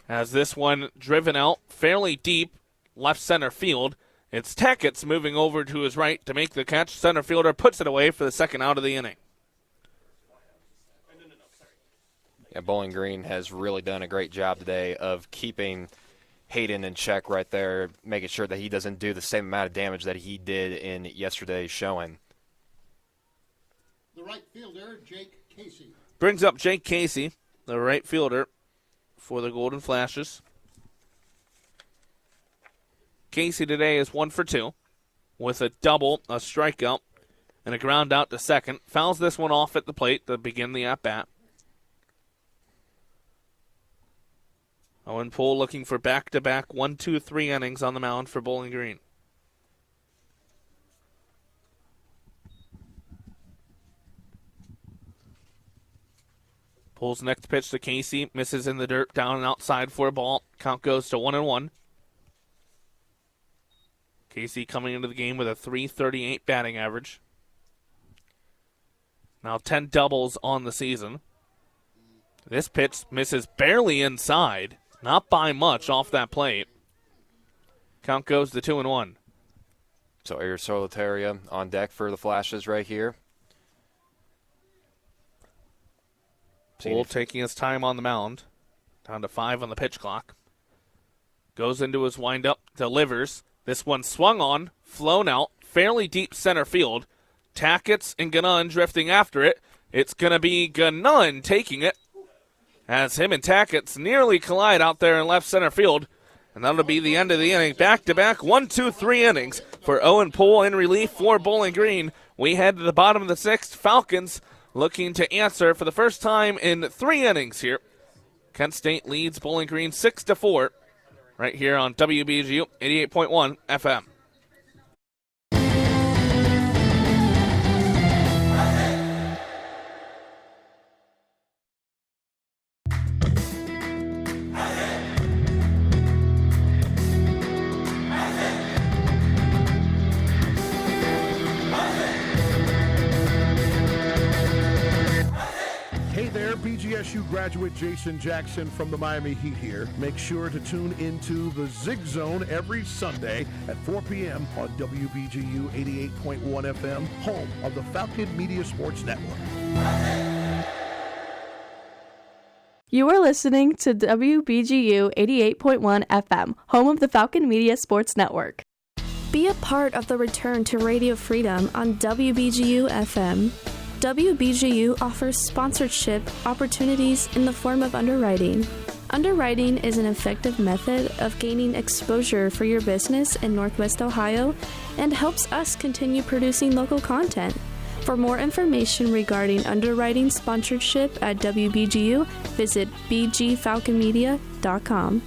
As this one driven out fairly deep, left center field. It's Tackett's moving over to his right to make the catch. Center fielder puts it away for the second out of the inning. Yeah, Bowling Green has really done a great job today of keeping Hayden in check right there, making sure that he doesn't do the same amount of damage that he did in yesterday's showing. The right fielder, Jake Casey. Brings up Jake Casey, the right fielder for the Golden Flashes. Casey today is 1 for 2 with a double, a strikeout, and a ground out to second. Fouls this one off at the plate to begin the at-bat. Owen Poole looking for back-to-back 1-2-3 innings on the mound for Bowling Green. Poole's next pitch to Casey. Misses in the dirt, down and outside for a ball. Count goes to 1-1. Casey coming into the game with a .338 batting average. Now 10 doubles on the season. This pitch misses barely inside. Not by much off that plate. Count goes to 2-1. So Air Solitaria on deck for the Flashes right here. Poole taking his time on the mound. Down to 5 on the pitch clock. Goes into his windup, delivers. This one swung on, flown out, fairly deep center field. Tackett's and Gannon drifting after it. It's going to be Gannon taking it as him and Tackett's nearly collide out there in left center field. And that'll be the end of the inning. Back-to-back 1, 2, 3 innings for Owen Poole in relief for Bowling Green. We head to the bottom of the 6th. Falcons looking to answer for the first time in 3 innings here. Kent State leads Bowling Green 6-4 right here on WBGU 88.1 FM. BGSU graduate Jason Jackson from the Miami Heat here. Make sure to tune into the Zig Zone every Sunday at 4 p.m. on WBGU 88.1 FM, home of the Falcon Media Sports Network. You are listening to WBGU 88.1 FM, home of the Falcon Media Sports Network. Be a part of the return to Radio Freedom on WBGU FM. WBGU offers sponsorship opportunities in the form of underwriting. Underwriting is an effective method of gaining exposure for your business in Northwest Ohio and helps us continue producing local content. For more information regarding underwriting sponsorship at WBGU, visit bgfalconmedia.com.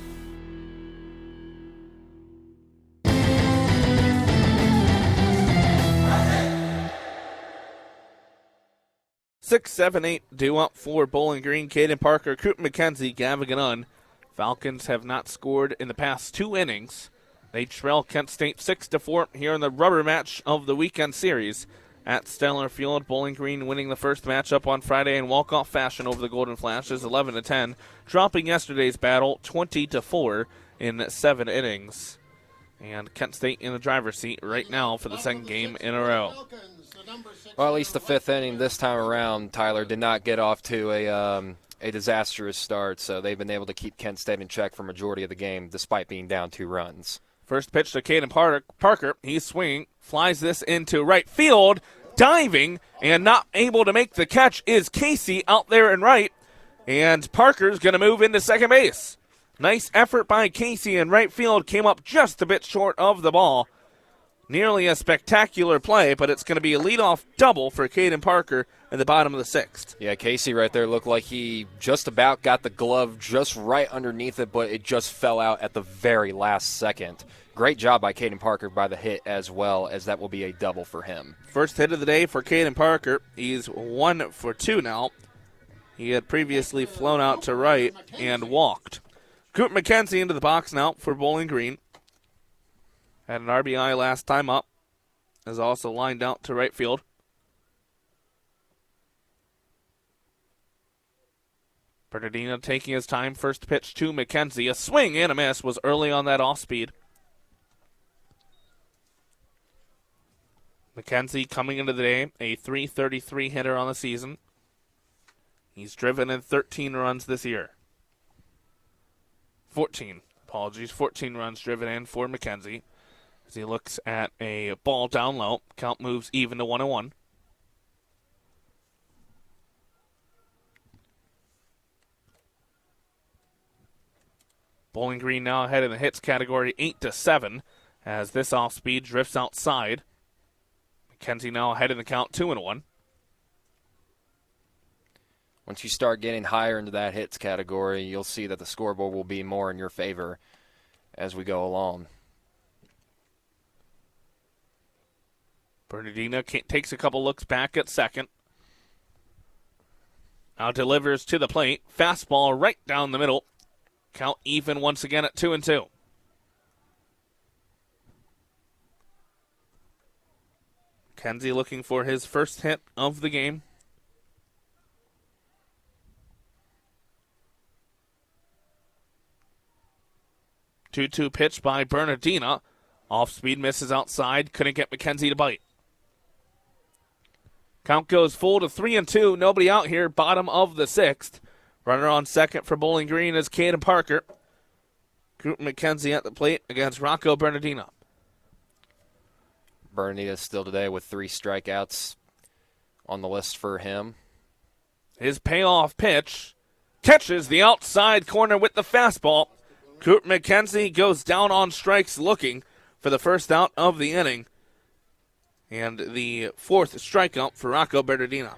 6, 7, 8 due up for Bowling Green. Caden Parker, Cooper McKenzie, Gavin Gannon. Falcons have not scored in the past 2 innings. They trail Kent State 6-4 here in the rubber match of the weekend series at Stellar Field. Bowling Green winning the first matchup on Friday in walk-off fashion over the Golden Flashes, 11-10, dropping yesterday's battle 20-4 in 7 innings. And Kent State in the driver's seat right now for the second game in a row. Well, at least the 5th inning this time around, Tyler, did not get off to a disastrous start, so they've been able to keep Kent State in check for majority of the game despite being down 2 runs. First pitch to Caden Parker. He's swinging, flies this into right field, diving, and not able to make the catch is Casey out there in right, and Parker's going to move into second base. Nice effort by Casey in right field, came up just a bit short of the ball. Nearly a spectacular play, but it's going to be a leadoff double for Caden Parker in the bottom of the 6th. Yeah, Casey right there looked like he just about got the glove just right underneath it, but it just fell out at the very last second. Great job by Caden Parker by the hit as well, as that will be a double for him. First hit of the day for Caden Parker. He's 1 for 2 now. He had previously flown out to right and walked. Cooper McKenzie into the box now for Bowling Green. Had an RBI last time up. Is also lined out to right field. Bernardino taking his time. First pitch to McKenzie. A swing and a miss was early on that off-speed. McKenzie coming into the day, a .333 hitter on the season. He's driven in 13 runs this year. 14 runs driven in for McKenzie. As he looks at a ball down low, count moves even to 1-1. Bowling Green now ahead in the hits category 8-7 as this off speed drifts outside. McKenzie now ahead in the count 2-1. Once you start getting higher into that hits category, you'll see that the scoreboard will be more in your favor as we go along. Bernardino takes a couple looks back at second. Now delivers to the plate. Fastball right down the middle. Count even once again at 2-2. Kenzie looking for his first hit of the game. Two-two pitch by Bernardina. Off speed, misses outside. Couldn't get McKenzie to bite. Count goes full to 3-2. Nobody out here. Bottom of the sixth. Runner on second for Bowling Green is Caden Parker. Cooper McKenzie at the plate against Rocco Bernardina. Bernardina still today with 3 strikeouts on the list for him. His payoff pitch catches the outside corner with the fastball. Cooper McKenzie goes down on strikes looking for the first out of the inning. And the 4th strikeout for Rocco Bernardina.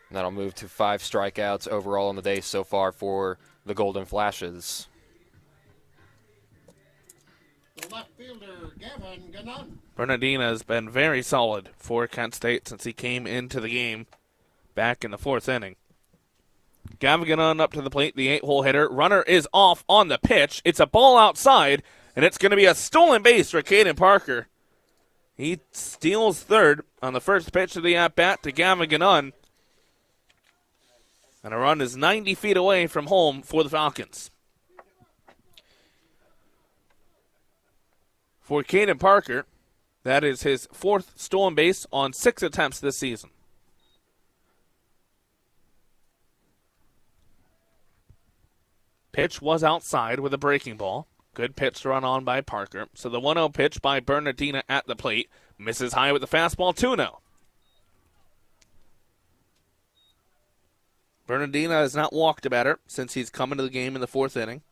And that'll move to 5 strikeouts overall on the day so far for the Golden Flashes. The left fielder, Gavin Gannon. Bernardina has been very solid for Kent State since he came into the game back in the 4th inning. Gavin Gannon up to the plate, the 8-hole hitter. Runner is off on the pitch. It's a ball outside, and it's going to be a stolen base for Caden Parker. He steals third on the first pitch of the at-bat to Gavin Gannon. And a run is 90 feet away from home for the Falcons. For Caden Parker, that is his 4th stolen base on 6 attempts this season. Pitch was outside with a breaking ball. Good pitch to run on by Parker. So the 1-0 pitch by Bernardina at the plate. Misses high with the fastball, 2-0. Bernardina has not walked a batter since he's come into the game in the 4th inning.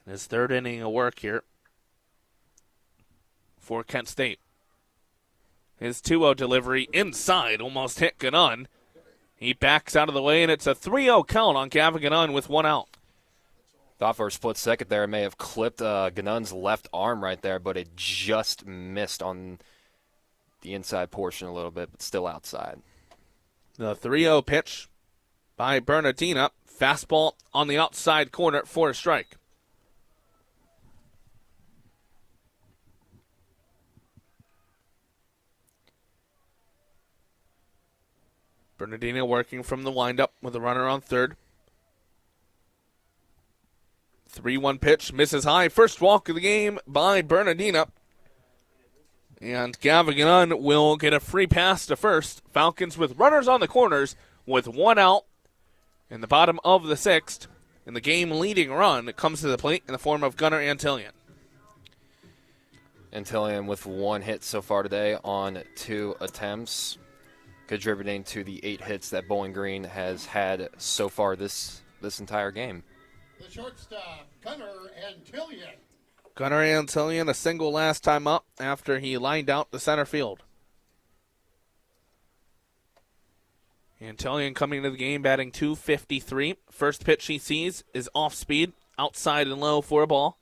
His 3rd inning of work here for Kent State. His 2-0 delivery inside almost hit Gannon. He backs out of the way, and it's a 3-0 count on Gavin Gannon with 1 out. Thought for a split second there it may have clipped Gannon's left arm right there, but it just missed on the inside portion a little bit, but still outside. The 3-0 pitch by Bernardina. Fastball on the outside corner for a strike. Bernardina working from the windup with a runner on third. 3-1 pitch, misses high. First walk of the game by Bernardina. And Gavin Gannon will get a free pass to first. Falcons with runners on the corners with 1 out in the bottom of the 6th. And the game-leading run comes to the plate in the form of Gunnar Antillion. Antillion with 1 hit so far today on 2 attempts, contributing to the 8 hits that Bowling Green has had so far this entire game. The shortstop, Gunnar Antillion. Gunnar Antillion, a single last time up after he lined out the center field. Antillion coming into the game batting .253. First pitch he sees is off speed, outside and low for a ball.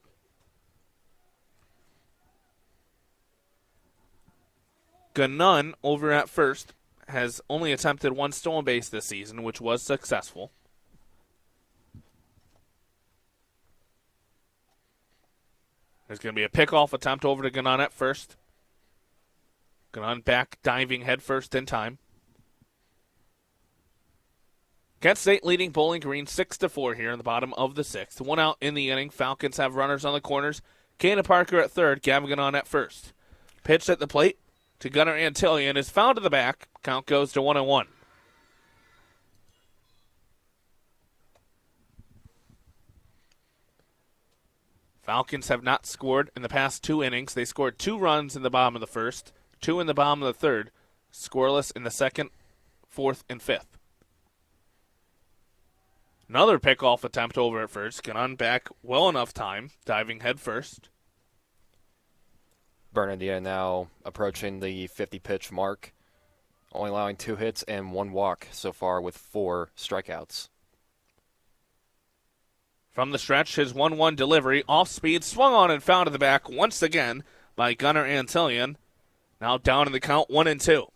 Gannon over at first has only attempted 1 stolen base this season, which was successful. There's going to be a pickoff attempt over to Gannon at first. Gannon back, diving headfirst in time. Kent State leading Bowling Green 6-4 here in the bottom of the 6th. 1 out in the inning. Falcons have runners on the corners. Caden Parker at third, Gavin Gannon at first. Pitch at the plate to Gunnar Antillion is found to the back. Count goes to 1-1. Falcons have not scored in the past 2 innings. They scored 2 runs in the bottom of the 1st, 2 in the bottom of the 3rd, scoreless in the 2nd, 4th, and 5th. Another pickoff attempt over at first. Gannon back well enough time, diving head first. Bernardina now approaching the 50-pitch mark, only allowing 2 hits and 1 walk so far with 4 strikeouts. From the stretch, his 1-1 delivery, off speed, swung on and found to the back once again by Gunnar Antillion. Now down in the count, 1-2.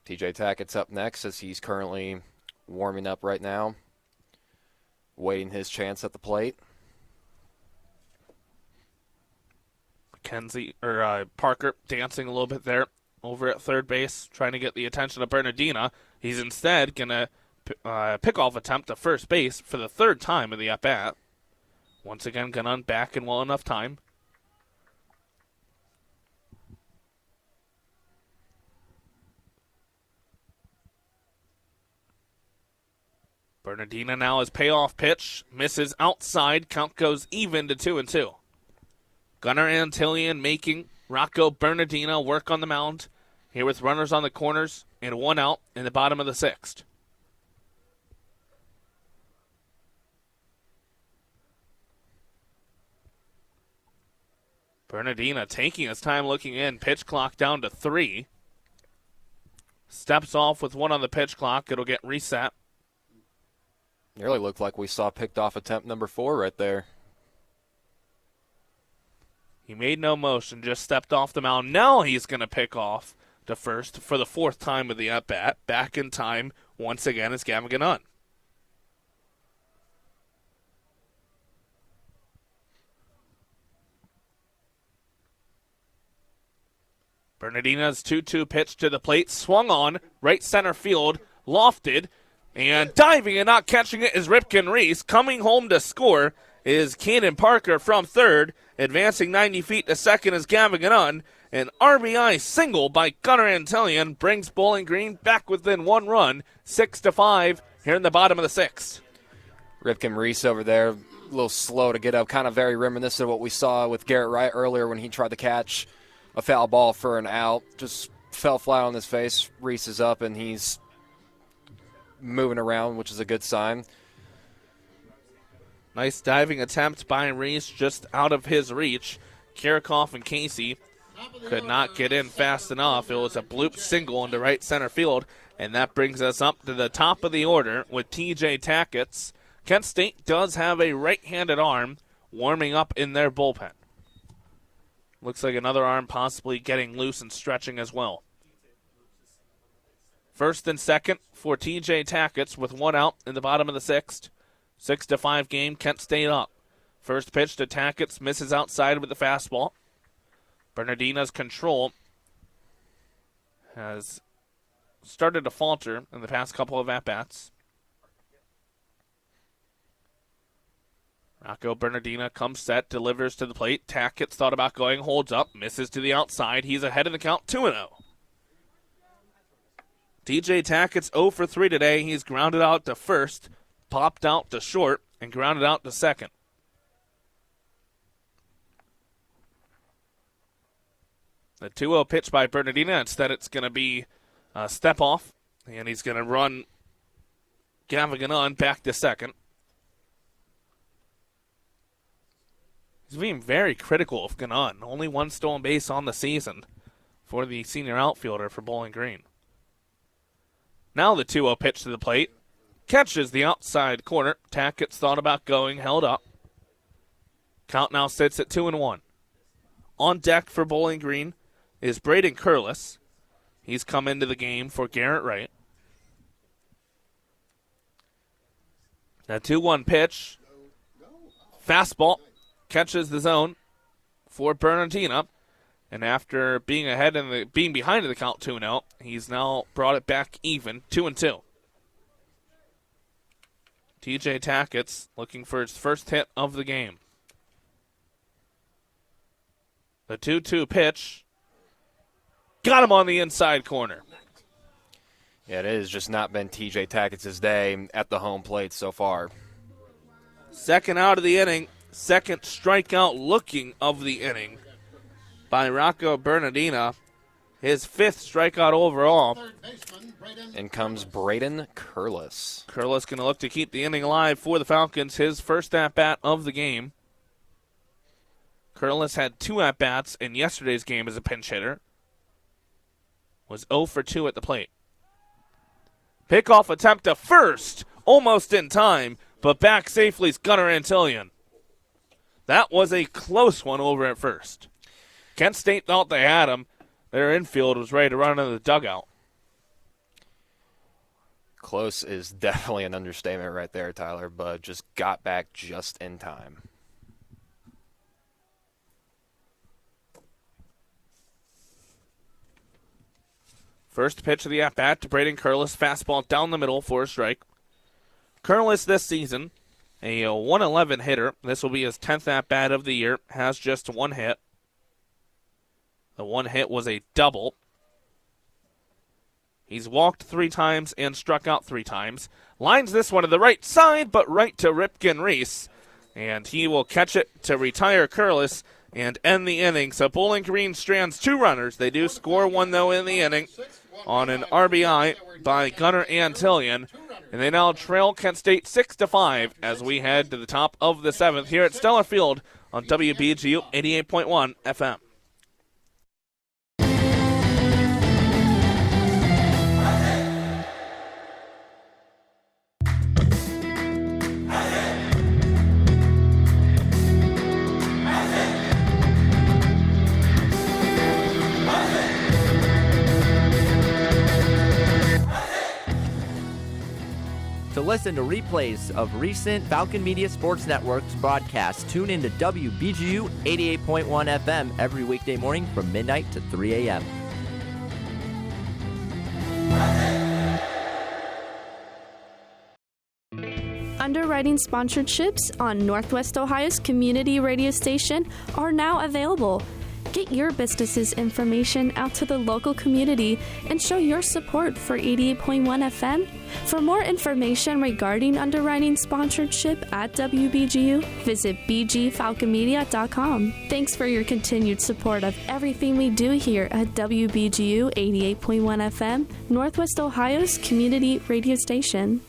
TJ Tackett's up next as he's currently warming up right now, waiting his chance at the plate. Parker dancing a little bit there over at third base, trying to get the attention of Bernardina. He's instead going to pick-off attempt to first base for the third time in the at-bat. Once again, Gannon back in well enough time. Bernardina now his payoff pitch. Misses outside. Count goes even to 2-2. Gunnar Antillion making Rocco Bernardina work on the mound. Here with runners on the corners and one out in the bottom of the sixth. Bernardina taking his time looking in. Pitch clock down to 3. Steps off with one on the pitch clock. It'll get reset. Nearly looked like we saw picked off attempt number 4 right there. He made no motion, just stepped off the mound. Now he's going to pick off to first for the 4th time of the at-bat. Back in time once again is Gavin Gannon. Bernardina's 2-2 pitch to the plate, swung on, right center field, lofted, and diving and not catching it is Ripken Reese. Coming home to score is Keenan Parker from third. Advancing 90 feet to second is Gavin Gannon. An RBI single by Gunnar Antillion brings Bowling Green back within 1 run, 6-5 here in the bottom of the 6th. Ripken Reese over there, a little slow to get up, kind of very reminiscent of what we saw with Garrett Wright earlier when he tried to catch a foul ball for an out. Just fell flat on his face. Reese is up, and he's moving around, which is a good sign. Nice diving attempt by Reese, just out of his reach. Kirikoff and Casey could not get in fast enough. It was a bloop single into right center field, and that brings us up to the top of the order with TJ Tackett. Kent State does have a right-handed arm warming up in their bullpen. Looks like another arm possibly getting loose and stretching as well. First and second for TJ Tackett with one out in the bottom of the 6th. 6-5 game, Kent State up. First pitch to Tackett, misses outside with the fastball. Bernardina's control has started to falter in the past couple of at-bats. Rocco Bernardina comes set, delivers to the plate. Tackett thought about going, holds up, misses to the outside. He's ahead of the count, 2-0. TJ Tackett's 0 for 3 today. He's grounded out to first, popped out to short, and grounded out to second. The 2-0 pitch by Bernardina. Instead, it's going to be a step off, and he's going to run Gavin Gannon back to second. He's being very critical of Gannon. Only one stolen base on the season for the senior outfielder for Bowling Green. Now the 2-0 pitch to the plate. Catches the outside corner. Tackett thought about going, held up. Count now sits at 2-1. On deck for Bowling Green is Braden Curlis. He's come into the game for Garrett Wright. That 2-1 pitch. Fastball. Catches the zone for Bernardina. And after being behind in the count 2-0, he's now brought it back even, 2-2. TJ Tackett looking for his first hit of the game. The 2-2 pitch. Got him on the inside corner. Yeah, it has just not been TJ Tackett's day at the home plate so far. Second out of the inning. Second strikeout looking of the inning by Rocco Bernardina. His 5th strikeout overall. In comes Braden Curlis. Curlis going to look to keep the inning alive for the Falcons. His first at-bat of the game. Curlis had 2 at-bats in yesterday's game as a pinch hitter. Was 0 for 2 at the plate. Pickoff attempt to first. Almost in time, but back safely is Gunnar Antillion. That was a close one over at first. Kent State thought they had him. Their infield was ready to run into the dugout. Close is definitely an understatement right there, Tyler, but just got back just in time. First pitch of the at-bat to Braden Curlis, fastball down the middle for a strike. Curlis this season, a 111 hitter. This will be his 10th at-bat of the year, has just one hit. The one hit was a double. He's walked 3 times and struck out 3 times. Lines this one to the right side, but right to Ripken Reese. And he will catch it to retire Curlis and end the inning. So Bowling Green strands 2 runners. They do score 1, though, in the inning on an RBI by Gunnar Antillion. And they now trail Kent State 6-5 as we head to the top of the 7th here at Stellar Field on WBGU 88.1 FM. To listen to replays of recent Falcon Media Sports Network's broadcasts, tune in to WBGU 88.1 FM every weekday morning from midnight to 3 a.m. Underwriting sponsorships on Northwest Ohio's community radio station are now available. Get your business's information out to the local community and show your support for 88.1 FM. For more information regarding underwriting sponsorship at WBGU, visit bgfalconmedia.com. Thanks for your continued support of everything we do here at WBGU 88.1 FM, Northwest Ohio's community radio station.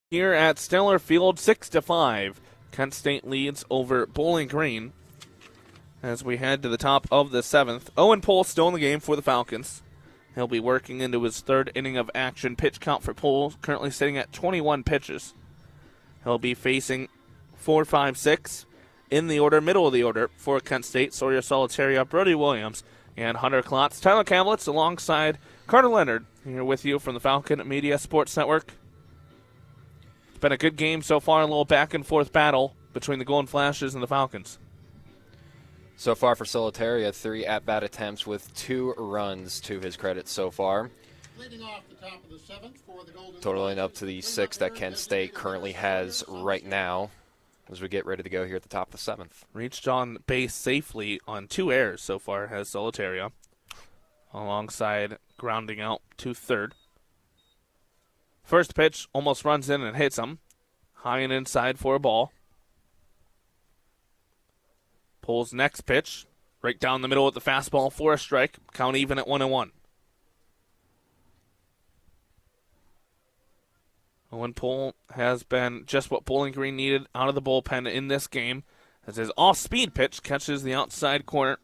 Here at Stellar Field, 6-5. Kent State leads over Bowling Green as we head to the top of the 7th. Owen Pohl still in the game for the Falcons. He'll be working into his 3rd inning of action. Pitch count for Pohl currently sitting at 21 pitches. He'll be facing 4, 5, 6 in the order, middle of the order for Kent State. Sawyer Solitaria, Brody Williams, and Hunter Klotz. Tyler Kavlitz alongside Carter Leonard here with you from the Falcon Media Sports Network. Been a good game so far, a little back and forth battle between the Golden Flashes and the Falcons. So far for Solitaria, 3 at-bat attempts with 2 runs to his credit so far. Leading off the top of the 7th for the Golden Totaling up to the 6 that Kent State currently has right now as we get ready to go here at the top of the 7th. Reached on base safely on 2 errors so far has Solitaria, alongside grounding out to 3rd. First pitch almost runs in and hits him. High and inside for a ball. Pulls next pitch. Right down the middle with the fastball for a strike. Count even at 1-1. Owen Pohl has been just what Bowling Green needed out of the bullpen in this game, as his off-speed pitch catches the outside corner.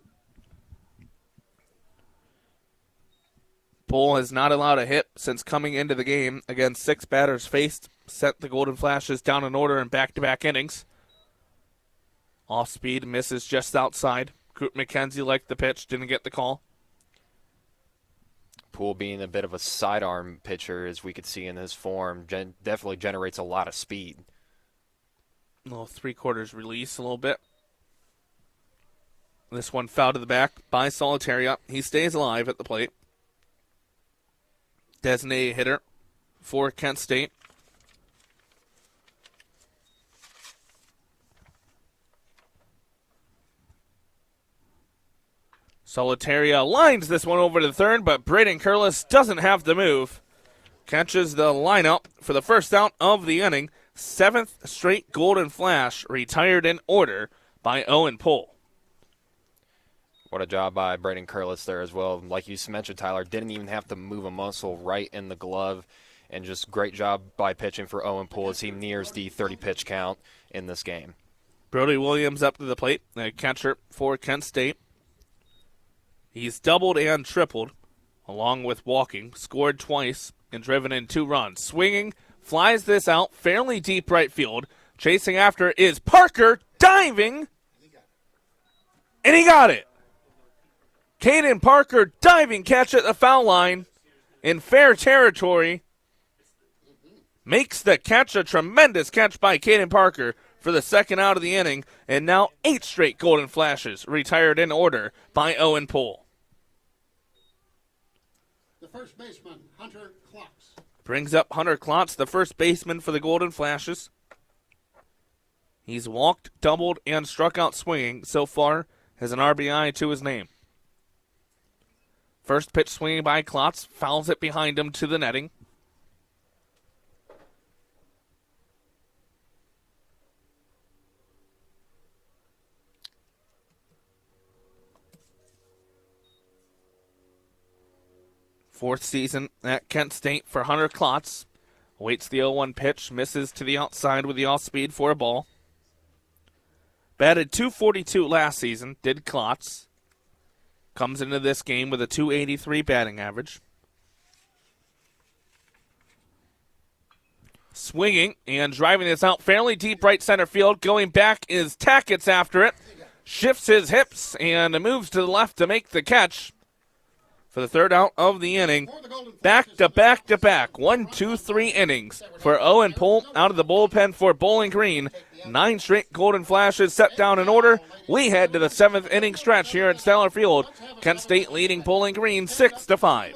Pohl has not allowed a hit since coming into the game. Again, 6 batters faced, sent the Golden Flashes down in order in back-to-back innings. Off-speed misses just outside. Coop McKenzie liked the pitch, didn't get the call. Pohl being a bit of a sidearm pitcher, as we could see in his form, definitely generates a lot of speed. A little 3/4 release a little bit. This one foul to the back by Solitaria. He stays alive at the plate. Designated hitter for Kent State. Solitaria lines this one over to 3rd, but Braden Curlis doesn't have the move. Catches the lineup for the first out of the inning. 7th straight Golden Flash retired in order by Owen Pohl. What a job by Braden Curlis there as well. Like you mentioned, Tyler, didn't even have to move a muscle right in the glove. And just great job by pitching for Owen Pohl as he nears the 30-pitch count in this game. Brody Williams up to the plate, the catcher for Kent State. He's doubled and tripled, along with walking, scored twice, and driven in 2 runs. Swinging, flies this out, fairly deep right field. Chasing after is Parker, diving, and he got it. Caden Parker diving catch at the foul line in fair territory. Makes the catch, a tremendous catch by Caden Parker for the second out of the inning, and now 8 straight Golden Flashes retired in order by Owen Poole. The first baseman, Hunter Klotz. Brings up Hunter Klotz, the first baseman for the Golden Flashes. He's walked, doubled, and struck out swinging so far, has an RBI to his name. First pitch swinging by Klotz, fouls it behind him to the netting. Fourth season at Kent State for Hunter Klotz. Waits the 0-1 pitch, misses to the outside with the off-speed for a ball. Batted .242 last season, did Klotz. Comes into this game with a .283 batting average. Swinging and driving this out fairly deep right center field. Going back is Tackett's after it. Shifts his hips and moves to the left to make the catch. For the third out of the inning, back to back to back, 1, 2, 3 innings for Owen Poole out of the bullpen for Bowling Green. 9 straight Golden Flashes set down in order. We head to the 7th inning stretch here at Stellar Field. Kent State leading Bowling Green 6-5.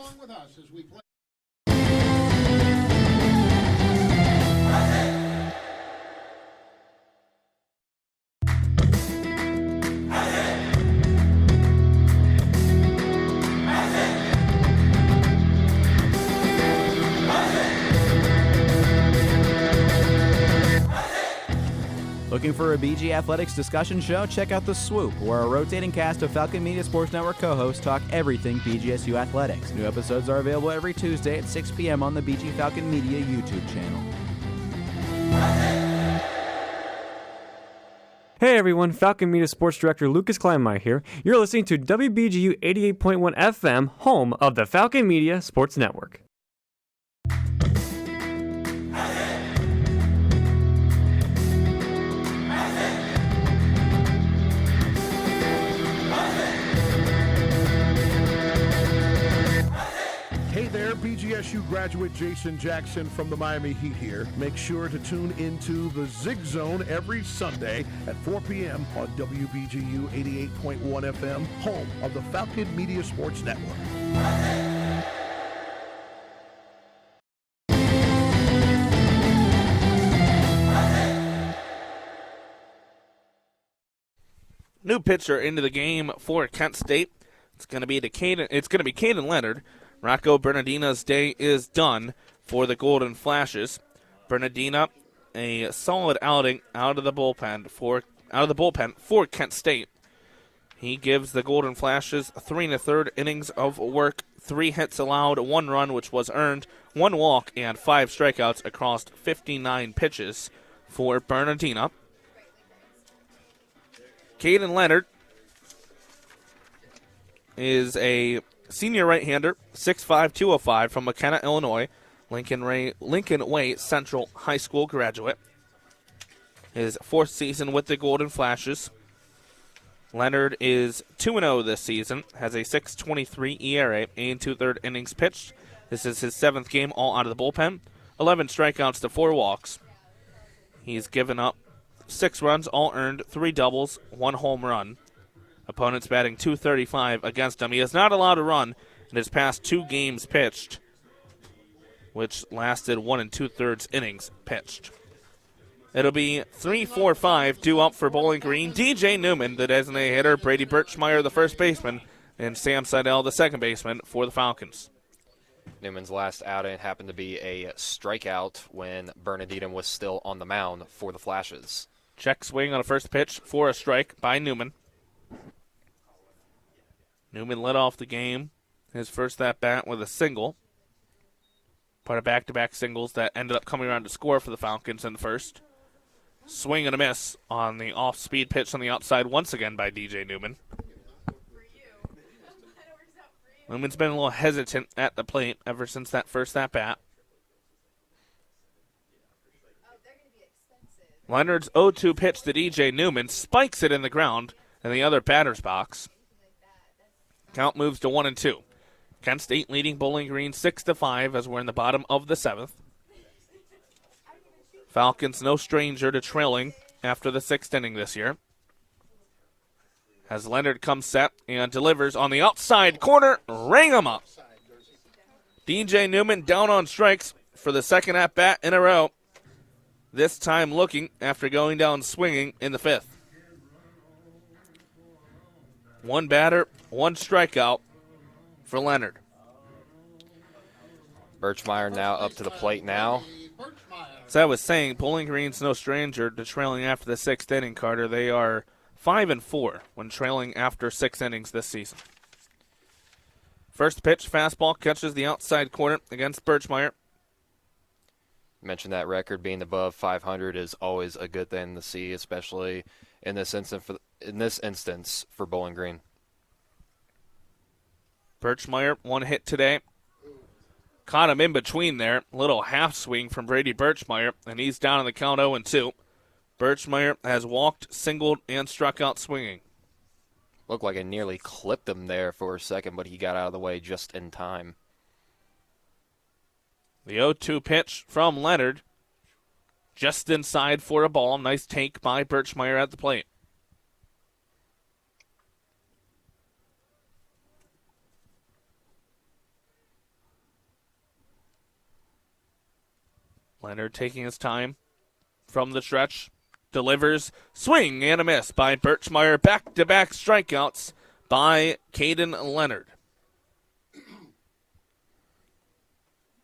Looking for a BG Athletics discussion show? Check out The Swoop, where a rotating cast of Falcon Media Sports Network co-hosts talk everything BGSU athletics. New episodes are available every Tuesday at 6 p.m. on the BG Falcon Media YouTube channel. Hey everyone, Falcon Media Sports Director Lucas Kleinmeyer here. You're listening to WBGU 88.1 FM, home of the Falcon Media Sports Network. Hey there, BGSU graduate Jason Jackson from the Miami Heat here. Make sure to tune into the Zig Zone every Sunday at 4 p.m. on WBGU 88.1 FM, home of the Falcon Media Sports Network. New pitcher into the game for Kent State. It's going to be Caden Leonard. Rocco Bernardina's day is done for the Golden Flashes. Bernardina, a solid outing out of the bullpen for Kent State. He gives the Golden Flashes 3 1/3 innings of work, 3 hits allowed, 1 run which was earned, 1 walk, and 5 strikeouts across 59 pitches for Bernardina. Caden Leonard is a senior right-hander, 6'5", 205 from McKenna, Illinois, Lincoln Way Central High School graduate. His 4th season with the Golden Flashes. Leonard is 2-0 this season, has a 6.23 ERA, 8 2/3 innings pitched. This is his 7th game all out of the bullpen, 11 strikeouts to 4 walks. He's given up 6 runs, all earned, 3 doubles, 1 home run. Opponents batting .235 against him. He has not allowed a run in his past 2 games pitched, which lasted 1 2/3 innings pitched. It'll be 3-4-5 due up for Bowling Green. DJ Newman, the designated hitter, Brady Birchmeyer, the first baseman, and Sam Seidel, the second baseman for the Falcons. Newman's last outing happened to be a strikeout when Bernardina was still on the mound for the Flashes. Check swing on a first pitch for a strike by Newman. Newman led off the game, his first at-bat with a single. Part of back-to-back singles that ended up coming around to score for the Falcons in the first. Swing and a miss on the off-speed pitch on the outside once again by DJ Newman. Newman's been a little hesitant at the plate ever since that first at-bat. Leonard's 0-2 pitch to DJ Newman spikes it in the ground in the other batter's box. Count moves to 1-2. Kent State leading Bowling Green 6-5 as we're in the bottom of the 7th. Falcons no stranger to trailing after the 6th inning this year. As Leonard comes set and delivers on the outside corner, rang him up. DJ Newman down on strikes for the second at-bat in a row. This time looking after going down swinging in the 5th. One batter, one strikeout for Leonard. Birchmeyer now up to the plate now. As I was saying, Bowling Green's no stranger to trailing after the 6th inning, Carter. They are 5-4 when trailing after 6 innings this season. First pitch, fastball, catches the outside corner against Birchmeyer. Mentioned that record being above 500 is always a good thing to see, especially in this instance for Bowling Green. Birchmeyer, one hit today. Caught him in between there. Little half swing from Brady Birchmeyer, and he's down on the count 0-2. Birchmeyer has walked, singled, and struck out swinging. Looked like it nearly clipped him there for a second, but he got out of the way just in time. The 0-2 pitch from Leonard. Just inside for a ball. Nice take by Birchmeyer at the plate. Leonard taking his time from the stretch. Delivers, swing and a miss by Birchmeyer. Back-to-back strikeouts by Caden Leonard.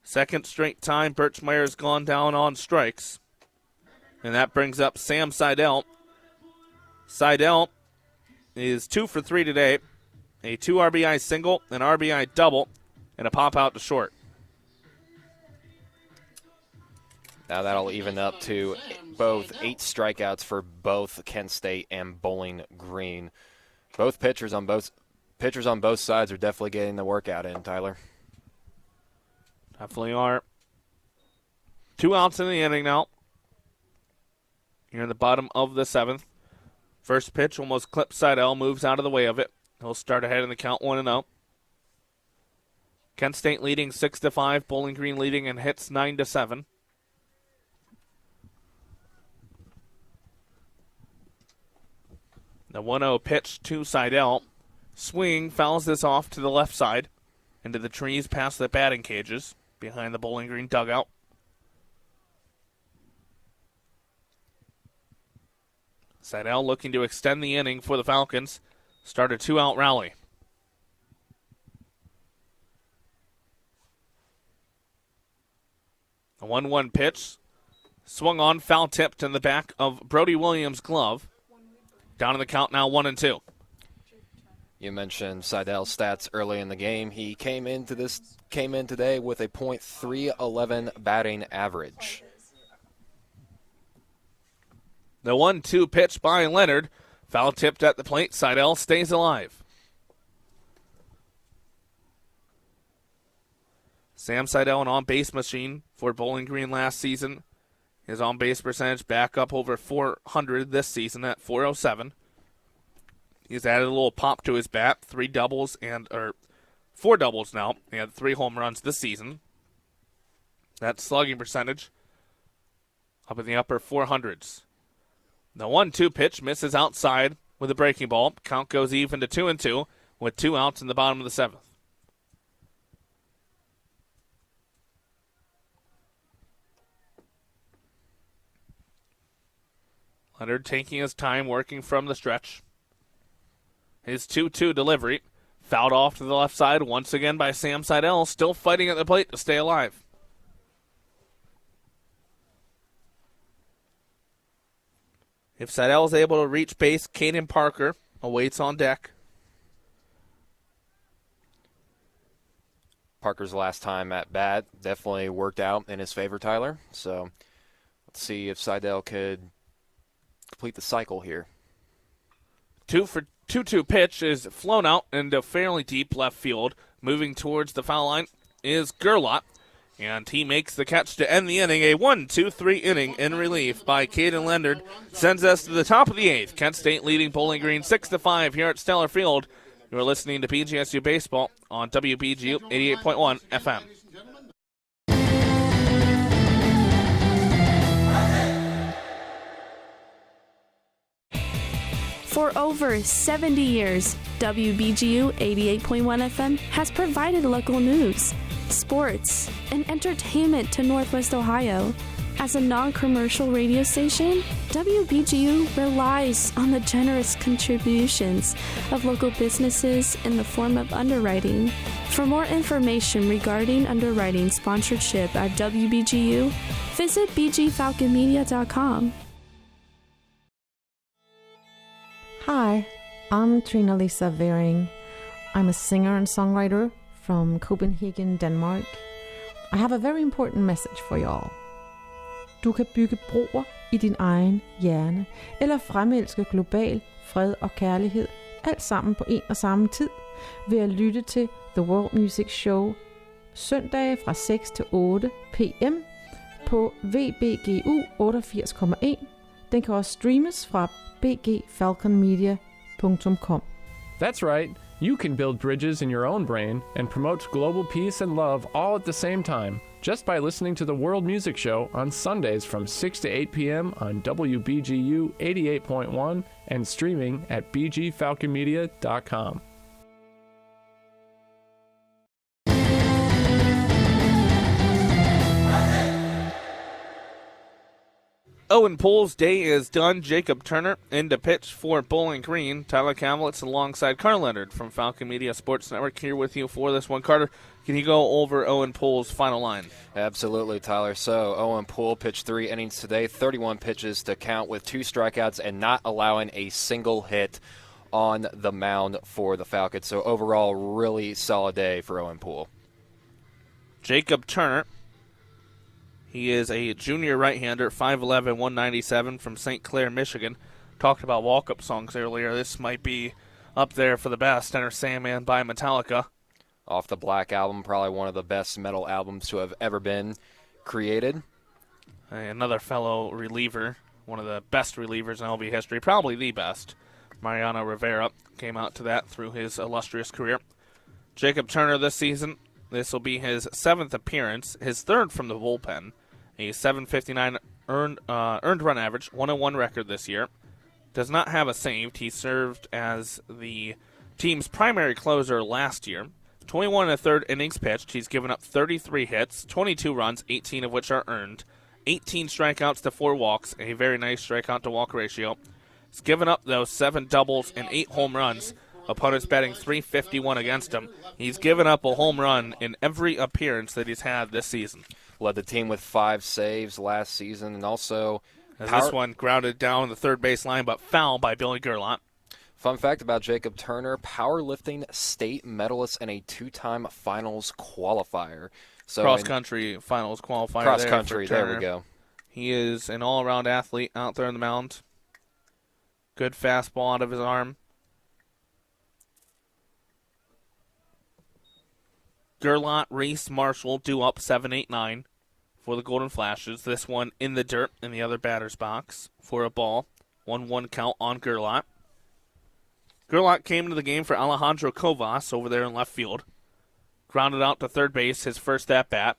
Second straight time Birchmeyer has gone down on strikes. And that brings up Sam Seidel. Seidel is 2 for 3 today. A 2 RBI single, an RBI double, and a pop out to short. Now that'll even up to both 8 strikeouts for both Kent State and Bowling Green. Both pitchers on both sides are definitely getting the workout in, Tyler. Definitely are. 2 outs in the inning now. Here in the bottom of the 7th. First pitch almost clips Seidel, moves out of the way of it. He'll start ahead in the count 1-0. Kent State leading 6-5. Bowling Green leading in hits 9-7. The 1-0 pitch to Seidel. Swing, fouls this off to the left side. Into the trees past the batting cages. Behind the Bowling Green dugout. Seidel looking to extend the inning for the Falcons. Start a 2-out rally. A 1-1 pitch. Swung on, foul tipped in the back of Brody Williams' glove. Down in the count now 1-2. You mentioned Seidel's stats early in the game. He came in today with a .311 batting average. The 1-2 pitch by Leonard. Foul tipped at the plate. Seidel stays alive. Sam Seidel, an on-base machine for Bowling Green last season. His on-base percentage back up over 400 this season at .407. He's added a little pop to his bat. 4 doubles now. He had 3 home runs this season. That slugging percentage up in the upper 400s. The 1-2 pitch misses outside with a breaking ball. Count goes even to 2-2 with 2 outs in the bottom of the 7th. Leonard taking his time working from the stretch. His 2-2 delivery fouled off to the left side once again by Sam Seidel, still fighting at the plate to stay alive. If Seidel is able to reach base, Caden Parker awaits on deck. Parker's last time at bat definitely worked out in his favor, Tyler. So let's see if Seidel could complete the cycle here. 2-2 pitch is flown out into fairly deep left field. Moving towards the foul line is Gerlach, and he makes the catch to end the inning. A 1-2-3 inning in relief by Caden Leonard sends us to the top of the 8th. Kent State leading Bowling Green 6-5 here at Stellar Field. You're listening to BGSU Baseball on WBGU 88.1 FM. For over 70 years, WBGU 88.1 FM has provided local news, sports, and entertainment to Northwest Ohio. As a non-commercial radio station, WBGU relies on the generous contributions of local businesses in the form of underwriting. For more information regarding underwriting sponsorship at WBGU, visit bgfalconmedia.com. Hi, I'm Trina Lisa Vering. I'm a singer and songwriter from Copenhagen, Denmark. I have a very important message for y'all. Du kan bygge broer i din egen hjerne, eller fremelske global fred og kærlighed, alt sammen på en og samme tid, ved at lytte til The World Music Show søndage fra 6 til 8 p.m. på WBGU 88,1. Den kan også streames fra bgfalconmedia.com. That's right. You can build bridges in your own brain and promote global peace and love all at the same time, just by listening to the World Music Show on Sundays from 6 to 8 p.m. on WBGU 88.1 and streaming at bgfalconmedia.com. Owen Poole's day is done. Jacob Turner in to pitch for Bowling Green. Tyler Kavlitz alongside Carl Leonard from Falcon Media Sports Network here with you for this one. Carter, can you go over Owen Poole's final line? Absolutely, Tyler. So Owen Poole pitched 3 innings today, 31 pitches to count with 2 strikeouts and not allowing a single hit on the mound for the Falcons. So overall, really solid day for Owen Poole. Jacob Turner. He is a junior right-hander, 5'11", 197 from St. Clair, Michigan. Talked about walk-up songs earlier. This might be up there for the best. Enter Sandman by Metallica. Off the Black Album, probably one of the best metal albums to have ever been created. Another fellow reliever, one of the best relievers in LB history, probably the best. Mariano Rivera came out to that through his illustrious career. Jacob Turner this season, this will be his 7th appearance, his 3rd from the bullpen. A 759 earned run average, 101 record this year. Does not have a saved. He served as the team's primary closer last year. 21 1/3 innings pitched. He's given up 33 hits, 22 runs, 18 of which are earned. 18 strikeouts to 4 walks, a very nice strikeout to walk ratio. He's given up those 7 doubles and 8 home runs. Opponents batting .351 against him. He's given up a home run in every appearance that he's had this season. Led the team with 5 saves last season, and also this one grounded down the third base line, but foul by Billy Gerlach. Fun fact about Jacob Turner, powerlifting state medalist and a 2-time finals qualifier. So cross-country finals qualifier. Cross-country, there we go. He is an all-around athlete out there on the mound. Good fastball out of his arm. Gerlach, Reese, Marshall due up 7-8-9 for the Golden Flashes. This one in the dirt in the other batter's box for a ball. 1-1 count on Gerlach. Gerlach came into the game for Alejandro Covas over there in left field. Grounded out to third base, his first at-bat.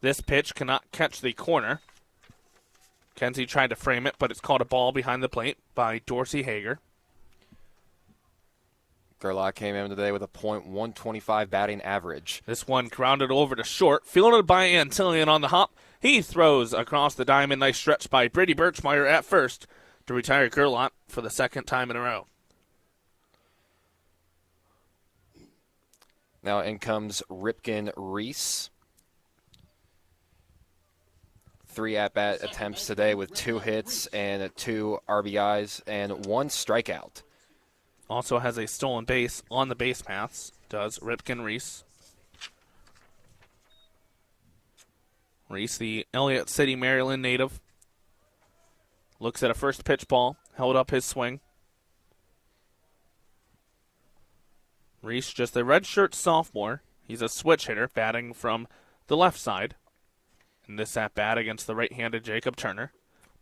This pitch cannot catch the corner. Kenzie tried to frame it, but it's called a ball behind the plate by Dorsey Hager. Gerlach came in today with a .125 batting average. This one grounded over to short, fielded by Antillion on the hop. He throws across the diamond. Nice stretch by Brady Birchmeyer at first to retire Gerlach for the 2nd time in a row. Now in comes Ripken Reese. 3 at-bat attempts today with 2 hits and 2 RBIs and 1 strikeout. Also has a stolen base on the base paths, does Ripken Reese. Reese, the Elliott City, Maryland native, looks at a first pitch ball, held up his swing. Reese, just a redshirt sophomore. He's a switch hitter, batting from the left side. In this at-bat against the right-handed Jacob Turner.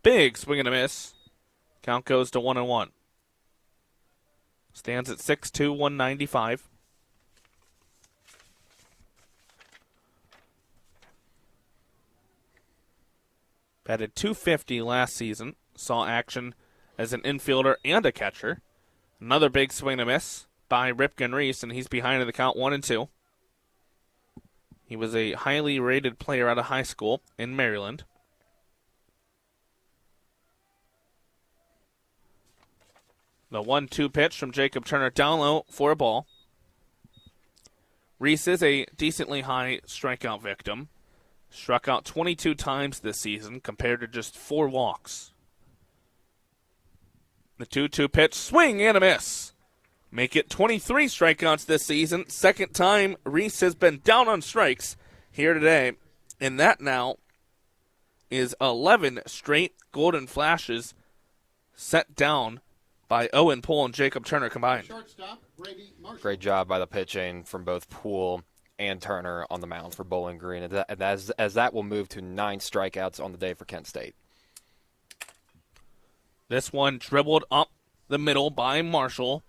Big swing and a miss. Count goes to 1-1. Stands at 6'2", 195. Batted .250 last season. Saw action as an infielder and a catcher. Another big swing and a miss by Ripken Reese, and he's behind in the count 1-2. He was a highly rated player out of high school in Maryland. The 1-2 pitch from Jacob Turner down low for a ball. Reese is a decently high strikeout victim. Struck out 22 times this season compared to just 4 walks. The 2-2 pitch, swing and a miss. Make it 23 strikeouts this season. Second time Reese has been down on strikes here today. And that now is 11 straight golden flashes set down by Owen Poole and Jacob Turner combined. Great job by the pitching from both Poole and Turner on the mound for Bowling Green. And as that will move to 9 strikeouts on the day for Kent State. This one dribbled up the middle by Marshall.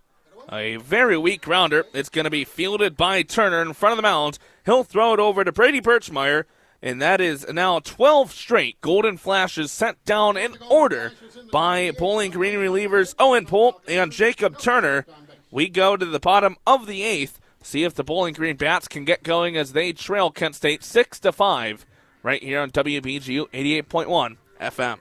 A very weak grounder. It's going to be fielded by Turner in front of the mound. He'll throw it over to Brady Birchmeyer, and that is now 12 straight golden flashes sent down in order by Bowling Green relievers Owen Poole and Jacob Turner. We go to the bottom of the 8th. See if the Bowling Green Bats can get going as they trail Kent State 6-5 right here on WBGU 88.1 FM.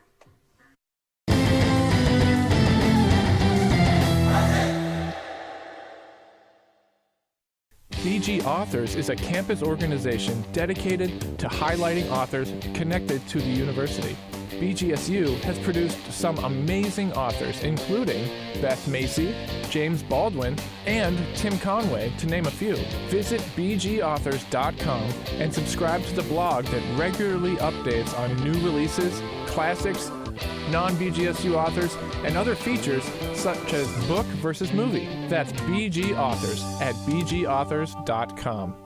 BG Authors is a campus organization dedicated to highlighting authors connected to the university. BGSU has produced some amazing authors, including Beth Macy, James Baldwin, and Tim Conway, to name a few. Visit bgauthors.com and subscribe to the blog that regularly updates on new releases, classics, non-BGSU authors, and other features such as book versus movie. That's BG Authors at bgauthors.com.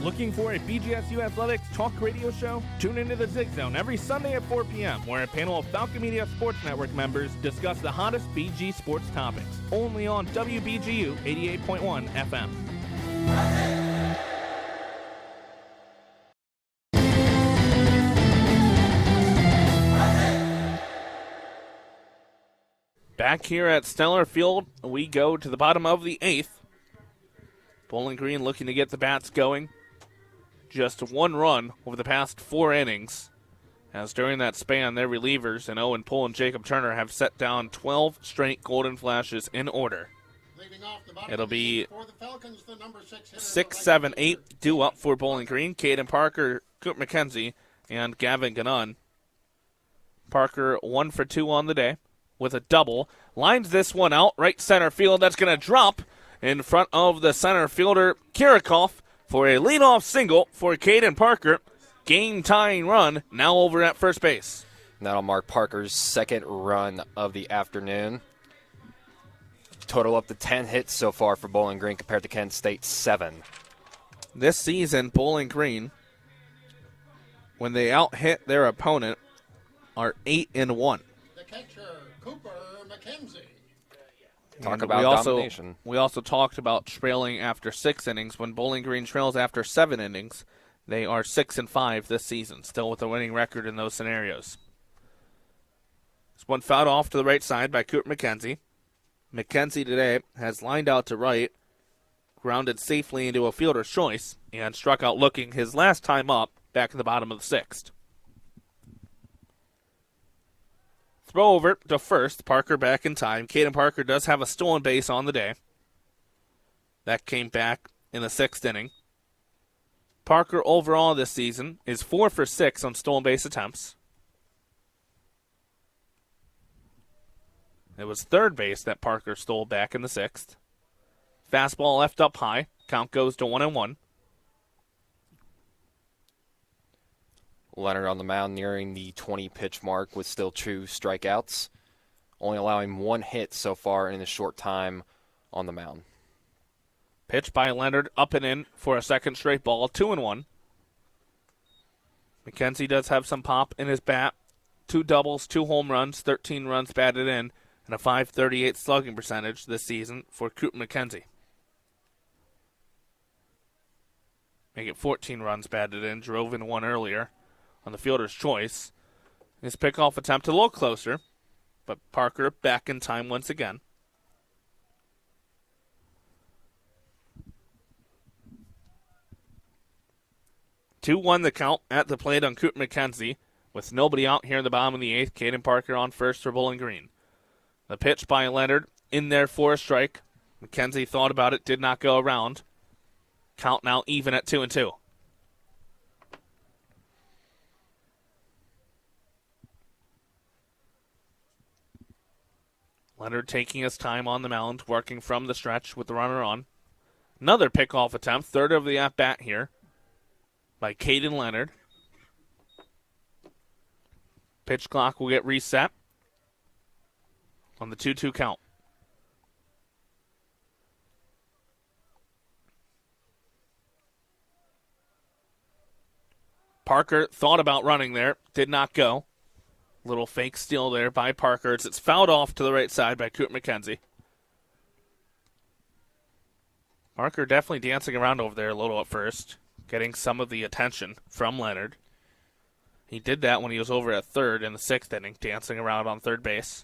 Looking for a BGSU Athletics talk radio show? Tune into the Zig Zone every Sunday at 4 p.m., where a panel of Falcon Media Sports Network members discuss the hottest BG sports topics. Only on WBGU 88.1 FM. Back here at Stellar Field, we go to the bottom of the 8th. Bowling Green looking to get the bats going. Just 1 run over the past 4 innings, as during that span, their relievers and Owen Poole and Jacob Turner have set down 12 straight golden flashes in order. It'll be 6, 7, 8 due up for Bowling Green. Caden Parker, Coop McKenzie, and Gavin Gannon. Parker 1 for 2 on the day with a double. Lines this one out, right center field. That's going to drop in front of the center fielder, Kirikoff, for a leadoff single for Caden Parker. Game-tying run now over at first base. That'll mark Parker's second run of the afternoon. Total up to 10 hits so far for Bowling Green compared to Kent State's 7. This season, Bowling Green, when they out-hit their opponent, are 8-1. The catcher, Cooper McKenzie. Talk about domination. We also talked about trailing after 6 innings. When Bowling Green trails after 7 innings, they are 6-5 this season, still with a winning record in those scenarios. This one fouled off to the right side by Cooper McKenzie. McKenzie today has lined out to right, grounded safely into a fielder's choice, and struck out looking his last time up back in the bottom of the 6th. Throw over to first. Parker back in time. Caden Parker does have a stolen base on the day. That came back in the 6th inning. Parker overall this season is 4 for 6 on stolen base attempts. It was third base that Parker stole back in the 6th. Fastball left up high. Count goes to 1-1. Leonard on the mound nearing the 20-pitch mark with still 2 strikeouts, only allowing 1 hit so far in a short time on the mound. Pitch by Leonard up and in for a second straight ball, 2-1. McKenzie does have some pop in his bat. 2 doubles, 2 home runs, 13 runs batted in and a .538 slugging percentage this season for Cooper McKenzie. Make it 14 runs batted in, drove in one earlier on the fielder's choice. His pickoff attempt a little closer, but Parker back in time once again. Two-1 the count at the plate on Cooper McKenzie, with nobody out here in the bottom of the eighth. Caden Parker on first for Bowling Green. The pitch by Leonard in there for a strike. McKenzie thought about it, did not go around. Count now even at 2-2. Leonard taking his time on the mound, working from the stretch with the runner on. Another pickoff attempt, third of the at-bat here by Caden Leonard. Pitch clock will get reset on the 2-2 count. Parker thought about running there, did not go. Little fake steal there by Parker. It's fouled off to the right side by Cooper McKenzie. Parker definitely dancing around over there a little at first, getting some of the attention from Leonard. He did that when he was over at third in the sixth inning, dancing around on third base.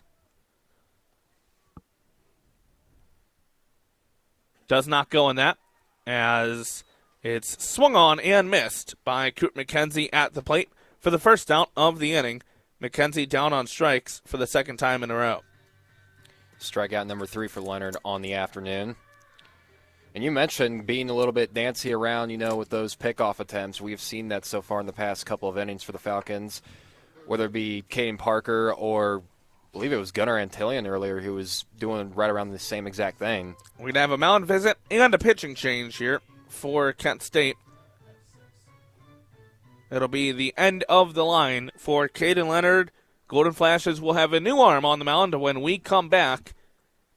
Does not go in that, as it's swung on and missed by Cooper McKenzie at the plate for the first out of the inning. McKenzie down on strikes for the second time in a row. Strikeout number 3 for Leonard on the afternoon. And you mentioned being a little bit dancy around, with those pickoff attempts. We've seen that so far in the past couple of innings for the Falcons, whether it be Caden Parker or I believe it was Gunnar Antillion earlier who was doing right around the same exact thing. We're going to have a mound visit and a pitching change here for Kent State. It'll be the end of the line for Caden Leonard. Golden Flashes will have a new arm on the mound when we come back.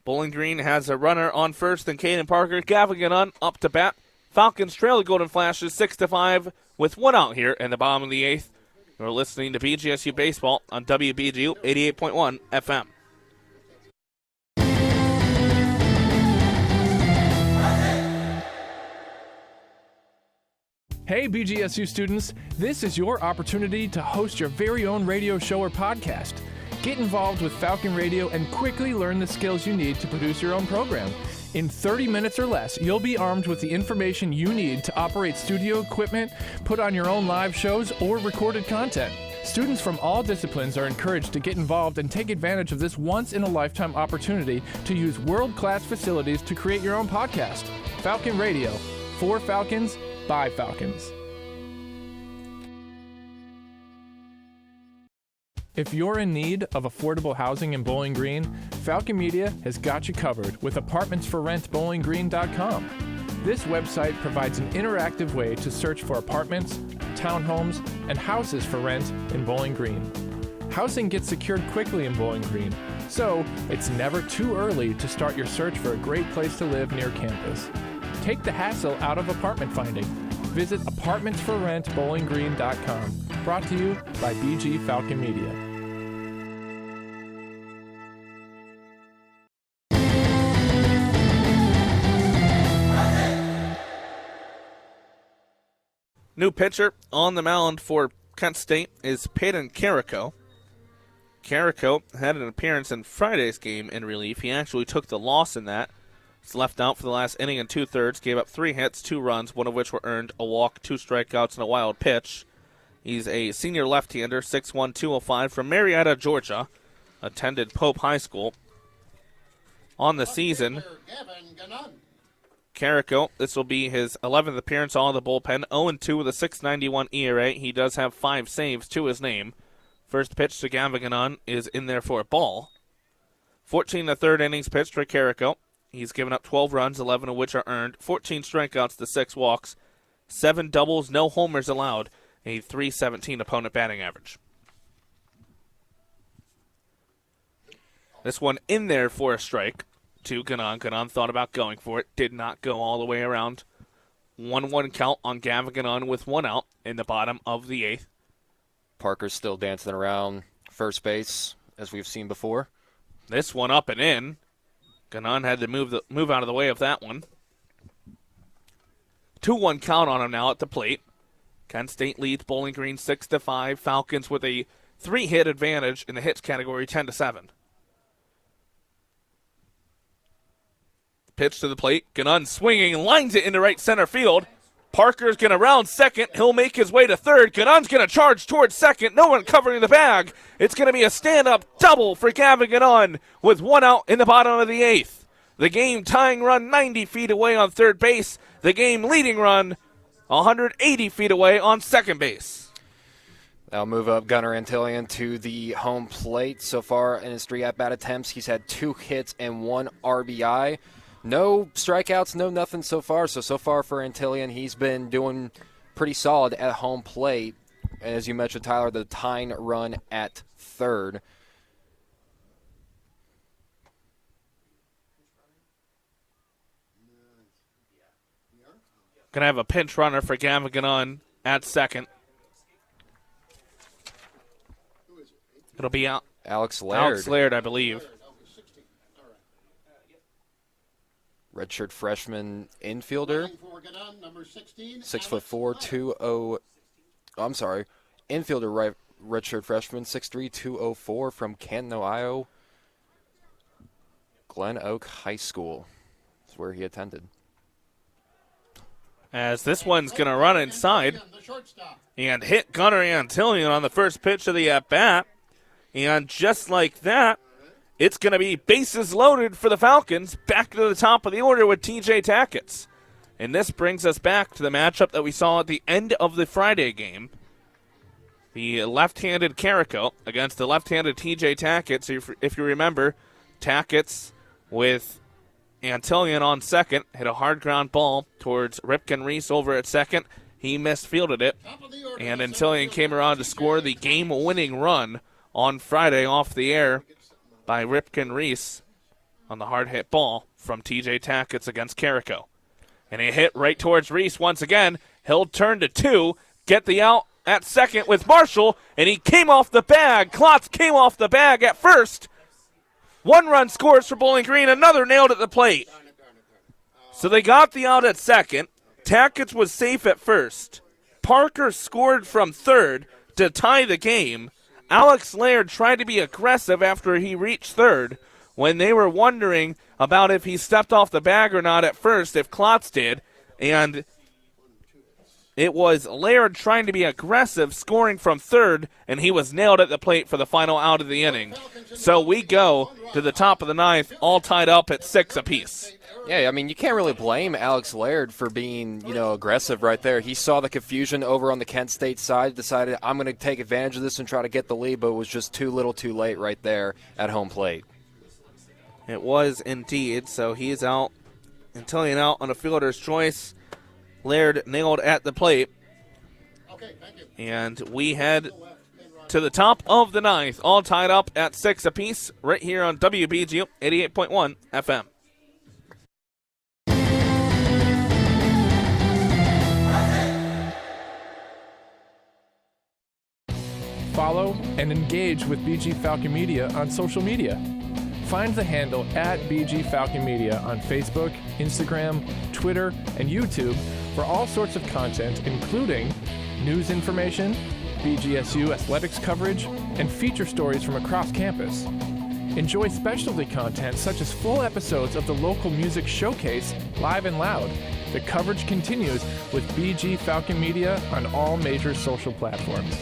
Bowling Green has a runner on first and Caden Parker. Gavin up to bat. Falcons trail the Golden Flashes 6-5 with one out here in the bottom of the eighth. You're listening to BGSU Baseball on WBGU 88.1 FM. Hey BGSU students, this is your opportunity to host your very own radio show or podcast. Get involved with Falcon Radio and quickly learn the skills you need to produce your own program. In 30 minutes or less, you'll be armed with the information you need to operate studio equipment, put on your own live shows, or recorded content. Students from all disciplines are encouraged to get involved and take advantage of this once-in-a-lifetime opportunity to use world-class facilities to create your own podcast. Falcon Radio, for Falcons, by Falcons. If you're in need of affordable housing in Bowling Green, Falcon Media has got you covered with apartmentsforrentbowlinggreen.com. This website provides an interactive way to search for apartments, townhomes, and houses for rent in Bowling Green. Housing gets secured quickly in Bowling Green, so it's never too early to start your search for a great place to live near campus. Take the hassle out of apartment finding. Visit apartmentsforrentbowlinggreen.com. Brought to you by BG Falcon Media. New pitcher on the mound for Kent State is Peyton Carrico. Carrico had an appearance in Friday's game in relief. He actually took the loss in that. He's left out for the last inning and 2/3, gave up 3 hits, 2 runs, one of which were earned, a walk, 2 strikeouts, and a wild pitch. He's a senior left-hander, 6'1", 205, from Marietta, Georgia. Attended Pope High School. On the season, Carrico, this will be his 11th appearance on the bullpen, 0-2 with a 6.91 ERA. He does have 5 saves to his name. First pitch to Gavin Gannon is in there for a ball. 14 1/3 innings pitched for Carrico. He's given up 12 runs, 11 of which are earned, 14 strikeouts to 6 walks, 7 doubles, no homers allowed, a .317 opponent batting average. This one in there for a strike to Gannon. Gannon thought about going for it, did not go all the way around. 1-1 count on Gavin Gannon with 1 out in the bottom of the 8th. Parker's still dancing around first base, as we've seen before. This one up and in. Gannon had to move out of the way of that one. 2-1 count on him now at the plate. Kent State leads Bowling Green 6-5. Falcons with a 3-hit advantage in the hits category, 10-7. Pitch to the plate. Gannon swinging, lines it into right center field. Parker's going to round second. He'll make his way to third. Gannon's going to charge towards second. No one covering the bag. It's going to be a stand-up double for Gavin Gannon with 1 out in the bottom of the 8th. The game tying run 90 feet away on third base. The game leading run 180 feet away on second base. That'll move up Gunnar Antillion to the home plate. So far in his 3 at-bat attempts, he's had 2 hits and 1 RBI. No strikeouts, no nothing so far. So far for Antillion, he's been doing pretty solid at home plate. And as you mentioned, Tyler, the tying run at third. Going to have a pinch runner for Gavin Gannon at second. It'll be out. Alex Laird. Alex Laird, I believe. Redshirt freshman infielder. 6'4", 20. I'm sorry. Infielder, redshirt freshman, 6'3", 204 from Canton, Ohio. Glen Oak High School is where he attended. As this one's going to run inside and hit Gunnar Antillion on the first pitch of the at-bat. And just like that, it's going to be bases loaded for the Falcons, back to the top of the order with TJ Tackett. And this brings us back to the matchup that we saw at the end of the Friday game. The left-handed Carrico against the left-handed TJ Tackett. So if you remember, Tackett with Antillion on second hit a hard ground ball towards Ripken Reese over at second. He misfielded it, and Antillion came around to score the game-winning run on Friday off the air by Ripken Reese on the hard hit ball from TJ Tackett against Carrico. And he hit right towards Reese once again. He'll turn to 2, get the out at second with Marshall, and he came off the bag. Klotz came off the bag at first. 1 run scores for Bowling Green, another nailed at the plate. So they got the out at second. Tackett was safe at first. Parker scored from third to tie the game. Alex Laird tried to be aggressive after he reached third when they were wondering about if he stepped off the bag or not at first, if Klotz did. And it was Laird trying to be aggressive, scoring from third, and he was nailed at the plate for the final out of the inning. So we go to the top of the 9th, all tied up at 6 apiece. Yeah, I mean, you can't really blame Alex Laird for being, aggressive right there. He saw the confusion over on the Kent State side, decided I'm going to take advantage of this and try to get the lead, but it was just too little too late right there at home plate. It was indeed, so he's out. Antillion out on a fielder's choice. Laird nailed at the plate. And we head to the top of the 9th, all tied up at 6 apiece, right here on WBGU 88.1 FM. Follow and engage with BG Falcon Media on social media. Find the handle at BG Falcon Media on Facebook, Instagram, Twitter, and YouTube for all sorts of content, including news information, BGSU athletics coverage, and feature stories from across campus. Enjoy specialty content such as full episodes of the local music showcase, Live and Loud. The coverage continues with BG Falcon Media on all major social platforms.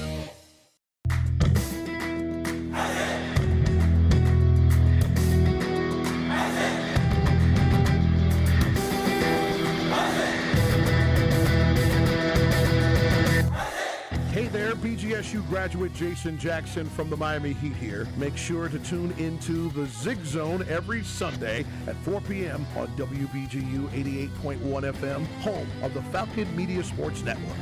BGSU graduate Jason Jackson from the Miami Heat here. Make sure to tune into the Zig Zone every Sunday at 4 p.m. on WBGU 88.1 FM, home of the Falcon Media Sports Network.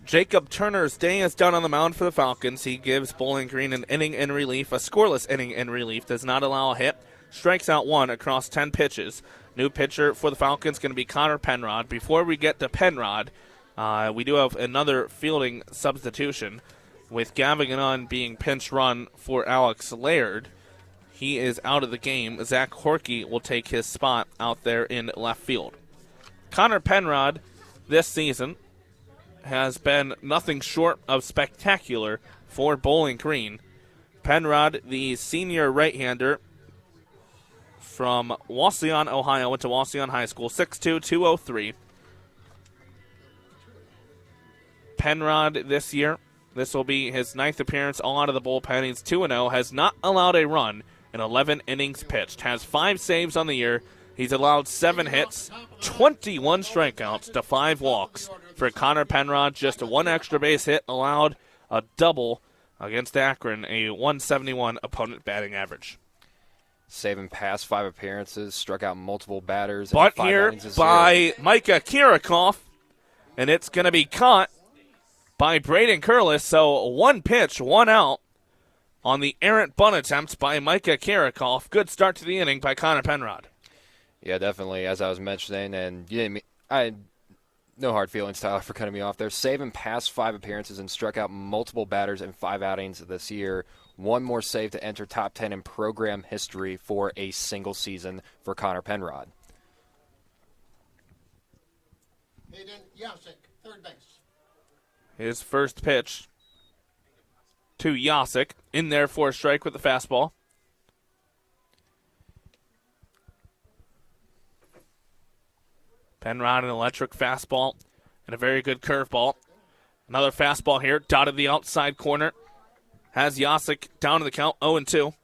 Jacob Turner's day is done on the mound for the Falcons. He gives Bowling Green an inning in relief, a scoreless inning in relief, does not allow a hit. strikes out 1 across 10 pitches. New pitcher for the Falcons going to be Connor Penrod. Before we get to Penrod, we do have another fielding substitution with Gavin being pinch run for Alex Laird. He is out of the game. Zach Horkey will take his spot out there in left field. Connor Penrod this season has been nothing short of spectacular for Bowling Green. Penrod, the senior right-hander from Wauseon, Ohio, went to Wauseon High School, 6'2", 203. Penrod this year, this will be his 9th appearance all out of the bullpen. He's 2-0, has not allowed a run in 11 innings pitched, has 5 saves on the year. He's allowed 7 hits, 21 strikeouts to 5 walks for Connor Penrod. Just 1 extra base hit allowed, a double against Akron, a 171 opponent batting average. Saving past 5 appearances, struck out multiple batters. But here by Micah Kirikoff, and it's going to be caught by Braden Curlis. So 1 pitch, 1 out on the errant bunt attempt by Micah Kirikoff. Good start to the inning by Connor Penrod. Yeah, definitely, as I was mentioning, and no hard feelings, Tyler, for cutting me off there. Saving past 5 appearances and struck out multiple batters in 5 outings this year. 1 more save to enter top 10 in program history for a single season for Connor Penrod. Hayden Yasik, third base. His first pitch to Yasik, in there for a strike with the fastball. Penrod, an electric fastball and a very good curveball. Another fastball here, dotted the outside corner. Has Yasik down to the count, 0-2.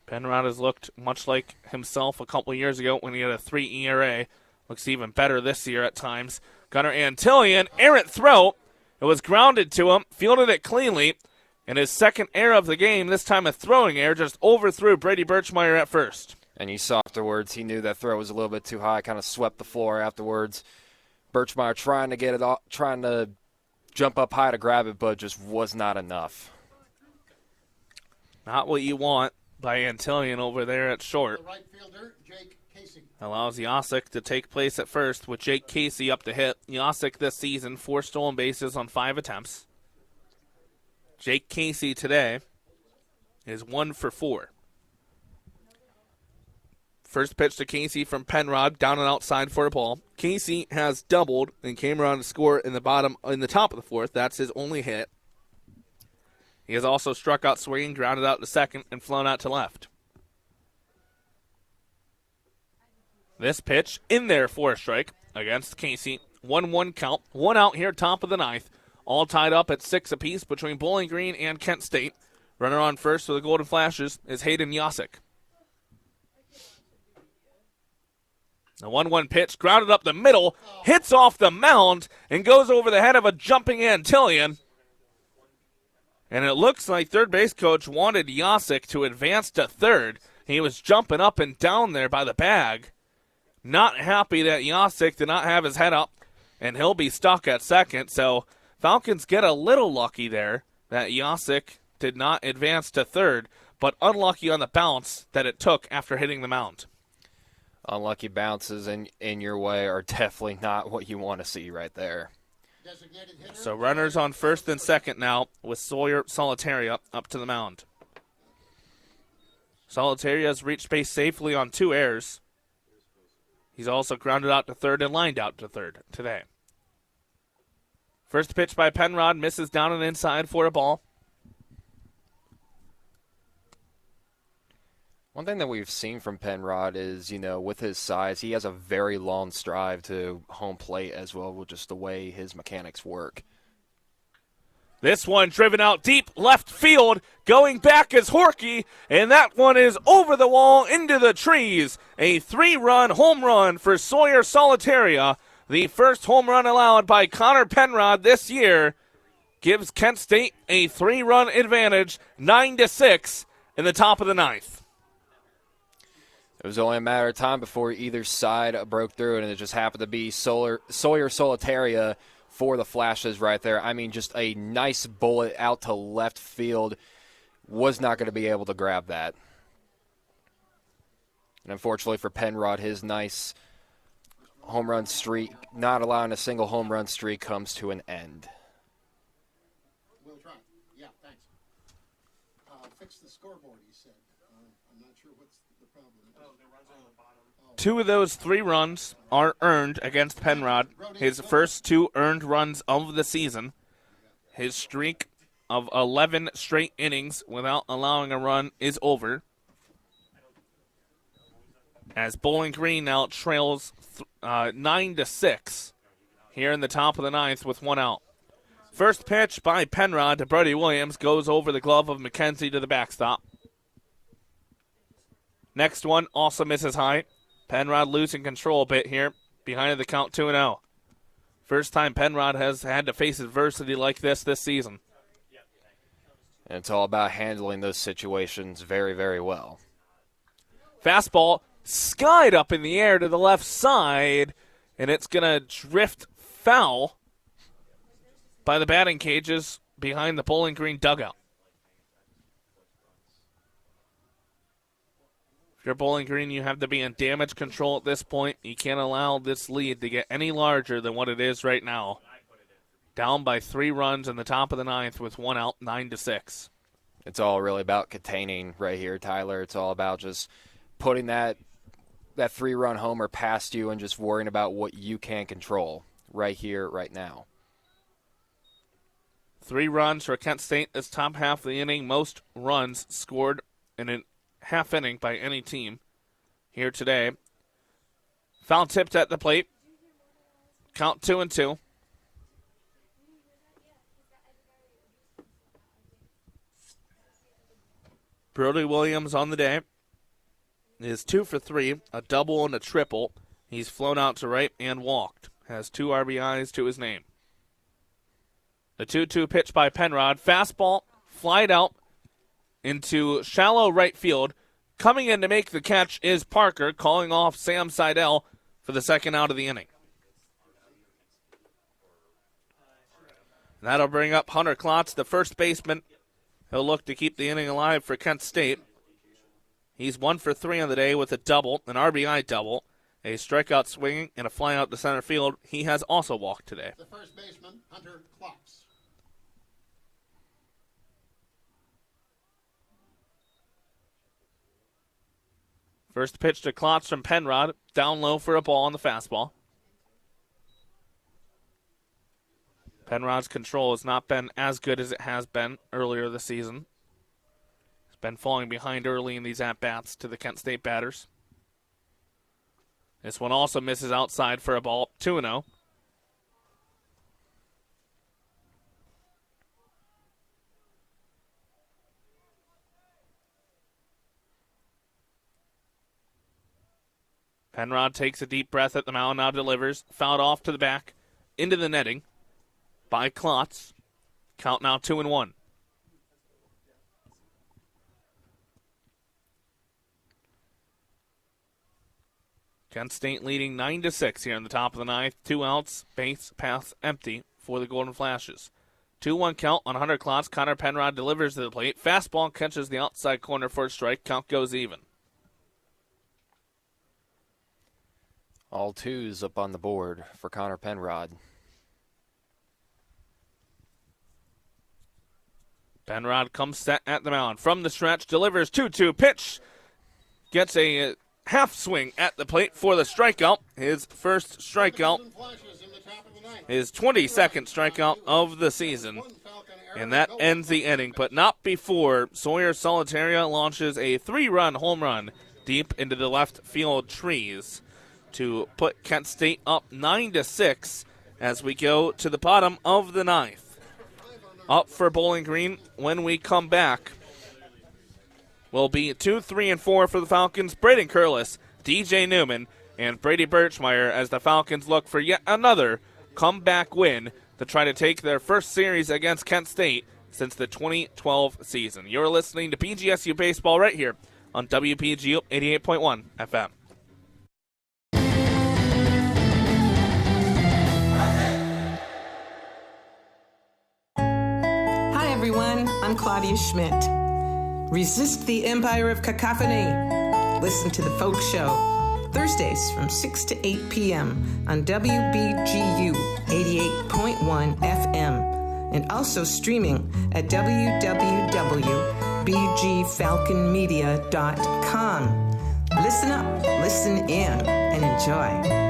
Penrod has looked much like himself a couple years ago when he had a 3 ERA. Looks even better this year at times. Gunnar Antillion, errant throw. It was grounded to him, fielded it cleanly. And his second error of the game, this time a throwing error, just overthrew Brady Birchmeyer at first. And you saw afterwards, he knew that throw was a little bit too high, kind of swept the floor afterwards. Birchmeyer trying to get it off, trying to jump up high to grab it, but just was not enough. Not what you want by Antillion over there at short. The right fielder, Jake Casey. Allows Yasik to take place at first with Jake Casey up to hit. Yasik this season, 4 stolen bases on 5 attempts. Jake Casey today is 1 for 4. First pitch to Casey from Penrod, down and outside for a ball. Casey has doubled and came around to score in the top of the 4th. That's his only hit. He has also struck out swinging, grounded out to second, and flown out to left. This pitch in there for a strike against Casey. 1-1 count, 1 out here, top of the 9th. All tied up at 6 apiece between Bowling Green and Kent State. Runner on first for the Golden Flashes is Hayden Yasik. The 1-1 pitch, grounded up the middle, hits off the mound, and goes over the head of a jumping Antillion. And it looks like third base coach wanted Yasik to advance to third. He was jumping up and down there by the bag. Not happy that Yasik did not have his head up, and he'll be stuck at second, so Falcons get a little lucky there that Yasik did not advance to third, but unlucky on the bounce that it took after hitting the mound. Unlucky bounces in your way are definitely not what you want to see right there. So runners on first and second now with Sawyer Solitaria up to the mound. Solitaria has reached base safely on 2 errors. He's also grounded out to third and lined out to third today. First pitch by Penrod, misses down and inside for a ball. One thing that we've seen from Penrod is, with his size, he has a very long stride to home plate as well with just the way his mechanics work. This one driven out deep left field, going back is Horkey, and that one is over the wall into the trees. A 3-run home run for Sawyer Solitaria. The first home run allowed by Connor Penrod this year gives Kent State a 3-run advantage, 9-6 in the top of the 9th. It was only a matter of time before either side broke through, and it just happened to be Sawyer Solitaria for the Flashes right there. I mean, just a nice bullet out to left field. Was not going to be able to grab that. And unfortunately for Penrod, his nice home run streak, not allowing a single home run streak, comes to an end. We'll try. Yeah, thanks. Fix the scoreboard, he said. I'm not sure what's the problem. Two of those 3 runs are earned against Penrod. His first 2 earned runs of the season. His streak of 11 straight innings without allowing a run is over. As Bowling Green now trails 9-6 here in the top of the 9th with 1 out. First pitch by Penrod to Brody Williams goes over the glove of McKenzie to the backstop. Next one also misses high. Penrod losing control a bit here behind the count 2-0. First time Penrod has had to face adversity like this season. And it's all about handling those situations very, very well. Fastball skied up in the air to the left side, and it's going to drift foul by the batting cages behind the Bowling Green dugout. If you're Bowling Green, you have to be in damage control at this point. You can't allow this lead to get any larger than what it is right now. Down by 3 runs in the top of the 9th with 1 out, 9-6. It's all really about containing right here, Tyler. It's all about just putting that 3-run homer past you and just worrying about what you can control right here, right now. 3 runs for Kent State this top half of the inning. Most runs scored in a half inning by any team here today. Foul tipped at the plate. Count 2-2. Brody Williams on the day is 2 for 3, a double and a triple. He's flown out to right and walked. Has 2 RBIs to his name. The 2-2 pitch by Penrod. Fastball flied out into shallow right field. Coming in to make the catch is Parker, calling off Sam Seidel for the second out of the inning. That'll bring up Hunter Klotz, the first baseman. He'll look to keep the inning alive for Kent State. He's 1 for 3 on the day with a double, an RBI double, a strikeout swinging, and a fly out to center field. He has also walked today. The first baseman, Hunter Klotz. First pitch to Klotz from Penrod, down low for a ball on the fastball. Penrod's control has not been as good as it has been earlier this season. He's been falling behind early in these at-bats to the Kent State batters. This one also misses outside for a ball, 2-0. Penrod takes a deep breath at the mound, now delivers. Fouled off to the back, into the netting by Klotz. Count now 2-1. Kent State leading 9-6 here in the top of the 9th. 2 outs, base paths empty for the Golden Flashes. 2-1 count on Hunter Klotz. Connor Penrod delivers to the plate. Fastball catches the outside corner for a strike. Count goes even. All 2s up on the board for Connor Penrod. Penrod comes set at the mound. From the stretch, delivers 2-2 pitch. Gets a half swing at the plate for the strikeout. His first strikeout. His 22nd strikeout of the season. And that ends the inning, but not before Sawyer Solitaria launches a 3-run home run deep into the left field trees to put Kent State up 9-6 as we go to the bottom of the 9th. Up for Bowling Green when we come back will be 2, 3, and 4 for the Falcons. Braden Curlis, DJ Newman, and Brady Birchmeyer as the Falcons look for yet another comeback win to try to take their first series against Kent State since the 2012 season. You're listening to BGSU Baseball right here on WPGU 88.1 FM. everyone. I'm Claudia Schmidt. Resist the empire of cacophony. Listen to The Folk Show, Thursdays from 6 to 8 p.m. on WBGU 88.1 FM, and also streaming at www.bgfalconmedia.com. Listen up, listen in, and enjoy.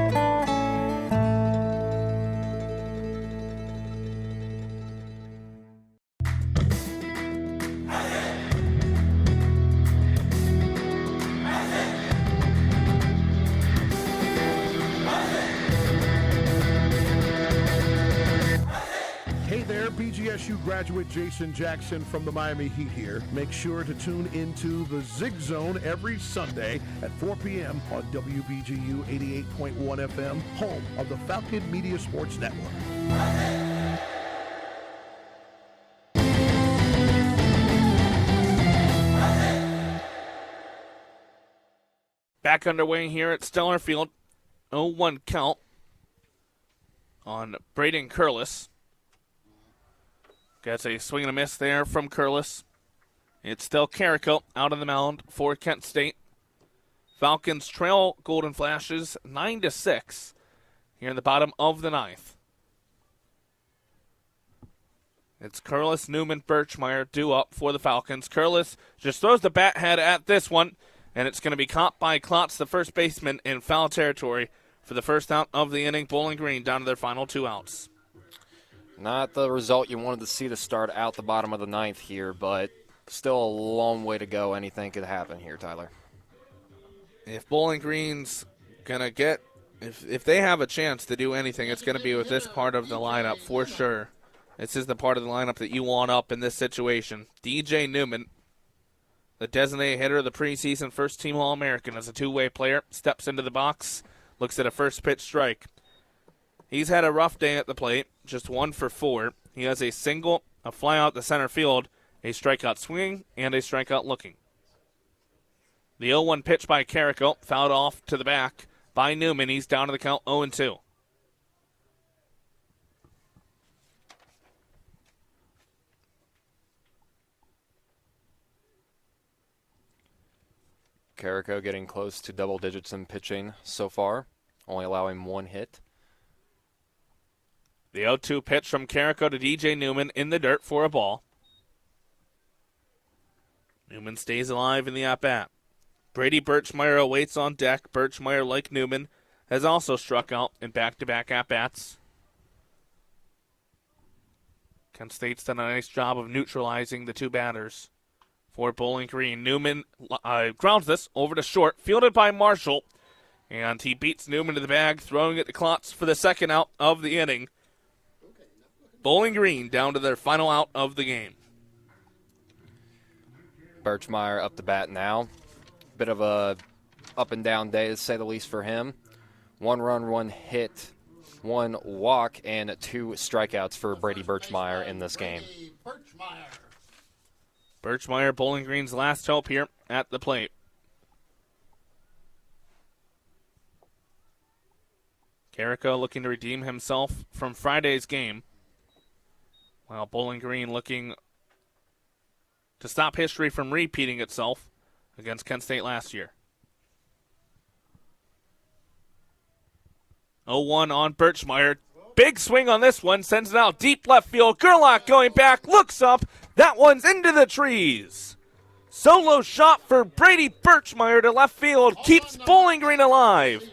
BGSU graduate Jason Jackson from the Miami Heat here. Make sure to tune into the Zig Zone every Sunday at 4 p.m. on WBGU 88.1 FM, home of the Falcon Media Sports Network. Back underway here at Stellar Field. 0-1 count on Braden Curlis. Gets a swing and a miss there from Curlis. It's still Carrico out on the mound for Kent State. Falcons trail Golden Flashes 9-6 here in the bottom of the ninth. It's Curlis, Newman, Birchmeyer due up for the Falcons. Curlis just throws the bat head at this one, and it's going to be caught by Klotz, the first baseman, in foul territory for the first out of the inning. Bowling Green down to their final 2 outs. Not the result you wanted to see to start out the bottom of the ninth here, but still a long way to go. Anything could happen here, Tyler. If Bowling Green's going to get, if they have a chance to do anything, it's going to be with this part of the lineup for sure. This is the part of the lineup that you want up in this situation. DJ Newman, the designated hitter of the preseason first-team All-American, as a two-way player, steps into the box, looks at a first pitch strike. He's had a rough day at the plate, just 1 for 4. He has a single, a fly out to center field, a strikeout swinging, and a strikeout looking. The 0-1 pitch by Carrico, fouled off to the back by Newman. He's down to the count 0-2. Carrico getting close to double digits in pitching so far, only allowing 1 hit. The 0-2 pitch from Carrico to DJ Newman in the dirt for a ball. Newman stays alive in the at-bat. Brady Birchmeyer awaits on deck. Birchmeyer, like Newman, has also struck out in back-to-back at-bats. Kent State's done a nice job of neutralizing the two batters for Bowling Green. Newman grounds this over to short, fielded by Marshall, and he beats Newman to the bag, throwing it to Klotz for the second out of the inning. Bowling Green down to their final out of the game. Birchmeyer up to bat now. Bit of a up and down day, to say the least, for him. 1 run, 1 hit, 1 walk, and 2 strikeouts for Brady Birchmeyer in this game. Birchmeyer, Bowling Green's last hope here at the plate. Carrico looking to redeem himself from Friday's game, while Bowling Green looking to stop history from repeating itself against Kent State last year. 0-1 on Birchmeyer. Big swing on this one, sends it out deep left field. Gerlach going back, looks up. That one's into the trees. Solo shot for Brady Birchmeyer to left field, keeps Bowling Green alive.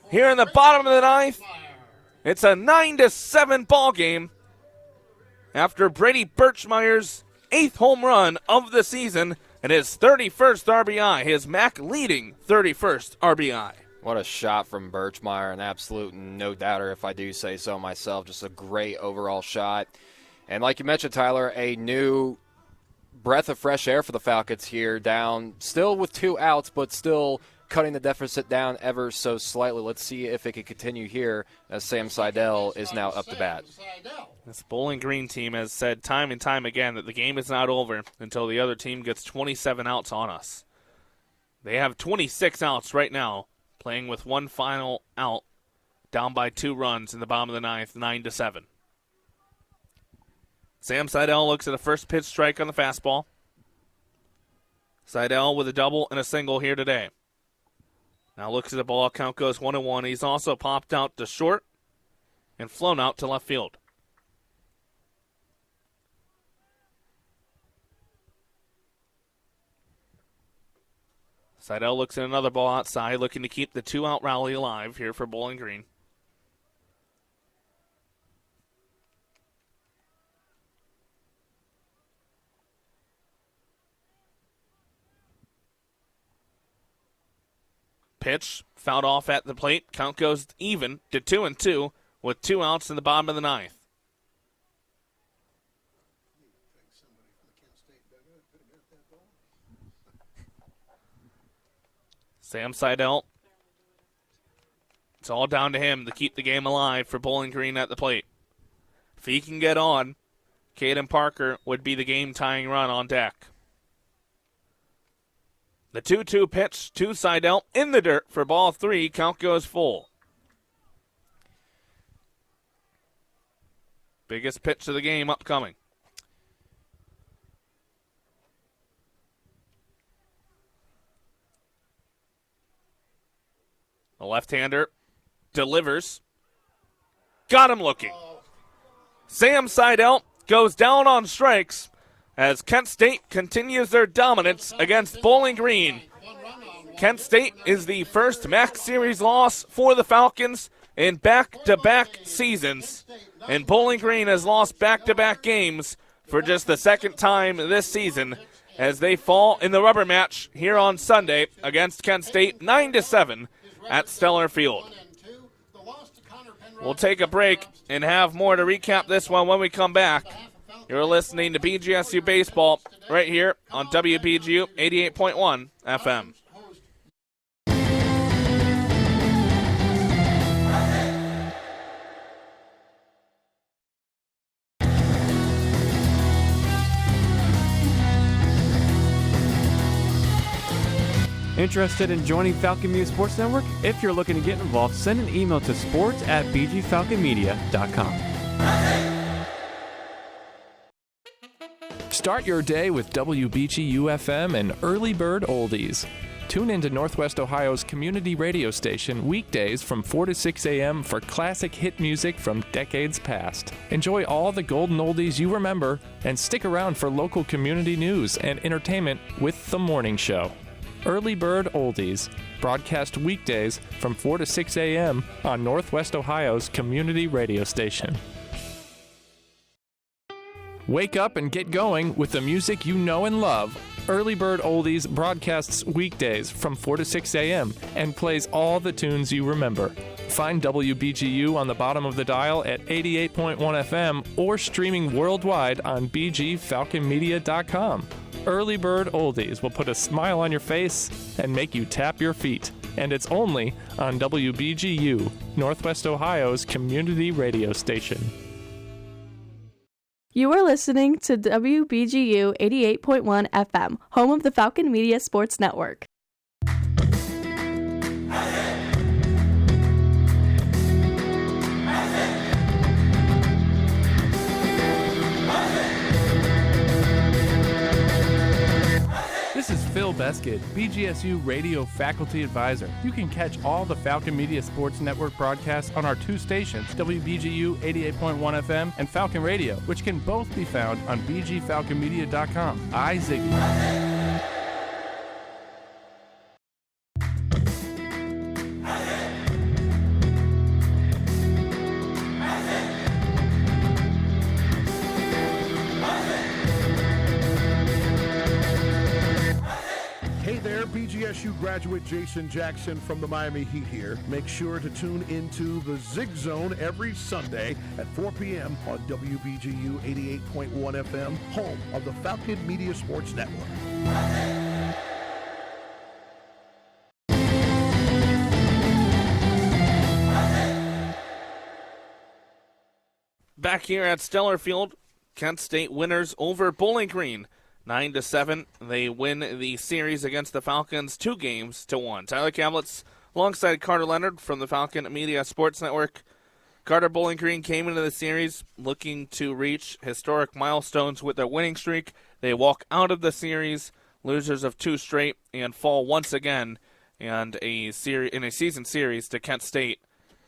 Here in the bottom of the ninth, it's a 9-7 ball game after Brady Birchmeyer's 8th home run of the season and his 31st RBI, his MAC leading 31st RBI. What a shot from Birchmeyer, an absolute no-doubter if I do say so myself. Just a great overall shot. And like you mentioned, Tyler, a new breath of fresh air for the Falcons here, down still with 2 outs, but still cutting the deficit down ever so slightly. Let's see if it can continue here as Sam Seidel is now up to bat. This Bowling Green team has said time and time again that the game is not over until the other team gets 27 outs on us. They have 26 outs right now, playing with 1 final out, down by 2 runs in the bottom of the ninth, 9-7. Sam Seidel looks at a first pitch strike on the fastball. Seidel with a double and a single here today. Now looks at the ball. Count goes 1-1. He's also popped out to short and flown out to left field. Seidel looks at another ball outside, looking to keep the two-out rally alive here for Bowling Green. Pitch fouled off at the plate. Count goes even to 2-2 with 2 outs in the bottom of the ninth. Sam Seidel. It's all down to him to keep the game alive for Bowling Green at the plate. If he can get on, Caden Parker would be the game-tying run on deck. The 2-2 pitch to Seidel in the dirt for ball 3. Count goes full. Biggest pitch of the game upcoming. The left-hander delivers. Got him looking. Sam Seidel goes down on strikes as Kent State continues their dominance against Bowling Green. Kent State is the first MAC Series loss for the Falcons in back-to-back seasons, and Bowling Green has lost back-to-back games for just the second time this season as they fall in the rubber match here on Sunday against Kent State 9-7 at Stellar Field. We'll take a break and have more to recap this one when we come back. You're listening to BGSU Baseball right here on WBGU 88.1 FM. Interested in joining Falcon Media Sports Network? If you're looking to get involved, send an email to sports@bgfalconmedia.com. Start your day with WBGU-FM and Early Bird Oldies. Tune into Northwest Ohio's community radio station weekdays from 4 to 6 a.m. for classic hit music from decades past. Enjoy all the golden oldies you remember and stick around for local community news and entertainment with The Morning Show. Early Bird Oldies, broadcast weekdays from 4 to 6 a.m. on Northwest Ohio's community radio station. Wake up and get going with the music you know and love. Early Bird Oldies broadcasts weekdays from 4 to 6 a.m. and plays all the tunes you remember. Find WBGU on the bottom of the dial at 88.1 FM or streaming worldwide on bgfalconmedia.com. Early Bird Oldies will put a smile on your face and make you tap your feet. And it's only on WBGU, Northwest Ohio's community radio station. You are listening to WBGU 88.1 FM, home of the Falcon Media Sports Network. This is Phil Beskid, BGSU Radio Faculty Advisor. You can catch all the Falcon Media Sports Network broadcasts on our 2 stations, WBGU 88.1 FM and Falcon Radio, which can both be found on bgfalconmedia.com. Ziggy. BGSU graduate Jason Jackson from the Miami Heat here. Make sure to tune into the Zig Zone every Sunday at 4 p.m. on WBGU 88.1 FM, home of the Falcon Media Sports Network. Back here at Stellar Field, Kent State winners over Bowling Green. 9-7, they win the series against the Falcons 2-1. Tyler Cavlitz alongside Carter Leonard from the Falcon Media Sports Network. Carter Bowling Green came into the series looking to reach historic milestones with their winning streak. They walk out of the series losers of 2 straight and fall once again in a season series to Kent State,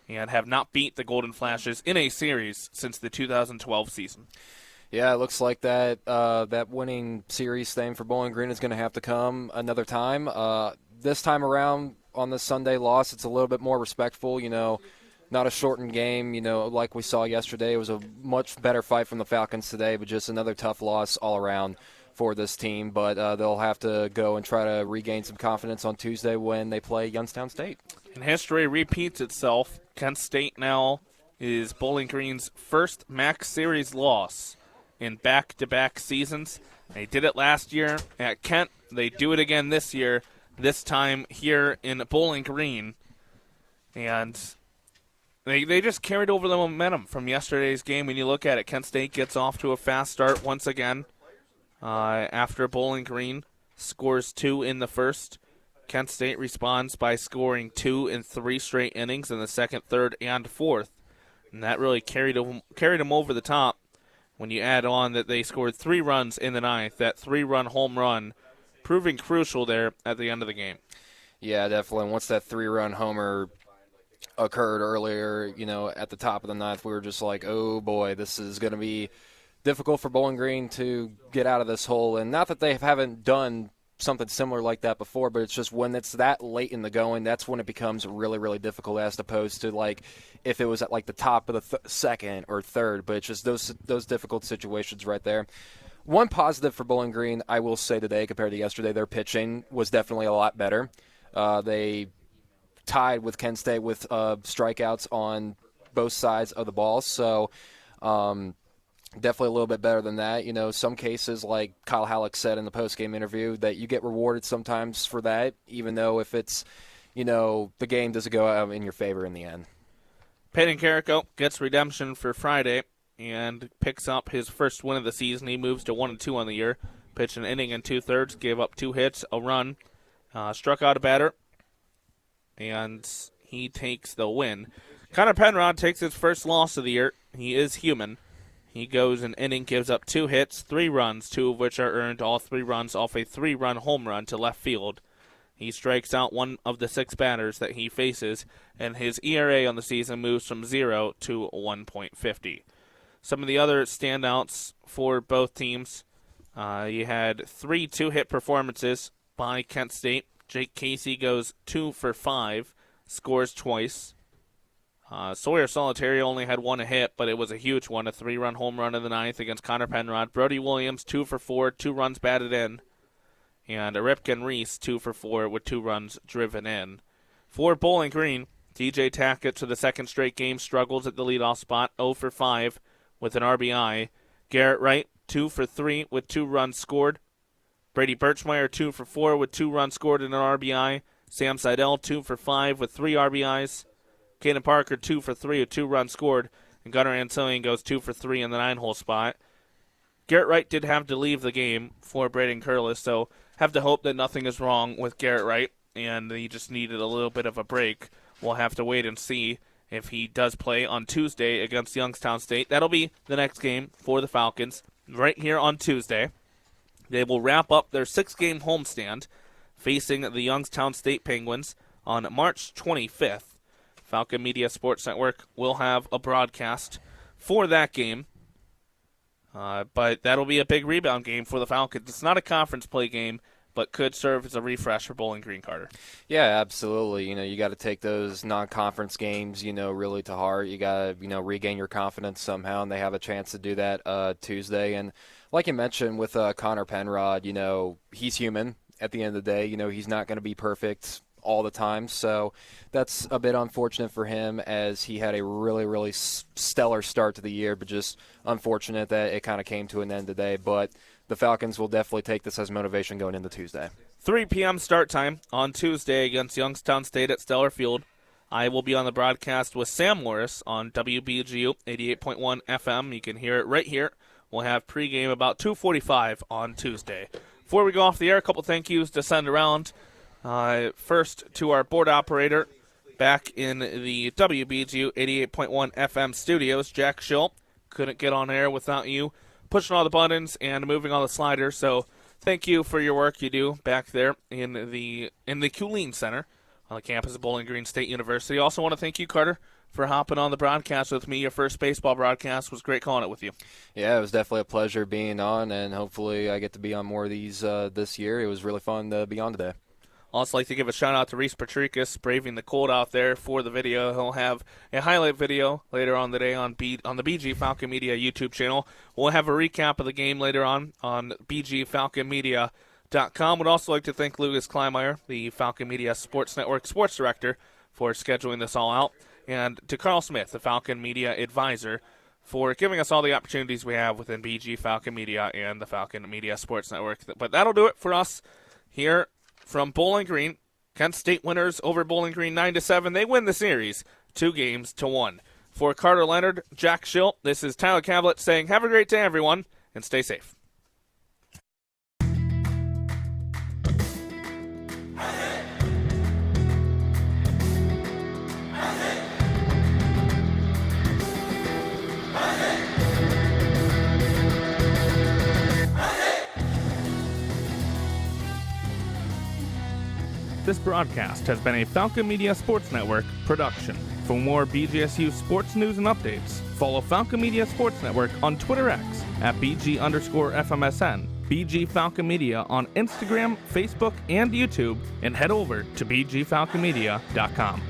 and have not beat the Golden Flashes in a series since the 2012 season. Yeah, it looks like that winning series thing for Bowling Green is going to have to come another time. This time around on the Sunday loss, it's a little bit more respectful, not a shortened game, like we saw yesterday. It was a much better fight from the Falcons today, but just another tough loss all around for this team. But they'll have to go and try to regain some confidence on Tuesday when they play Youngstown State. And history repeats itself. Kent State now is Bowling Green's first MAC Series loss in back-to-back seasons. They did it last year at Kent. They do it again this year, this time here in Bowling Green. And they just carried over the momentum from yesterday's game. When you look at it, Kent State gets off to a fast start once again after Bowling Green scores 2 in the first. Kent State responds by scoring 2 in 3 straight innings in the second, third, and fourth. And that really carried them over the top when you add on that they scored 3 runs in the ninth, that 3-run home run proving crucial there at the end of the game. Yeah, definitely. Once that 3-run homer occurred earlier, at the top of the ninth, we were just like, oh boy, this is going to be difficult for Bowling Green to get out of this hole. And not that they haven't done something similar like that before, but it's just when it's that late in the going, that's when it becomes really, really difficult, as opposed to like if it was at like the top of the second or third. But it's just those difficult situations right there. One positive for Bowling Green, I will say today compared to yesterday, their pitching was definitely a lot better. They tied with Kent State with strikeouts on both sides of the ball, so definitely a little bit better than that. Some cases, like Kyle Halleck said in the post-game interview, that you get rewarded sometimes for that, even though if it's, the game doesn't go out in your favor in the end. Peyton Carrico gets redemption for Friday and picks up his first win of the season. He moves to 1-2 on the year. Pitched an inning and 2/3, gave up 2 hits, a run, struck out a batter, and he takes the win. Connor Penrod takes his first loss of the year. He is human. He goes an inning, gives up 2 hits, 3 runs, 2 of which are earned, all 3 runs off a 3-run home run to left field. He strikes out 1 of the 6 batters that he faces, and his ERA on the season moves from 0 to 1.50. Some of the other standouts for both teams, you had 3 2-hit performances by Kent State. Jake Casey goes 2 for 5, scores twice. Sawyer Solitaire only had 1 hit, but it was a huge one, a 3-run home run in the ninth against Connor Penrod. Brody Williams, 2 for 4, 2 runs batted in. And Ripken Reese, 2 for 4 with 2 runs driven in. For Bowling Green, DJ Tackett to the second straight game struggles at the leadoff spot, 0 for 5 with an RBI. Garrett Wright, 2 for 3 with 2 runs scored. Brady Birchmeyer, 2 for 4 with 2 runs scored and an RBI. Sam Seidel, 2 for 5 with 3 RBIs. Caden Parker, 2 for 3 with 2 runs scored. And Gunnar Antillion goes 2 for 3 in the 9-hole spot. Garrett Wright did have to leave the game for Braden Curlis, so have to hope that nothing is wrong with Garrett Wright, and he just needed a little bit of a break. We'll have to wait and see if he does play on Tuesday against Youngstown State. That'll be the next game for the Falcons right here on Tuesday. They will wrap up their 6-game homestand facing the Youngstown State Penguins on March 25th. Falcon Media Sports Network will have a broadcast for that game, but that'll be a big rebound game for the Falcons. It's not a conference play game, but could serve as a refresh for Bowling Green, Carter. Yeah, absolutely. You got to take those non-conference games, really to heart. You got to, regain your confidence somehow, and they have a chance to do that Tuesday. And like you mentioned with Connor Penrod, he's human at the end of the day. He's not going to be perfect all the time, so that's a bit unfortunate for him, as he had a really, really stellar start to the year, but just unfortunate that it kind of came to an end today. But the Falcons will definitely take this as motivation going into Tuesday. 3 p.m. start time on Tuesday against Youngstown State at Stellar Field. I will be on the broadcast with Sam Morris on WBGU 88.1 FM. You can hear it right here. We'll have pregame about 2:45 on Tuesday. Before we go off the air, a couple thank yous to send around. First to our board operator, back in the WBGU 88.1 FM studios. Jack Schill couldn't get on air without you pushing all the buttons and moving all the sliders. So thank you for your work you do back there in the Kulin Center on the campus of Bowling Green State University. Also want to thank you, Carter, for hopping on the broadcast with me. Your first baseball broadcast was great calling it with you. Yeah, it was definitely a pleasure being on, and hopefully I get to be on more of these this year. It was really fun to be on today. Also like to give a shout-out to Reese Patricus, braving the cold out there for the video. He'll have a highlight video later on the day on the BG Falcon Media YouTube channel. We'll have a recap of the game later on bgfalconmedia.com. Would also like to thank Lucas Kleinmeyer, the Falcon Media Sports Network Sports Director, for scheduling this all out, and to Carl Smith, the Falcon Media Advisor, for giving us all the opportunities we have within BG Falcon Media and the Falcon Media Sports Network. But that'll do it for us here from Bowling Green. Kent State winners over Bowling Green 9-7. They win the series 2-1. For Carter Leonard, Jack Schill, this is Tyler Cavlett saying have a great day, everyone, and stay safe. This broadcast has been a Falcon Media Sports Network production. For more BGSU sports news and updates, follow Falcon Media Sports Network on Twitter X at BG_FMSN, BG Falcon Media on Instagram, Facebook, and YouTube, and head over to BGFalconmedia.com.